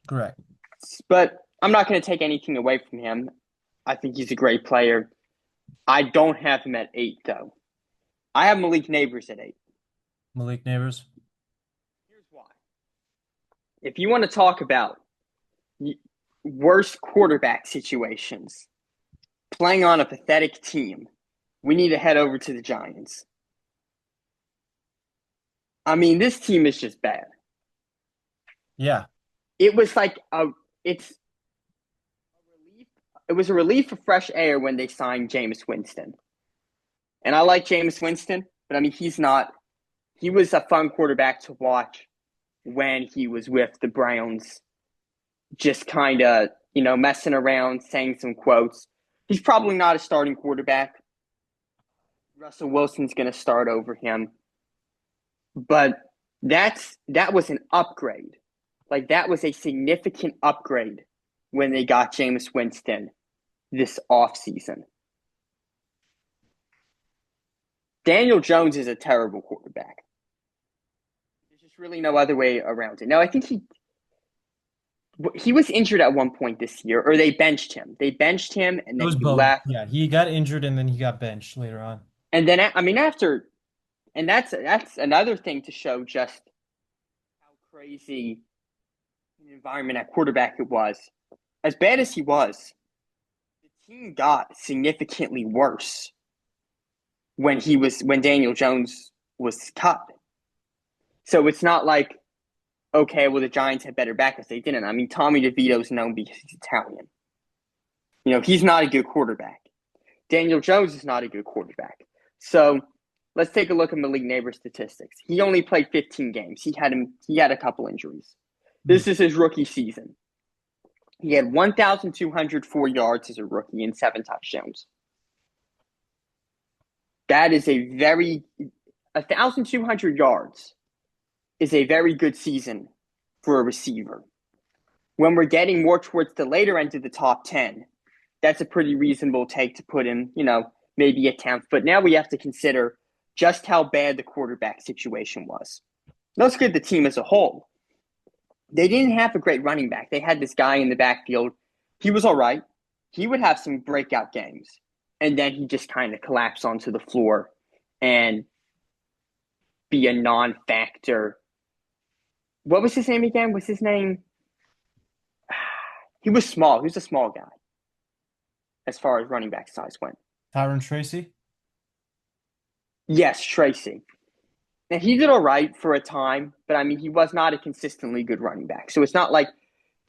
Correct. But I'm not going to take anything away from him. I think he's a great player. I don't have him at eight, though. I have Malik Neighbors at eight. Malik Neighbors. Here's why. If you want to talk about worst quarterback situations, playing on a pathetic team, we need to head over to the Giants. I mean, this team is just bad. Yeah. It was like it's a relief. It was a relief of fresh air when they signed Jameis Winston. And I like Jameis Winston, but I mean, he's not. He was a fun quarterback to watch when he was with the Browns, just kind of, messing around, saying some quotes. He's probably not a starting quarterback. Russell Wilson's going to start over him. But that was an upgrade. Like, that was a significant upgrade when they got Jameis Winston this offseason. Daniel Jones is a terrible quarterback. There's just really no other way around it. Now, I think he was injured at one point this year, or they benched him. They benched him, and It then was he both. left. Yeah, he got injured and then he got benched later on. And then, I mean, and that's another thing to show just how crazy an environment at quarterback it was. As bad as he was, the team got significantly worse when Daniel Jones was cut. So it's not like, okay, well, the Giants had better backups. They didn't. I mean, Tommy DeVito's known because he's Italian. He's not a good quarterback. Daniel Jones is not a good quarterback. So let's take a look at Malik Neighbors' statistics. He only played 15 games. He had a couple injuries. This is his rookie season. He had 1,204 yards as a rookie and 7 touchdowns. That is 1,200 yards is a very good season for a receiver. When we're getting more towards the later end of the top 10, that's a pretty reasonable take to put him, maybe a 10th. But now we have to consider just how bad the quarterback situation was. Let's look at the team as a whole. They didn't have a great running back. They had this guy in the backfield he was all right. He would have some breakout games, and then he just kind of collapse onto the floor and be a non-factor. What was his name again? Was his name? He was small. He was a small guy as far as running back size went. Tyron Tracy. Yes, Tracy. Now he did all right for a time, but I mean he was not a consistently good running back. So it's not like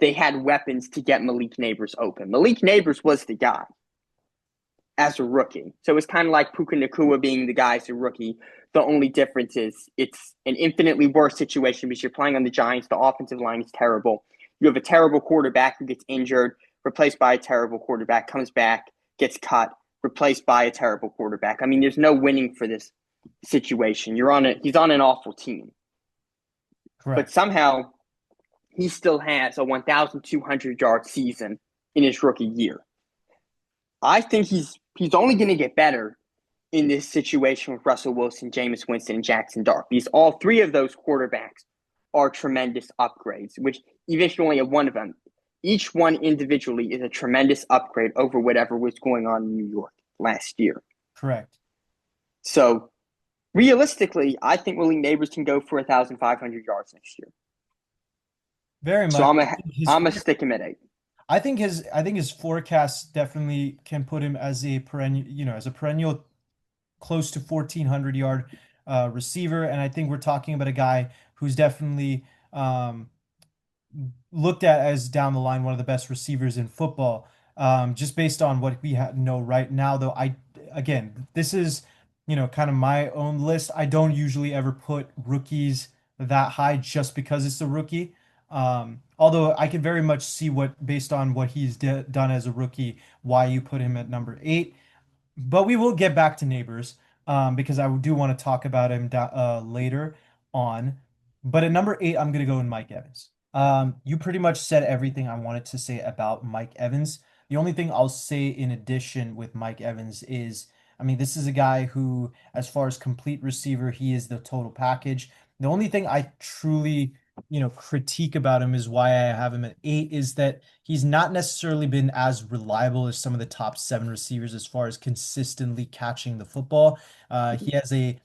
they had weapons to get Malik Neighbors open. Malik Neighbors was the guy as a rookie. So it's kind of like Puka Nacua being the guy as a rookie. The only difference is it's an infinitely worse situation because you're playing on the Giants. The offensive line is terrible. You have a terrible quarterback who gets injured, replaced by a terrible quarterback, comes back, gets cut, replaced by a terrible quarterback. I mean, there's no winning for this situation. He's on an awful team. But Correct. somehow he still has a 1,200-yard season in his rookie year. I think he's only going to get better in this situation with Russell Wilson, Jameis Winston, and Jackson Dart. Because all three of those quarterbacks are tremendous upgrades, which even if you only have one of them, each one individually is a tremendous upgrade over whatever was going on in New York last year. Correct. So realistically, I think Willie Neighbors can go for 1,500 yards next year. Very So much. His I'm a stick him at 8. I think his forecast definitely can put him as a perennial, as a perennial close to 1,400 yard receiver. And I think we're talking about a guy who's definitely looked at as down the line one of the best receivers in football. Just based on what we know right now, though, again, this is, kind of my own list. I don't usually ever put rookies that high just because it's a rookie. Although I can very much see based on what he's done as a rookie, why you put him at number 8. But we will get back to Neighbors because I do want to talk about him later on. But at number 8, I'm going to go in Mike Evans. You pretty much said everything I wanted to say about Mike Evans. The only thing I'll say in addition with Mike Evans is, I mean, this is a guy who, as far as complete receiver, he is the total package. The only thing I truly, critique about him is why I have him at 8 is that he's not necessarily been as reliable as some of the top 7 receivers as far as consistently catching the football. He has a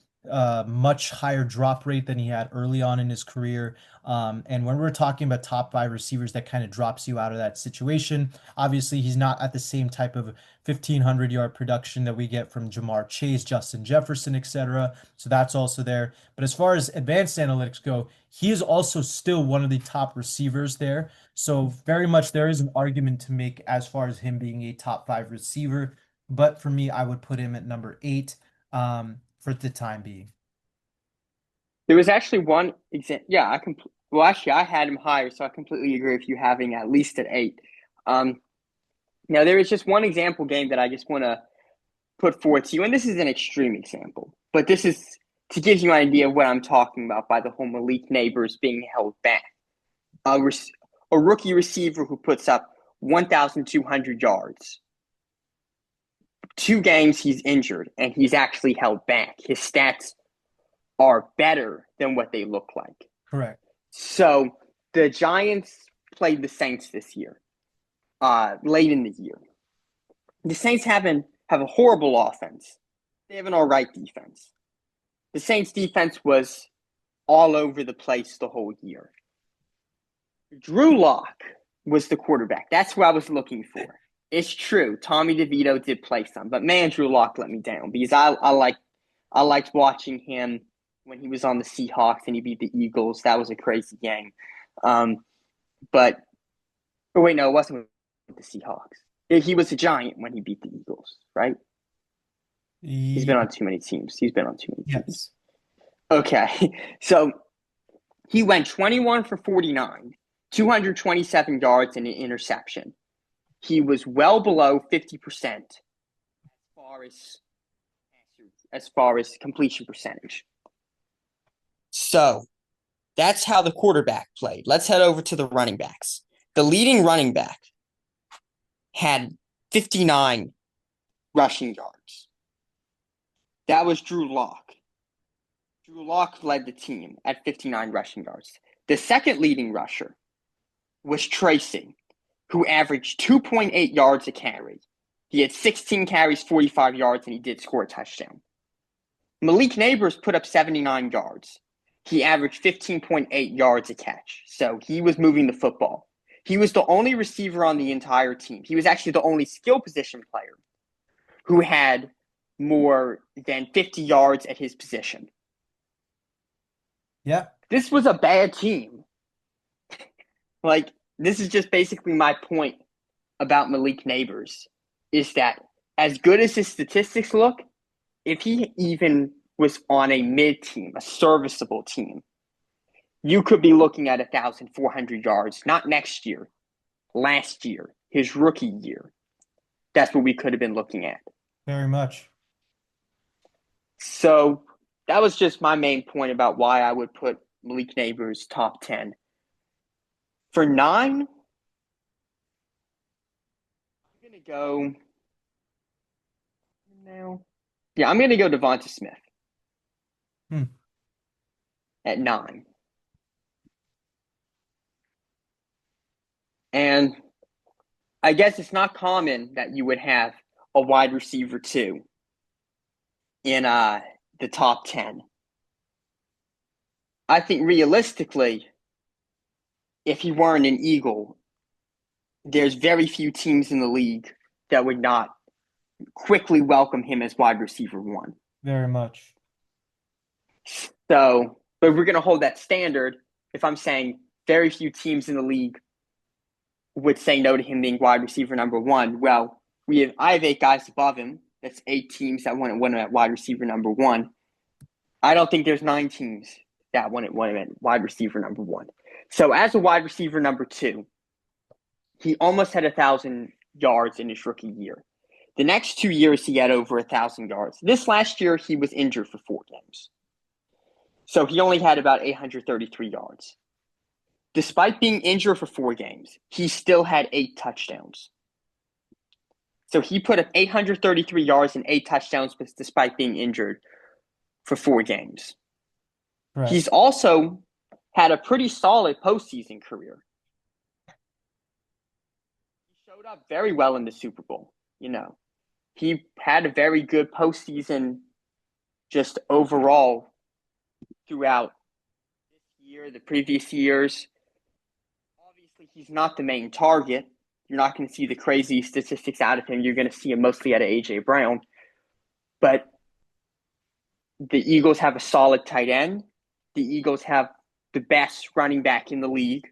much higher drop rate than he had early on in his career. And when we're talking about top 5 receivers, that kind of drops you out of that situation. Obviously, he's not at the same type of 1,500-yard production that we get from Jamar Chase, Justin Jefferson, etc. So that's also there. But as far as advanced analytics go, he is also still one of the top receivers there. So very much there is an argument to make as far as him being a top 5 receiver. But for me, I would put him at number 8 for the time being. There was actually one example. Yeah, well, actually, I had him higher, so I completely agree with you having at least at 8. Um, Now, there is just one example game that I just want to put forward to you, and this is an extreme example, but this is to give you an idea of what I'm talking about by the whole Malik Neighbors being held back. A rookie receiver who puts up 1,200 yards. 2 games he's injured, and he's actually held back. His stats are better than what they look like. Correct. So the Giants played the Saints this year, late in the year. The Saints have a horrible offense. They have an all right defense. The Saints defense was all over the place the whole year. Drew Lock was the quarterback. That's what I was looking for. It's true. Tommy DeVito did play some, but man, Drew Lock let me down because I liked watching him when he was on the Seahawks and he beat the Eagles. That was a crazy game. But oh wait, no, it wasn't with the Seahawks. He was a Giant when he beat the Eagles, right? He's been on too many teams. Yes. Okay, so he went 21 for 49, 227 yards and an interception. He was well below 50% as far as completion percentage. So that's how the quarterback played. Let's head over to the running backs. The leading running back had 59 rushing yards. That was Drew Lock. Drew Lock led the team at 59 rushing yards. The second leading rusher was Tracy. who averaged 2.8 yards a carry. He had 16 carries, 45 yards, and he did score a touchdown. Malik Neighbors put up 79 yards. He averaged 15.8 yards a catch. So he was moving the football. He was the only receiver on the entire team. He was actually the only skill position player who had more than 50 yards at his position. Yeah, This was a bad team. Like, this is just basically my point about Malik Neighbors is that as good as his statistics look, if he even was on a mid team, a serviceable team, you could be looking at 1,400 yards, not next year, last year, his rookie year. That's what we could have been looking at. very much. So that was just my main point about why I would put Malik Neighbors top 10. For 9, I'm going to go now. Yeah, I'm going to go Devonta Smith Hmm. at 9. And I guess it's not common that you would have a wide receiver 2 in the top 10. I think realistically, if he weren't an Eagle, there's very few teams in the league that would not quickly welcome him as wide receiver 1. Very much. So, but we're going to hold that standard. If I'm saying very few teams in the league would say no to him being wide receiver number 1, well, I have 8 guys above him. That's 8 teams that want him at wide receiver number 1. I don't think there's 9 teams that want him at wide receiver number 1. So as a wide receiver number 2, he almost had 1,000 yards in his rookie year. The next 2 years, he had over 1,000 yards. This last year, he was injured for 4 games. So he only had about 833 yards. Despite being injured for 4 games, he still had 8 touchdowns. So he put up 833 yards and 8 touchdowns despite being injured for 4 games. Correct. He's also had a pretty solid postseason career. He showed up very well in the Super Bowl. He had a very good postseason just overall throughout this year, the previous years. Obviously, he's not the main target. You're not going to see the crazy statistics out of him. You're going to see him mostly out of A.J. Brown. But the Eagles have a solid tight end. The Eagles have the best running back in the league.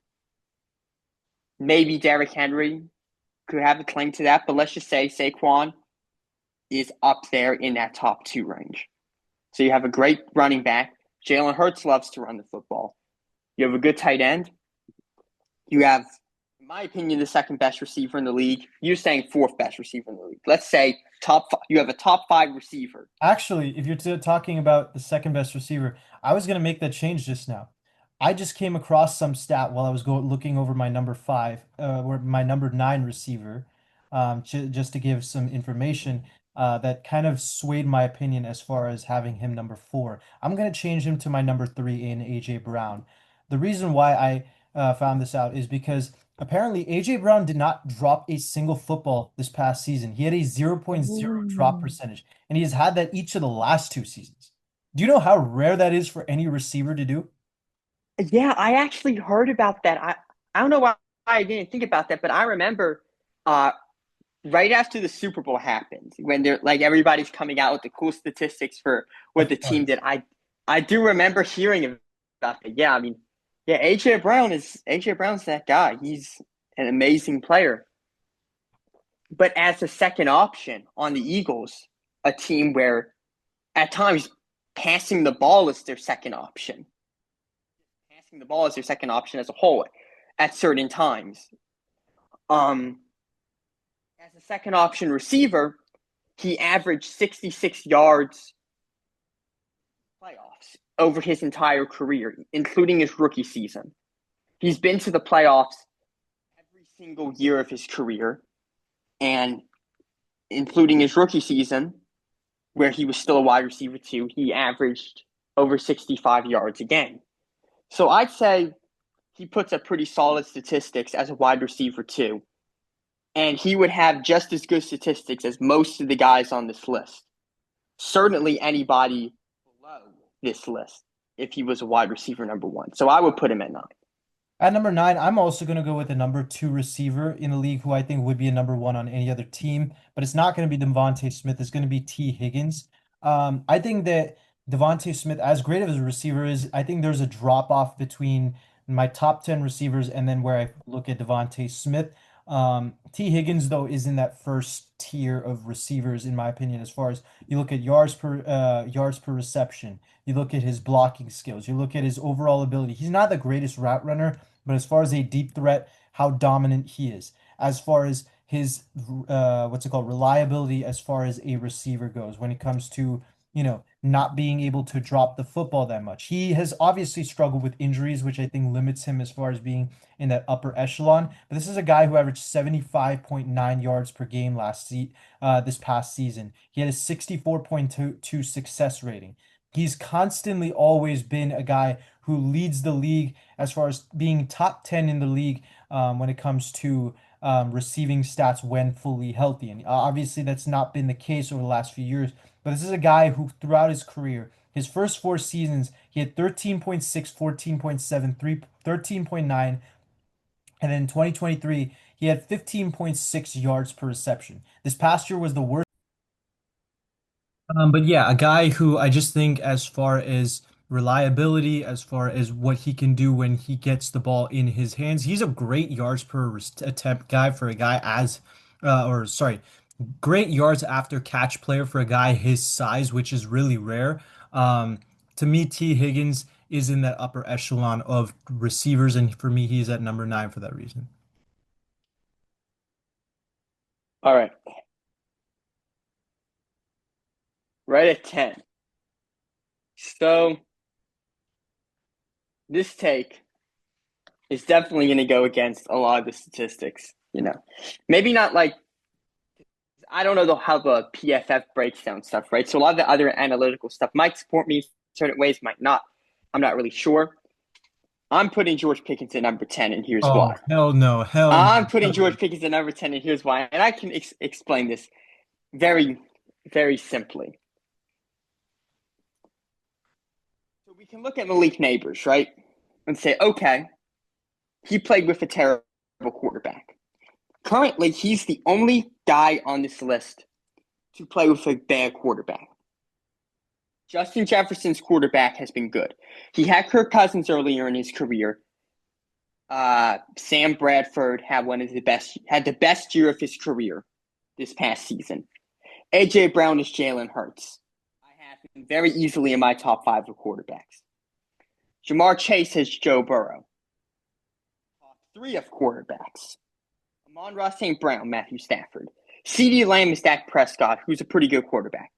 Maybe Derrick Henry could have a claim to that, but let's just say Saquon is up there in that top 2 range. So you have a great running back. Jalen Hurts loves to run the football. You have a good tight end. You have, in my opinion, the second best receiver in the league. You're saying 4th best receiver in the league. Let's say you have a top 5 receiver. Actually, if you're talking about the second best receiver, I was going to make that change just now. I just came across some stat while I was looking over my number 5, or my number 9 receiver, just to give some information that kind of swayed my opinion as far as having him number 4. I'm going to change him to my number 3 in AJ Brown. The reason why I found this out is because apparently AJ Brown did not drop a single football this past season. He had a 0.0 drop percentage, and he has had that each of the last 2 seasons. Do you know how rare that is for any receiver to do? Yeah, I actually heard about that. I don't know why I didn't think about that, but I remember right after the Super Bowl happened, when they're like everybody's coming out with the cool statistics for what Of the team course. did. I do remember hearing about that. Yeah, I mean, yeah, AJ Brown's that guy. He's an amazing player. But as a second option on the Eagles, a team where at times passing the ball is their second option. Passing the ball is their second option as a whole at certain times. As a second option receiver, he averaged 66 yards playoffs over his entire career, including his rookie season. He's been to the playoffs every single year of his career, and including his rookie season, where he was still a wide receiver too, he averaged over 65 yards a game. So I'd say he puts up pretty solid statistics as a wide receiver too. and he would have just as good statistics as most of the guys on this list. Certainly anybody below this list if he was a wide receiver number one. So I would put him at 9. At number 9, I'm also going to go with a number 2 receiver in the league who I think would be a number 1 on any other team, but it's not going to be Devontae Smith. It's going to be T. Higgins. I think that Devontae Smith, as great of a receiver is, I think there's a drop off between my top 10 receivers and then where I look at Devontae Smith. T. Higgins, though, is in that first tier of receivers, in my opinion, as far as you look at yards per reception, you look at his blocking skills, you look at his overall ability. He's not the greatest route runner, but as far as a deep threat, how dominant he is. As far as his what's it called, reliability as far as a receiver goes, when it comes to, not being able to drop the football that much. He has obviously struggled with injuries, which I think limits him as far as being in that upper echelon. But this is a guy who averaged 75.9 yards per game this past season. He had a 64.22 success rating. He's constantly always been a guy who leads the league as far as being top 10 in the league when it comes to receiving stats when fully healthy. And obviously, that's not been the case over the last few years. But this is a guy who, throughout his career, his first 4 seasons, he had 13.6, 14.7, 13.9, and then in 2023, he had 15.6 yards per reception. This past year was the worst. But yeah, a guy who I just think, as far as reliability, as far as what he can do when he gets the ball in his hands, he's a great yards per attempt guy for a guy or sorry, great yards after catch player for a guy his size, which is really rare. Um, to me, T. Higgins is in that upper echelon of receivers, and for me, he's at number 9 for that reason. All right. Right at 10. So this take is definitely going to go against a lot of the statistics. Maybe not like, I don't know how the PFF breaks down stuff, right? So a lot of the other analytical stuff might support me in certain ways, might not. I'm not really sure. I'm putting George Pickens at number 10, and here's Oh, why. hell no, hell no. I'm putting Hell no. George Pickens at number 10, and here's why. And I can explain this very, very simply. So we can look at Malik Neighbors, right? And say, okay, he played with a terrible quarterback. Currently, he's the only guy on this list to play with a bad quarterback. Justin Jefferson's quarterback has been good. He had Kirk Cousins earlier in his career. Sam Bradford had the best year of his career this past season. AJ Brown is Jalen Hurts. I have him very easily in my top 5 of quarterbacks. Jamar Chase has Joe Burrow. Top 3 of quarterbacks. Amon-Ra St. Brown, Matthew Stafford. CeeDee Lamb is Dak Prescott, who's a pretty good quarterback.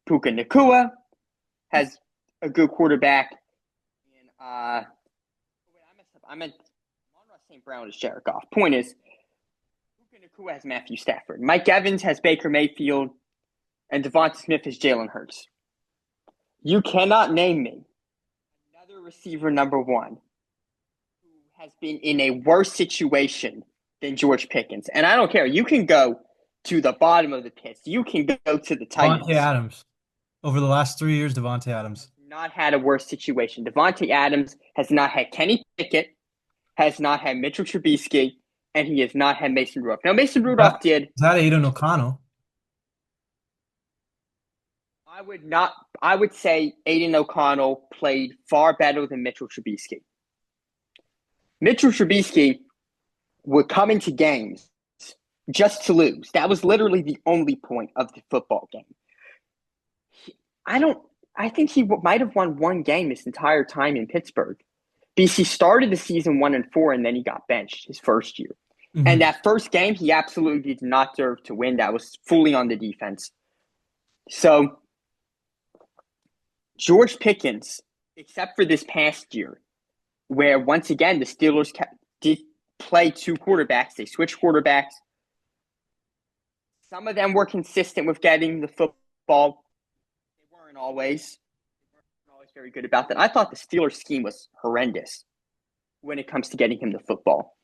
Puka Nacua has a good quarterback. And I messed up. I meant Amon-Ra St. Brown is Jared Goff. Point is, Puka Nacua has Matthew Stafford. Mike Evans has Baker Mayfield, and Devonta Smith has Jalen Hurts. You cannot name me another receiver number 1 who has been in a worse situation than George Pickens. And I don't care. You can go to the bottom of the pits. You can go to the Davante Titans. Adams. Over the last 3 years, Davante Adams. Not had a worse situation. Davante Adams has not had Kenny Pickett, has not had Mitchell Trubisky, and he has not had Mason Rudolph. Now, Mason Rudolph did. Is that Aiden O'Connell? I would say Aiden O'Connell played far better than Mitchell Trubisky. Mitchell Trubisky would come into games just to lose. That was literally the only point of the football game. I think he might have won one game his entire time in Pittsburgh. Because he started the season 1-4, and then he got benched his first year. Mm-hmm. And that first game, he absolutely did not deserve to win. That was fully on the defense. So, George Pickens, except for this past year, where once again the Steelers did play 2 quarterbacks. They switched quarterbacks. Some of them were consistent with getting the football. They weren't always. They weren't always very good about that. I thought the Steelers scheme was horrendous when it comes to getting him the football.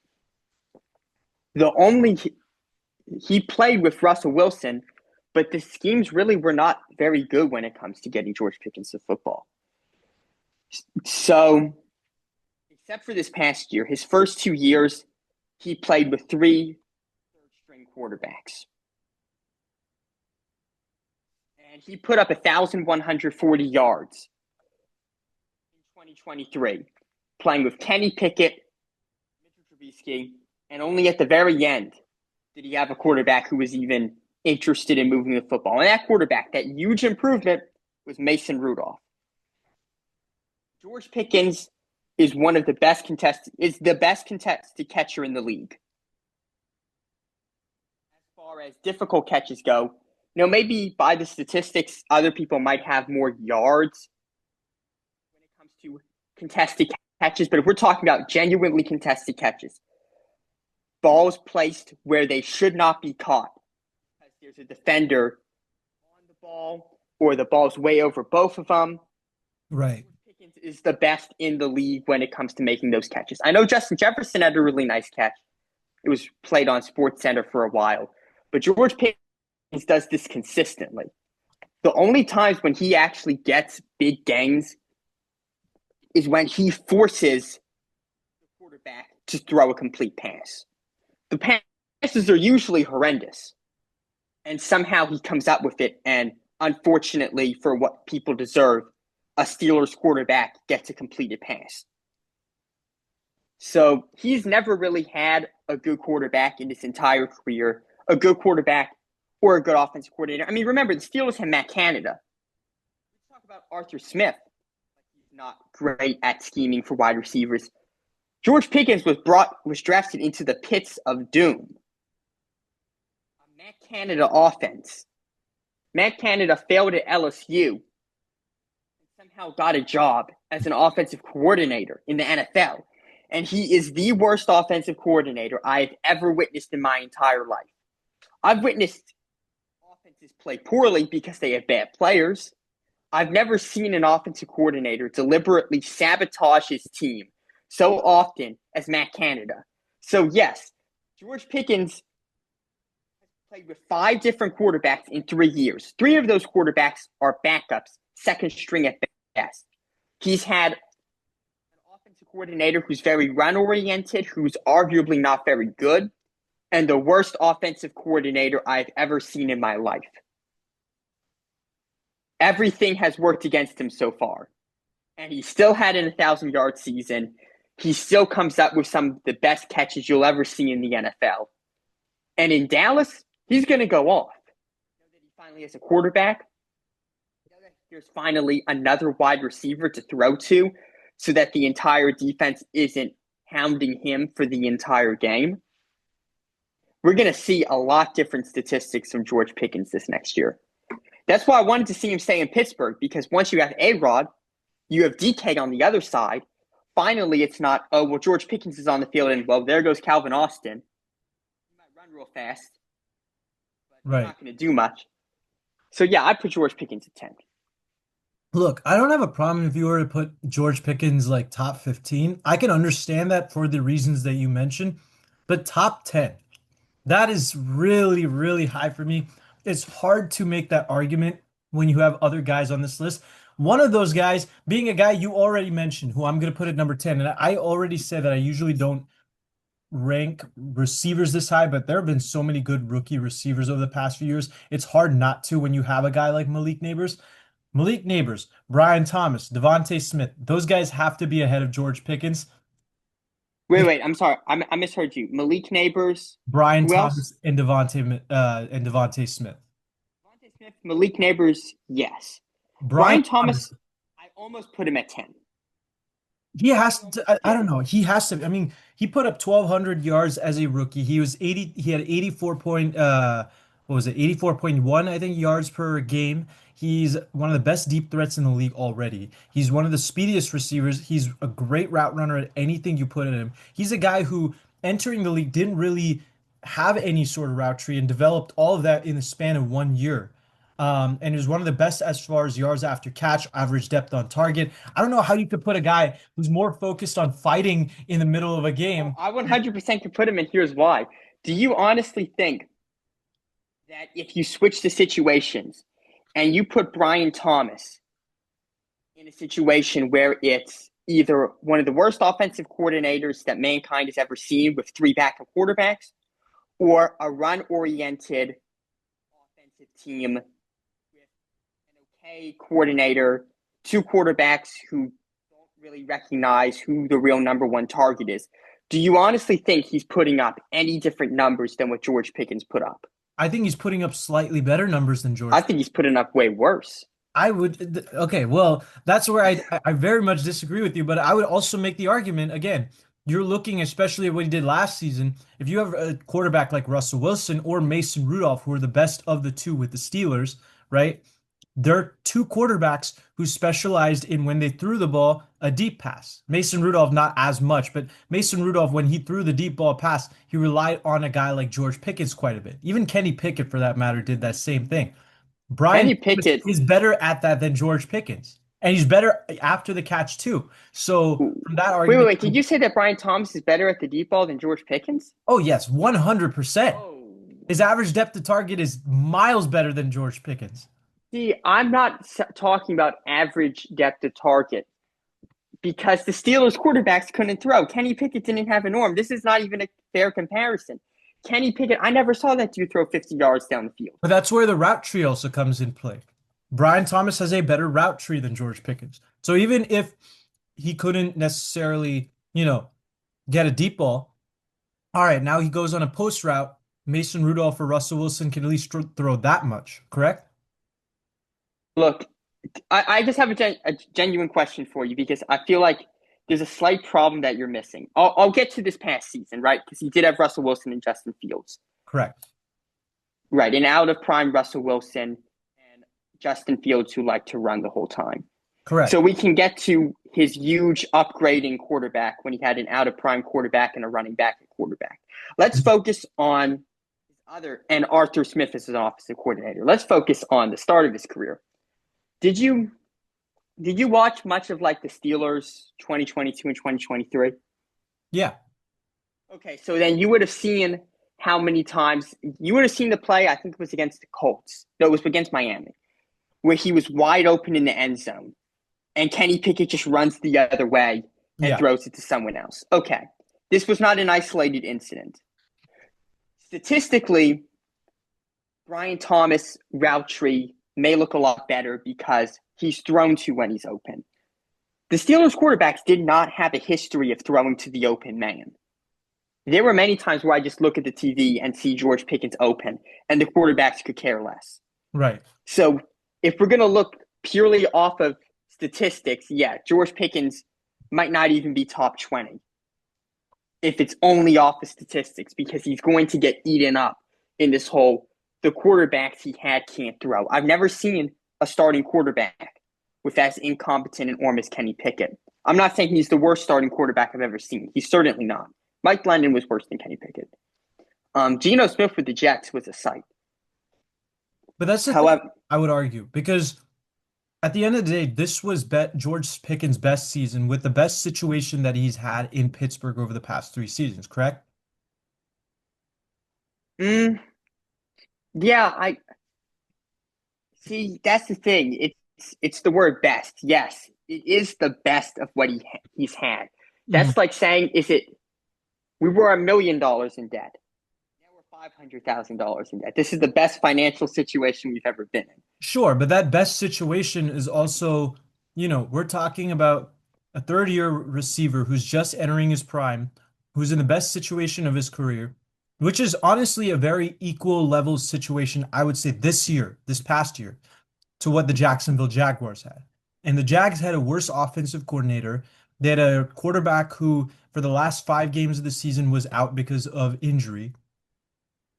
The only he played with Russell Wilson, but the schemes really were not very good when it comes to getting George Pickens to football. So, except for this past year, his first 2 years, he played with three third string quarterbacks. And he put up 1,140 yards in 2023, playing with Kenny Pickett, Mitchell Trubisky, and only at the very end did he have a quarterback who was even interested in moving the football. And that quarterback, that huge improvement, was Mason Rudolph. George Pickens is one of the best contested catcher in the league. As far as difficult catches go, maybe by the statistics, other people might have more yards when it comes to contested catches. But if we're talking about genuinely contested catches, balls placed where they should not be caught because there's a defender on the ball or the ball's way over both of them. Right. Pickens is the best in the league when it comes to making those catches. I know Justin Jefferson had a really nice catch. It was played on SportsCenter for a while. But George Pickens does this consistently. The only times when he actually gets big gains is when he forces the quarterback to throw a complete pass. The passes are usually horrendous, and somehow he comes up with it. And unfortunately, for what people deserve, a Steelers quarterback gets a completed pass. So he's never really had a good quarterback in his entire career, a good quarterback or a good offensive coordinator. I mean, remember, the Steelers had Matt Canada. Let's talk about Arthur Smith. He's not great at scheming for wide receivers. George Pickens was drafted into the pits of doom. A Matt Canada offense. Matt Canada failed at LSU and somehow got a job as an offensive coordinator in the NFL. And he is the worst offensive coordinator I've ever witnessed in my entire life. I've witnessed offenses play poorly because they have bad players. I've never seen an offensive coordinator deliberately sabotage his team so often as Matt Canada. So, yes, George Pickens has played with 5 different quarterbacks in 3 years. 3 of those quarterbacks are backups, second string at best. He's had an offensive coordinator who's very run-oriented, who's arguably not very good, and the worst offensive coordinator I've ever seen in my life. Everything has worked against him so far. And he still had an 1,000-yard season. He still comes up with some of the best catches you'll ever see in the NFL. And in Dallas, he's going to go off. Now that he finally has a quarterback, there's finally another wide receiver to throw to so that the entire defense isn't hounding him for the entire game. We're going to see a lot different statistics from George Pickens this next year. That's why I wanted to see him stay in Pittsburgh, because once you have A-Rod, you have DK on the other side. Finally, it's not, oh, well, George Pickens is on the field, and, well, there goes Calvin Austin. He might run real fast, but he's not going to do much. So, yeah, I put George Pickens at 10. Look, I don't have a problem if you were to put George Pickens like top 15. I can understand that for the reasons that you mentioned, but top 10, that is really, really high for me. It's hard to make that argument when you have other guys on this list. One of those guys being a guy you already mentioned, who I'm going to put at number 10. And I already said that I usually don't rank receivers this high, but there have been so many good rookie receivers over the past few years. It's hard not to when you have a guy like Malik Nabers. Malik Nabers, Brian Thomas, Devontae Smith, those guys have to be ahead of George Pickens. Wait, I'm sorry. I misheard you. Malik Nabers. Brian Who else? Thomas and Devontae Smith. Devontae Smith, Malik Nabers, yes. Brian Brian Thomas, Thomas, I almost put him at 10. he has I to, almost I did. don't know. He has to. I mean, he put up 1,200 yards as a rookie. He had 84 point, what was it? 84.1, I think, yards per game. He's one of the best deep threats in the league already. He's one of the speediest receivers. He's a great route runner at anything you put in him. He's a guy who entering the league didn't really have any sort of route tree and developed all of that in the span of 1 year. And he was one of the best as far as yards after catch, average depth on target. I don't know how you could put a guy who's more focused on fighting in the middle of a Oh, game. I 100% could put him in. Here's why. Do you honestly think that if you switch the situations and you put Brian Thomas in a situation where it's either one of the worst offensive coordinators that mankind has ever seen with three backup quarterbacks or a run oriented offensive team with an okay coordinator, two quarterbacks who don't really recognize who the real number one target is. Do you honestly think he's putting up any different numbers than what George Pickens put up? I think he's putting up slightly better numbers than I George. think he's putting up way worse. I would, okay, well, that's where I very much disagree with you, but I would also make the argument again. You're looking especially at what he did last season. If you have a quarterback like Russell Wilson or Mason Rudolph, who are the best of the two with the Steelers, right? They're two quarterbacks who specialized in when they threw the ball, a deep pass. Mason Rudolph, not as much, but Mason Rudolph, when he threw the deep ball pass, he relied on a guy like George Pickens quite a bit. Even Kenny Pickett, for that matter, did that same thing. Brian Kenny Thomas Pickett. is better at that than George Pickens. And he's better after the catch too. So from that Wait. argument, Did you say that Brian Thomas is better at the deep ball than George Pickens? oh yes, 100%. Oh, His average depth of target is miles better than George Pickens. see, I'm not talking about average depth of target because the Steelers quarterbacks couldn't throw. Kenny Pickett didn't have an arm. This is not even a fair comparison. Kenny Pickett, I never saw that dude throw 50 yards down the field. But that's where the route tree also comes in play. Brian Thomas has a better route tree than George Pickens. So even if he couldn't necessarily, get a deep ball, all right, now he goes on a post route. Mason Rudolph or Russell Wilson can at least throw that much, correct? Look, I just have a genuine question for you because I feel like there's a slight problem that you're missing. I'll get to this past season, right? Because he did have Russell Wilson and Justin Fields. Correct. Right, and out of prime Russell Wilson and Justin Fields, who like to run the whole time. So Correct. we can get to his huge upgrading quarterback when he had an out of prime quarterback and a running back at quarterback. Let's focus on his other, and Arthur Smith is his offensive coordinator. Let's focus on the start of his career. Did you watch much of like the Steelers 2022 and 2023? Yeah. Okay, so then you would have seen how many times you would have seen the play. I think it was against the Colts. No, it was against Miami, where he was wide open in the end zone, and Kenny Pickett just runs the other way and Yeah. throws it to someone else. Okay, this was not an isolated incident. Statistically, Brian Thomas route tree may look a lot better because he's thrown to when he's open. The Steelers quarterbacks did not have a history of throwing to the open man. There were many times where I just look at the TV and see George Pickens open, and the quarterbacks could care less. Right. So if we're going to look purely off of statistics, yeah, George Pickens might not even be top 20 if it's only off of statistics because he's going to get eaten up in this whole the quarterbacks he had can't throw. I've never seen a starting quarterback with as incompetent an arm as Kenny Pickett. I'm not saying he's the worst starting quarterback I've ever seen. He's certainly not. Mike Glennon was worse than Kenny Pickett. Geno Smith with the Jets was a sight. But that's the thing However, I would argue because at the end of the day, this was George Pickens' best season with the best situation that he's had in Pittsburgh over the past 3 seasons, correct? mm, yeah, I see. That's the thing. It's the word best. Yes, it is the best of what he's had. Mhm. That's like saying, is it? We were $1 million in debt. Now we're $500,000 in debt. This is the best financial situation we've ever been in. Sure, but that best situation is also, we're talking about a third-year receiver who's just entering his prime, who's in the best situation of his career, which is honestly a very equal level situation, I would say, this year, this past year, to what the Jacksonville Jaguars had. And the Jags had a worse offensive coordinator. They had a quarterback who, for the last 5 games of the season, was out because of injury.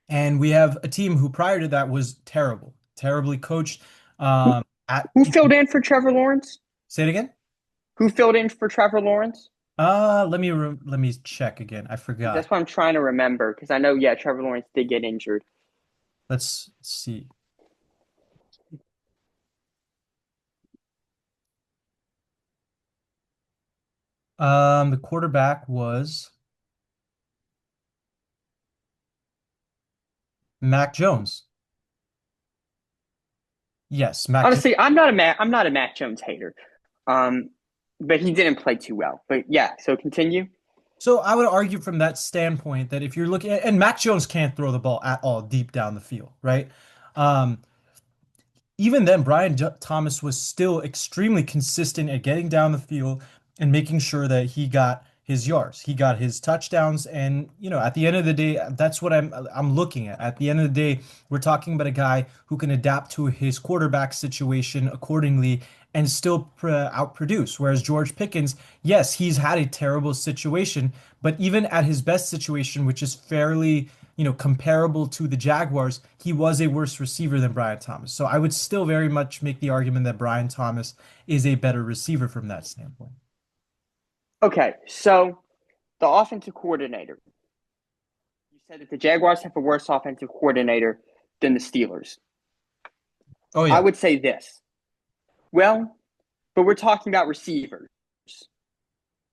And we have a team who prior to that was terrible, terribly coached. Who, At who filled in for Trevor Lawrence? Say it again. Who filled in for Trevor Lawrence? Let me check again. I That's forgot. what I'm trying to remember because I know, yeah, Trevor Lawrence did get injured. Let's see. The quarterback was Mac Jones. Yes, Mac Jones. Honestly, I'm not a Mac Jones hater. Um, but he didn't play too well. But yeah, so continue. So I would argue from that standpoint that if you're looking at, and Mac Jones can't throw the ball at all deep down the field, right? Um, Even then, Thomas was still extremely consistent at getting down the field and making sure that he got his yards, he got his touchdowns, and at the end of the day, that's what I'm looking at. At the end of the day, we're talking about a guy who can adapt to his quarterback situation accordingly and still outproduce. Whereas George Pickens, yes, he's had a terrible situation, but even at his best situation, which is fairly comparable to the Jaguars, he was a worse receiver than Brian Thomas. So I would still very much make the argument that Brian Thomas is a better receiver from that standpoint. Okay, so the offensive coordinator. You said that the Jaguars have a worse offensive coordinator than the Steelers. Oh I yeah, would say this. Well, but we're talking about receivers.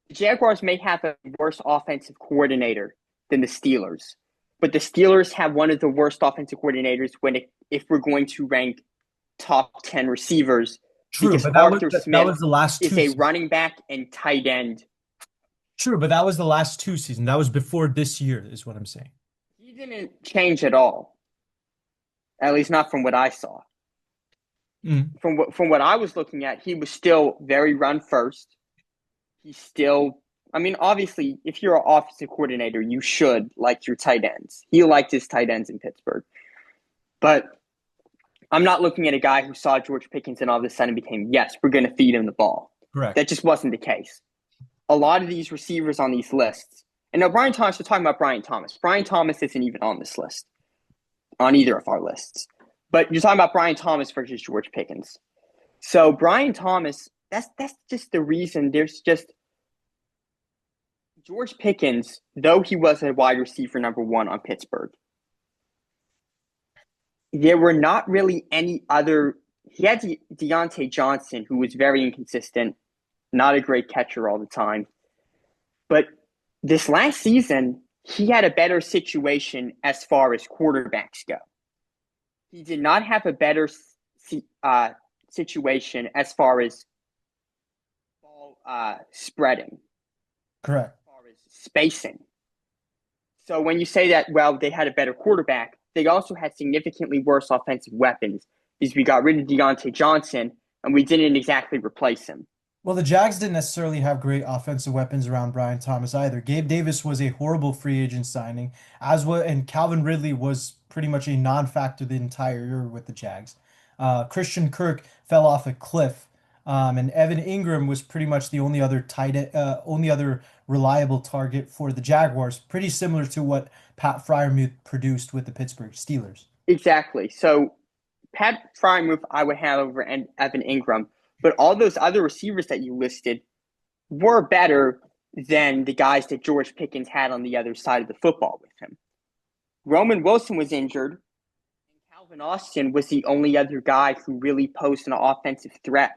The Jaguars may have a worse offensive coordinator than the Steelers, but the Steelers have one of the worst offensive coordinators if we're going to rank top 10 receivers true, because but Arthur that Smith was the last is two a seasons. running back and tight end. True, but that was the last two seasons. That was before this year, is what I'm saying. He didn't change at all, at least not from what I saw. Mm, From what I was looking at, he was still very run first. He's still, I mean, obviously, if you're an offensive coordinator, you should like your tight ends. He liked his tight ends in Pittsburgh. But I'm not looking at a guy who saw George Pickens and all of a sudden became, yes, we're going to feed him the ball. correct. That just wasn't the case. A lot of these receivers on these lists, and now Brian Thomas, we're talking about Brian Thomas. Brian Thomas isn't even on this list, on either of our lists. But you're talking about Brian Thomas versus George Pickens. So Brian Thomas, that's just the reason. There's just George Pickens, though he was a wide receiver number one on Pittsburgh, there were not really any other. He had Deontay Johnson, who was very inconsistent, not a great catcher all the time. But this last season, he had a better situation as far as quarterbacks go. He did not have a better situation as far as ball spreading, Correct. as far as spacing. So when you say that, well, they had a better quarterback, they also had significantly worse offensive weapons because we got rid of Deontay Johnson and we didn't exactly replace him. Well, the Jags didn't necessarily have great offensive weapons around Brian Thomas either. Gabe Davis was a horrible free agent signing, as well, and Calvin Ridley was pretty much a non-factor the entire year with the Jags. Christian Kirk fell off a cliff, and Evan Ingram was pretty much the only other reliable target for the Jaguars. Pretty similar to what Pat Fryermuth produced with the Pittsburgh Steelers. Exactly. So Pat Frymouth, I would have over Evan Ingram, but all those other receivers that you listed were better than the guys that George Pickens had on the other side of the football with him. Roman Wilson was injured, and Calvin Austin was the only other guy who really posed an offensive threat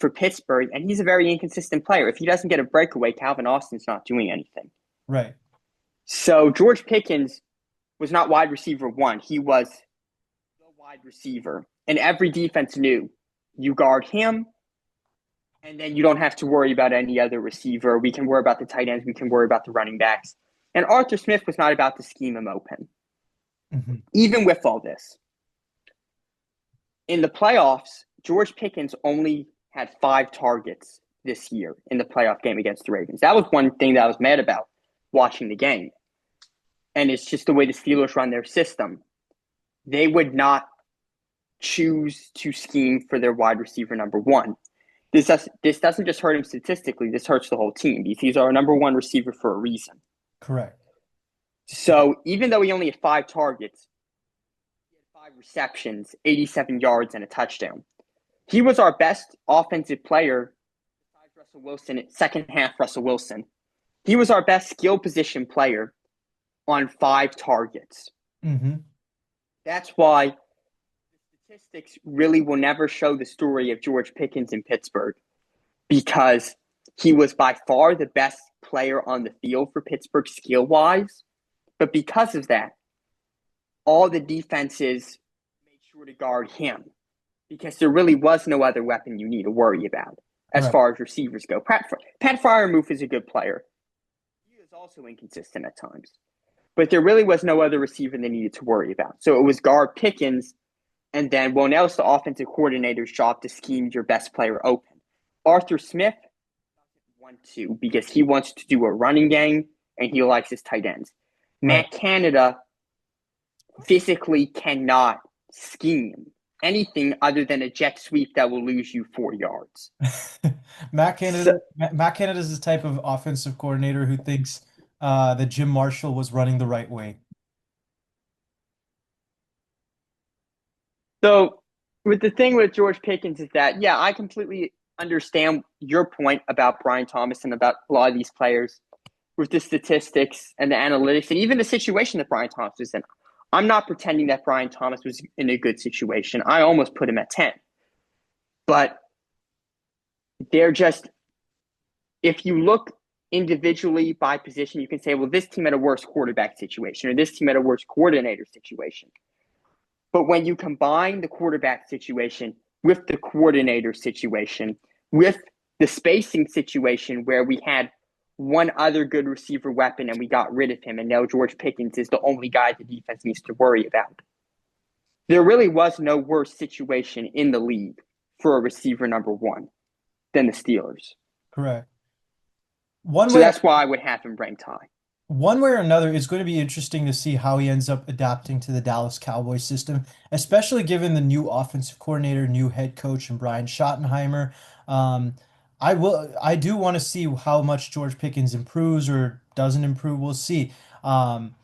for Pittsburgh, and he's a very inconsistent player. If he doesn't get a breakaway, Calvin Austin's not doing anything. Right. So George Pickens was not wide receiver one. He was the wide receiver. And every defense knew you guard him, and then you don't have to worry about any other receiver. We can worry about the tight ends. We can worry about the running backs. And Arthur Smith was not about to scheme him open. Mhm. Even with all this, in the playoffs, George Pickens only had 5 targets this year in the playoff game against the Ravens. That was one thing that I was mad about watching the game. And it's just the way the Steelers run their system. They would not choose to scheme for their wide receiver number one. This doesn't just hurt him statistically. This hurts the whole team because he's our number one receiver for a reason. Correct. So even though he only had 5 targets, he had 5 receptions, 87 yards, and a touchdown. He was our best offensive player besides Russell Wilson, second half Russell Wilson. He was our best skill position player on 5 targets. Hmm. That's why the statistics really will never show the story of George Pickens in Pittsburgh because he was by far the best player on the field for Pittsburgh skill-wise. But because of that, all the defenses made sure to guard him because there really was no other weapon you need to worry about as Correct. far as receivers go. Pat Fryermuth is a good player. He is also inconsistent at times, but there really was no other receiver they needed to worry about. So it was guard Pickens, and then, well, now it's the offensive coordinator's job to scheme your best player open. Arthur Smith doesn't want to because he wants to do a running game and he likes his tight ends. Right. Matt Canada physically cannot scheme anything other than a jet sweep that will lose you 4 yards. So, Matt Canada is the type of offensive coordinator who thinks that Jim Marshall was running the right way. so with the thing with George Pickens is that, yeah, I completely understand your point about Brian Thomas and about a lot of these players with the statistics and the analytics and even the situation that Brian Thomas was in. I'm not pretending that Brian Thomas was in a good situation. I almost put him at 10. But they're just, if you look individually by position, you can say, well, this team had a worse quarterback situation or this team had a worse coordinator situation. But when you combine the quarterback situation with the coordinator situation, with the spacing situation where we had one other good receiver weapon and we got rid of him, and now George Pickens is the only guy the defense needs to worry about. There really was no worse situation in the league for a receiver number one than the Steelers. Correct. One So way that's why I would have him ranked high. One way or another, it's going to be interesting to see how he ends up adapting to the Dallas Cowboys system, especially given the new offensive coordinator, new head coach, and Brian Schottenheimer. Um, I do want to see how much George Pickens improves or doesn't improve. We'll see. Um,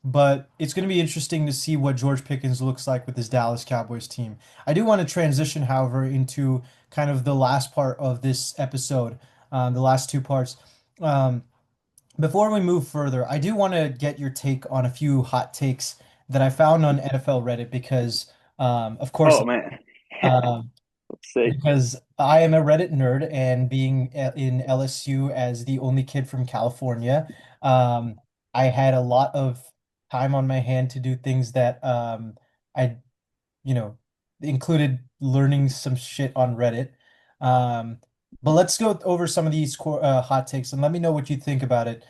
but it's going to be interesting to see what George Pickens looks like with his Dallas Cowboys team. I do want to transition, however, into kind of the last part of this episode, the last two parts. Um, Before we move further, I do want to get your take on a few hot takes that I found on NFL Reddit because, of course, Oh man. um, Let's see. because I am a Reddit nerd and being in LSU as the only kid from California, um, I had a lot of time on my hand to do things that I you know, included learning some shit on Reddit. Um, but let's go over some of these hot takes and let me know what you think about it,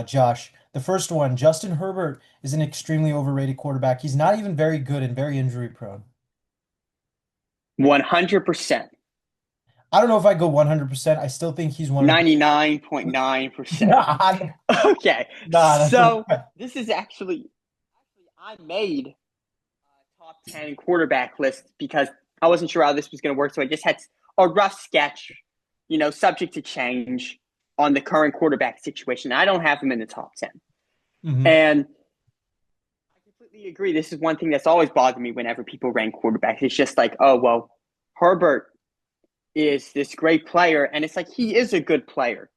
Josh. The first one, Justin Herbert is an extremely overrated quarterback. He's not even very good and very injury prone. 100%. I don't know if I go 100%. I still think he's one of 99.9%. Nah, Okay. nah, So this is actually I made a top 10 quarterback list because I wasn't sure how this was going to work. So I just had a rough sketch, subject to change on the current quarterback situation. I don't have him in the top 10. Mhm. And I completely agree. This is one thing that's always bothered me whenever people rank quarterbacks. It's just like, oh, well, Herbert is this great player. And it's like, he is a good player,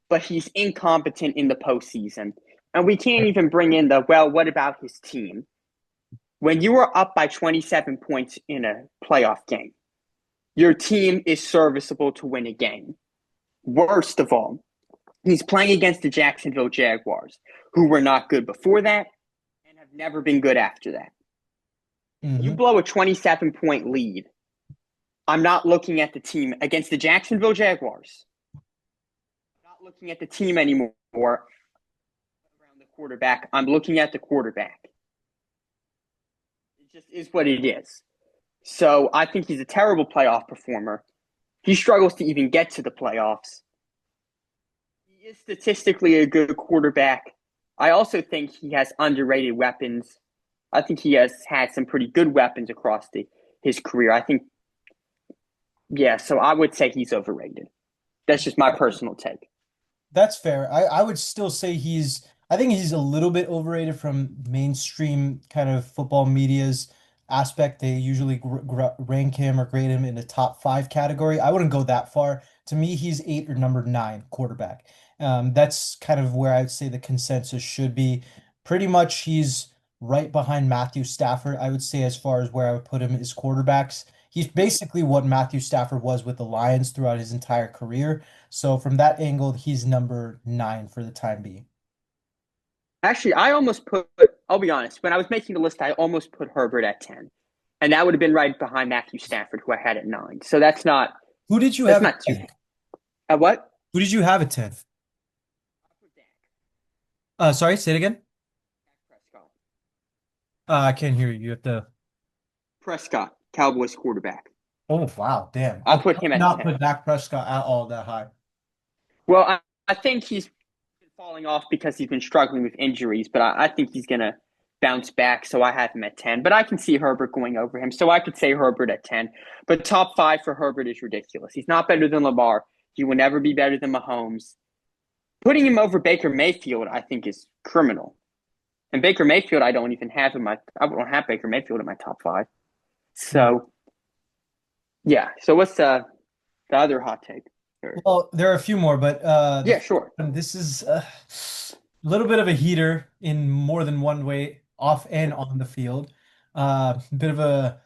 but he's incompetent in the postseason. And we can't even bring in well, what about his team? When you are up by 27 points in a playoff game, your team is serviceable to win a game. Worst of all, he's playing against the Jacksonville Jaguars, who were not good before that and have never been good after that. You Mhm. blow a 27-point lead. I'm not looking at the team against the Jacksonville Jaguars. I'm not looking at the team anymore around the quarterback. I'm looking at the quarterback. It just is what it is. So I think he's a terrible playoff performer. He struggles to even get to the playoffs. He is statistically a good quarterback. I also think he has underrated weapons. I think he has had some pretty good weapons across his career. I think, yeah, so I would say he's overrated. That's just my personal take. That's fair. I would still say I think he's a little bit overrated from mainstream kind of football media's aspect. They usually rank him or grade him in the top five category. I wouldn't go that far. To me, he's eight or number nine quarterback. That's kind of where I'd say the consensus should be. Pretty much he's right behind Matthew Stafford, I would say, as far as where I would put him as quarterbacks. He's basically what Matthew Stafford was with the Lions throughout his entire career. So from that angle, he's number nine for the time being. Actually, I'll be honest, when I was making the list, I almost put Herbert at 10. and that would have been right behind Matthew Stafford, who I had at 9. So Who did you that's have at not too. 10th? What? Who did you have at 10th? Sorry, say it again. Prescott. I can't hear you. You have to. Prescott, Cowboys quarterback. Oh, wow. Damn. I'll I put would him at not 10. put Dak Prescott at all that high. Well, I think he's been falling off because he's been struggling with injuries, but I think he's going to bounce back. So I have him at 10. But I can see Herbert going over him. So I could say Herbert at 10. But top 5 for Herbert is ridiculous. He's not better than Lamar. He will never be better than Mahomes. Putting him over Baker Mayfield, I think, is criminal. And Baker Mayfield, I don't even have in my. I don't have Baker Mayfield in my top 5. Hmm. So yeah. So what's the other hot take? Well, there are a few more, but the Yeah, first sure. one, this is a little bit of a heater in more than one way, off and on the field. Bit of a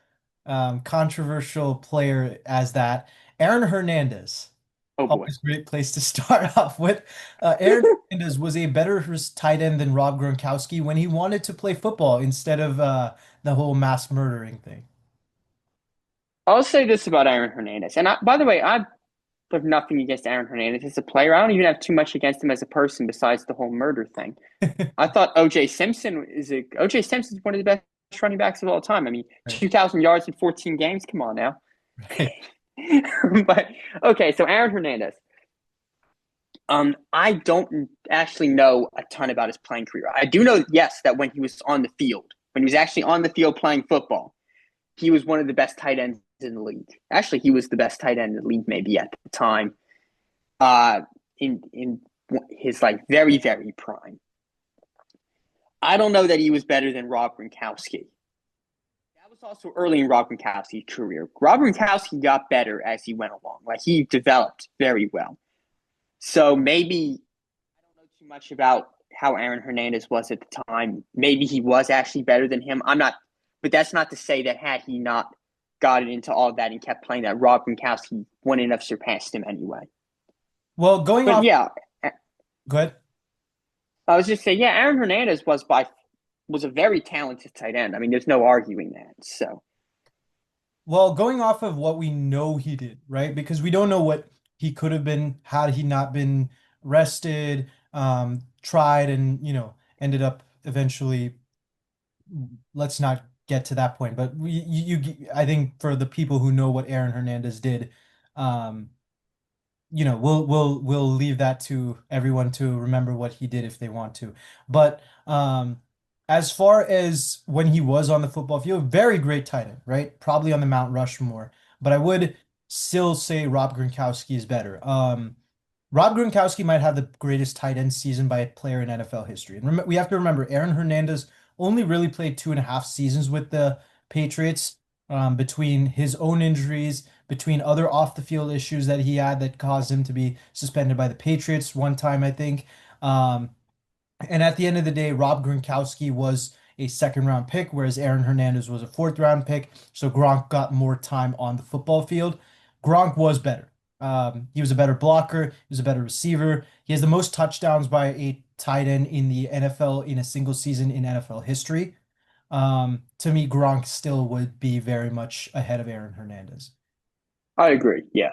controversial player as that. Aaron Hernandez. Oh boy. Always a great place to start off with. Aaron Hernandez was a better tight end than Rob Gronkowski when he wanted to play football instead of the whole mass murdering thing. I'll say this about Aaron Hernandez. And by the way, I have nothing against Aaron Hernandez as a player. I don't even have too much against him as a person besides the whole murder thing. I thought OJ Simpson is one of the best running backs of all time. I mean, Right. 2,000 yards in 14 games. Come on now. Right. But okay, so Aaron Hernandez. I don't actually know a ton about his playing career. I do know, yes, that when he was on the field, when he was actually on the field playing football, he was one of the best tight ends in the league. Actually, he was the best tight end in the league maybe at the time. Uh, in his like very very prime. I don't know that he was better than Rob Gronkowski. That was also early in Rob Gronkowski's career. Rob Gronkowski got better as he went along. Like he developed very well. So maybe I don't know too much about how Aaron Hernandez was at the time. Maybe he was actually better than him. I'm not, but that's not to say that had he not gotten into all that and kept playing that, Rob Gronkowski wouldn't have surpassed him anyway. Well, going But off, yeah, go ahead. I was just saying, yeah, Aaron Hernandez was a very talented tight end. I mean, there's no arguing that. So Well, going off of what we know he did, right? Because we don't know what he could have been had he not been rested, tried, and ended up eventually. Let's not get to that point, but I think for the people who know what Aaron Hernandez did, um, we'll leave that to everyone to remember what he did if they want to. But as far as when he was on the football field, very great tight end, right? Probably on the Mount Rushmore. But I would still say Rob Gronkowski is better. Rob Gronkowski might have the greatest tight end season by a player in NFL history. And we have to remember, Aaron Hernandez only really played 2.5 seasons with the Patriots, between his own injuries, between other off the field issues that he had that caused him to be suspended by the Patriots one time, I think. Um, and at the end of the day, Rob Gronkowski was a second round pick, whereas Aaron Hernandez was a fourth round pick. So Gronk got more time on the football field. Gronk was better. He was a better blocker. He was a better receiver. He has the most touchdowns by a tight end in the NFL in a single season in NFL history. To me, Gronk still would be very much ahead of Aaron Hernandez. I agree. Yeah.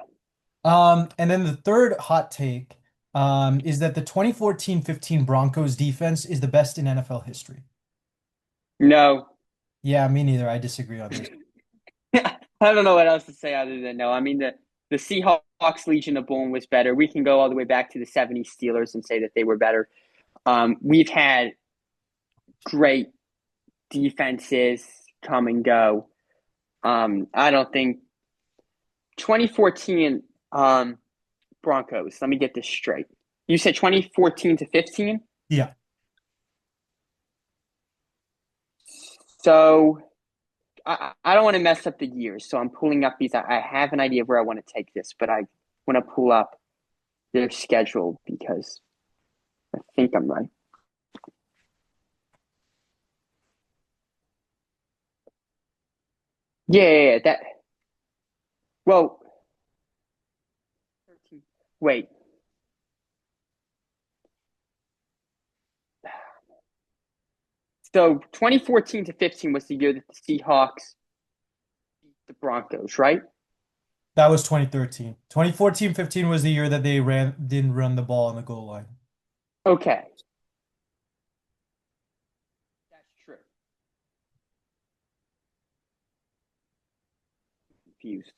And then the third hot take is that the 2014-15 Broncos defense is the best in NFL history. No. Yeah, me neither. I disagree on this. I don't know what else to say other than no. I mean, the Seahawks Legion of Boom was better. We can go all the way back to the '70s Steelers and say that they were better. We've had great defenses come and go. I don't think 2014 Broncos. Let me get this straight. You said 2014 to 15? Yeah. So I don't want to mess up the years. So I'm pulling up these. I have an idea of where I want to take this, but I want to pull up their schedule because I think I'm right. Yeah, that. Well, 13, wait. So 2014 to 15 was the year that the Seahawks the Broncos, right? That was 2013. 2014-15 was the year that they didn't run the ball on the goal line. Okay, that's true. Confused.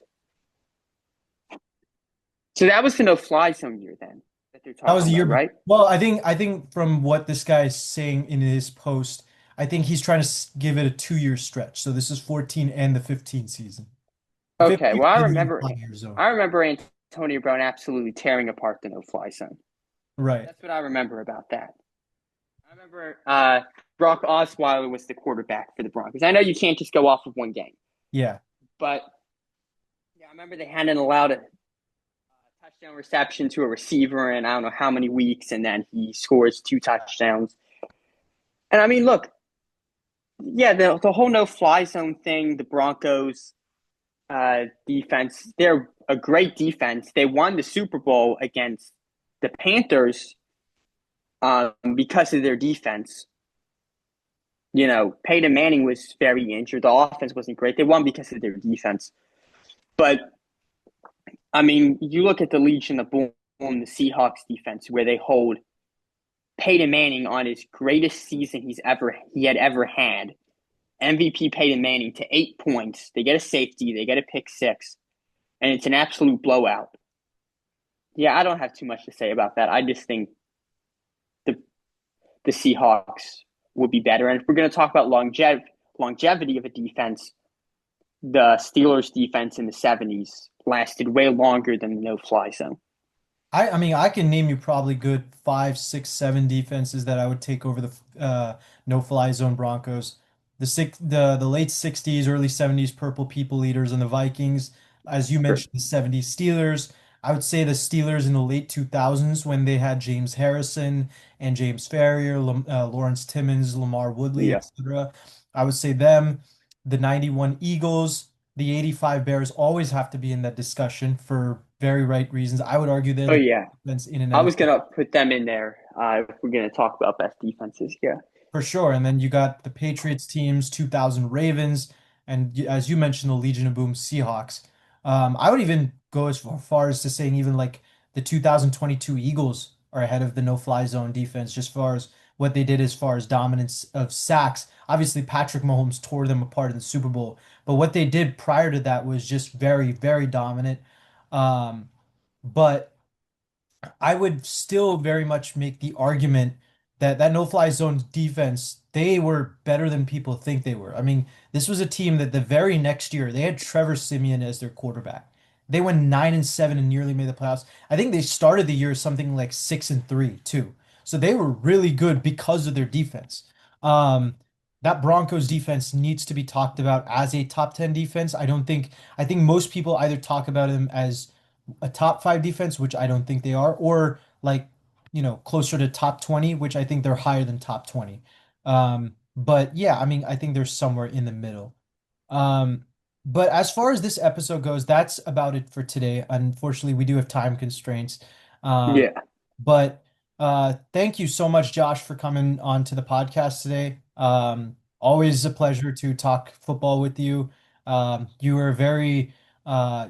So that was the no-fly zone year then that they're That was talking the year. about, right? Well, I think from what this guy is saying in his post, I think he's trying to give it a 2 year stretch. So this is 14 and the 15 season. The Okay, 15 well, didn't run 5 year zone. I remember Antonio Brown absolutely tearing apart the no-fly zone. Right. That's what I remember about that. I remember Brock Osweiler was the quarterback for the Broncos. I know you can't just go off of one game, Yeah. but yeah, I remember they hadn't allowed a touchdown reception to a receiver in I don't know how many weeks, and then he scores two touchdowns. And I mean, look, yeah, the whole no-fly zone thing, the Broncos defense, they're a great defense. They won the Super Bowl against the Panthers because of their defense. You know, Peyton Manning was very injured. The offense wasn't great. They won because of their defense. But I mean, you look at the Legion of Boom, the Seahawks defense, where they hold Peyton Manning on his greatest season he had ever had. MVP Peyton Manning to 8 points. They get a safety, they get a pick six, and it's an absolute blowout. Yeah, I don't have too much to say about that. I just think the the Seahawks would be better. And if we're going to talk about longevity of a defense, the Steelers' defense in the 70s lasted way longer than the no-fly zone. I mean, I can name you probably good 5, 6, 7 defenses that I would take over the no-fly zone Broncos. The late 60s, early 70s Purple People Eaters and the Vikings. As you Sure. mentioned, the 70s Steelers. I would say the Steelers in the late 2000s when they had James Harrison and James Farrior, Lawrence Timmons, Lamar Woodley, Yeah. etc. I would say them. The 91 Eagles, the 85 Bears always have to be in that discussion for very right reasons. I would argue they're Oh, the yeah. defense in and I of was going itself. to put them in there if we're going to talk about best defenses. Yeah. For sure. And then you got the Patriots teams, 2000 Ravens, and as you mentioned, the Legion of Boom Seahawks. I would even go as far as to saying even like the 2022 Eagles are ahead of the no-fly zone defense, just far as what they did as far as dominance of sacks. Obviously, Patrick Mahomes tore them apart in the Super Bowl, but what they did prior to that was just very, very dominant. Um, but I would still very much make the argument that that no-fly zone defense, they were better than people think they were. I mean, this was a team that the very next year they had Trevor Siemian as their quarterback. They went 9-7 and nearly made the playoffs. I think they started the year something like 6-3 too. So they were really good because of their defense. Um, that Broncos defense needs to be talked about as a top 10 defense. I think most people either talk about them as a top five defense, which I don't think they are, or like, closer to top 20, which I think they're higher than top 20. But yeah, I mean, I think they're somewhere in the middle. Um, but as far as this episode goes, that's about it for today. Unfortunately, we do have time constraints. Um, Yeah. but thank you so much, Josh, for coming on to the podcast today. Always a pleasure to talk football with you. You are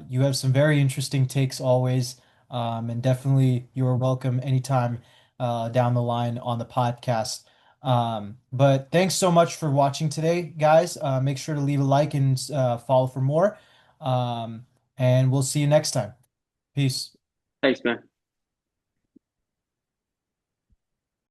you have some very interesting takes always. And definitely you are welcome anytime down the line on the podcast. But thanks so much for watching today, guys. Make sure to leave a like and follow for more. Um, and we'll see you next time. Peace. Thanks, man.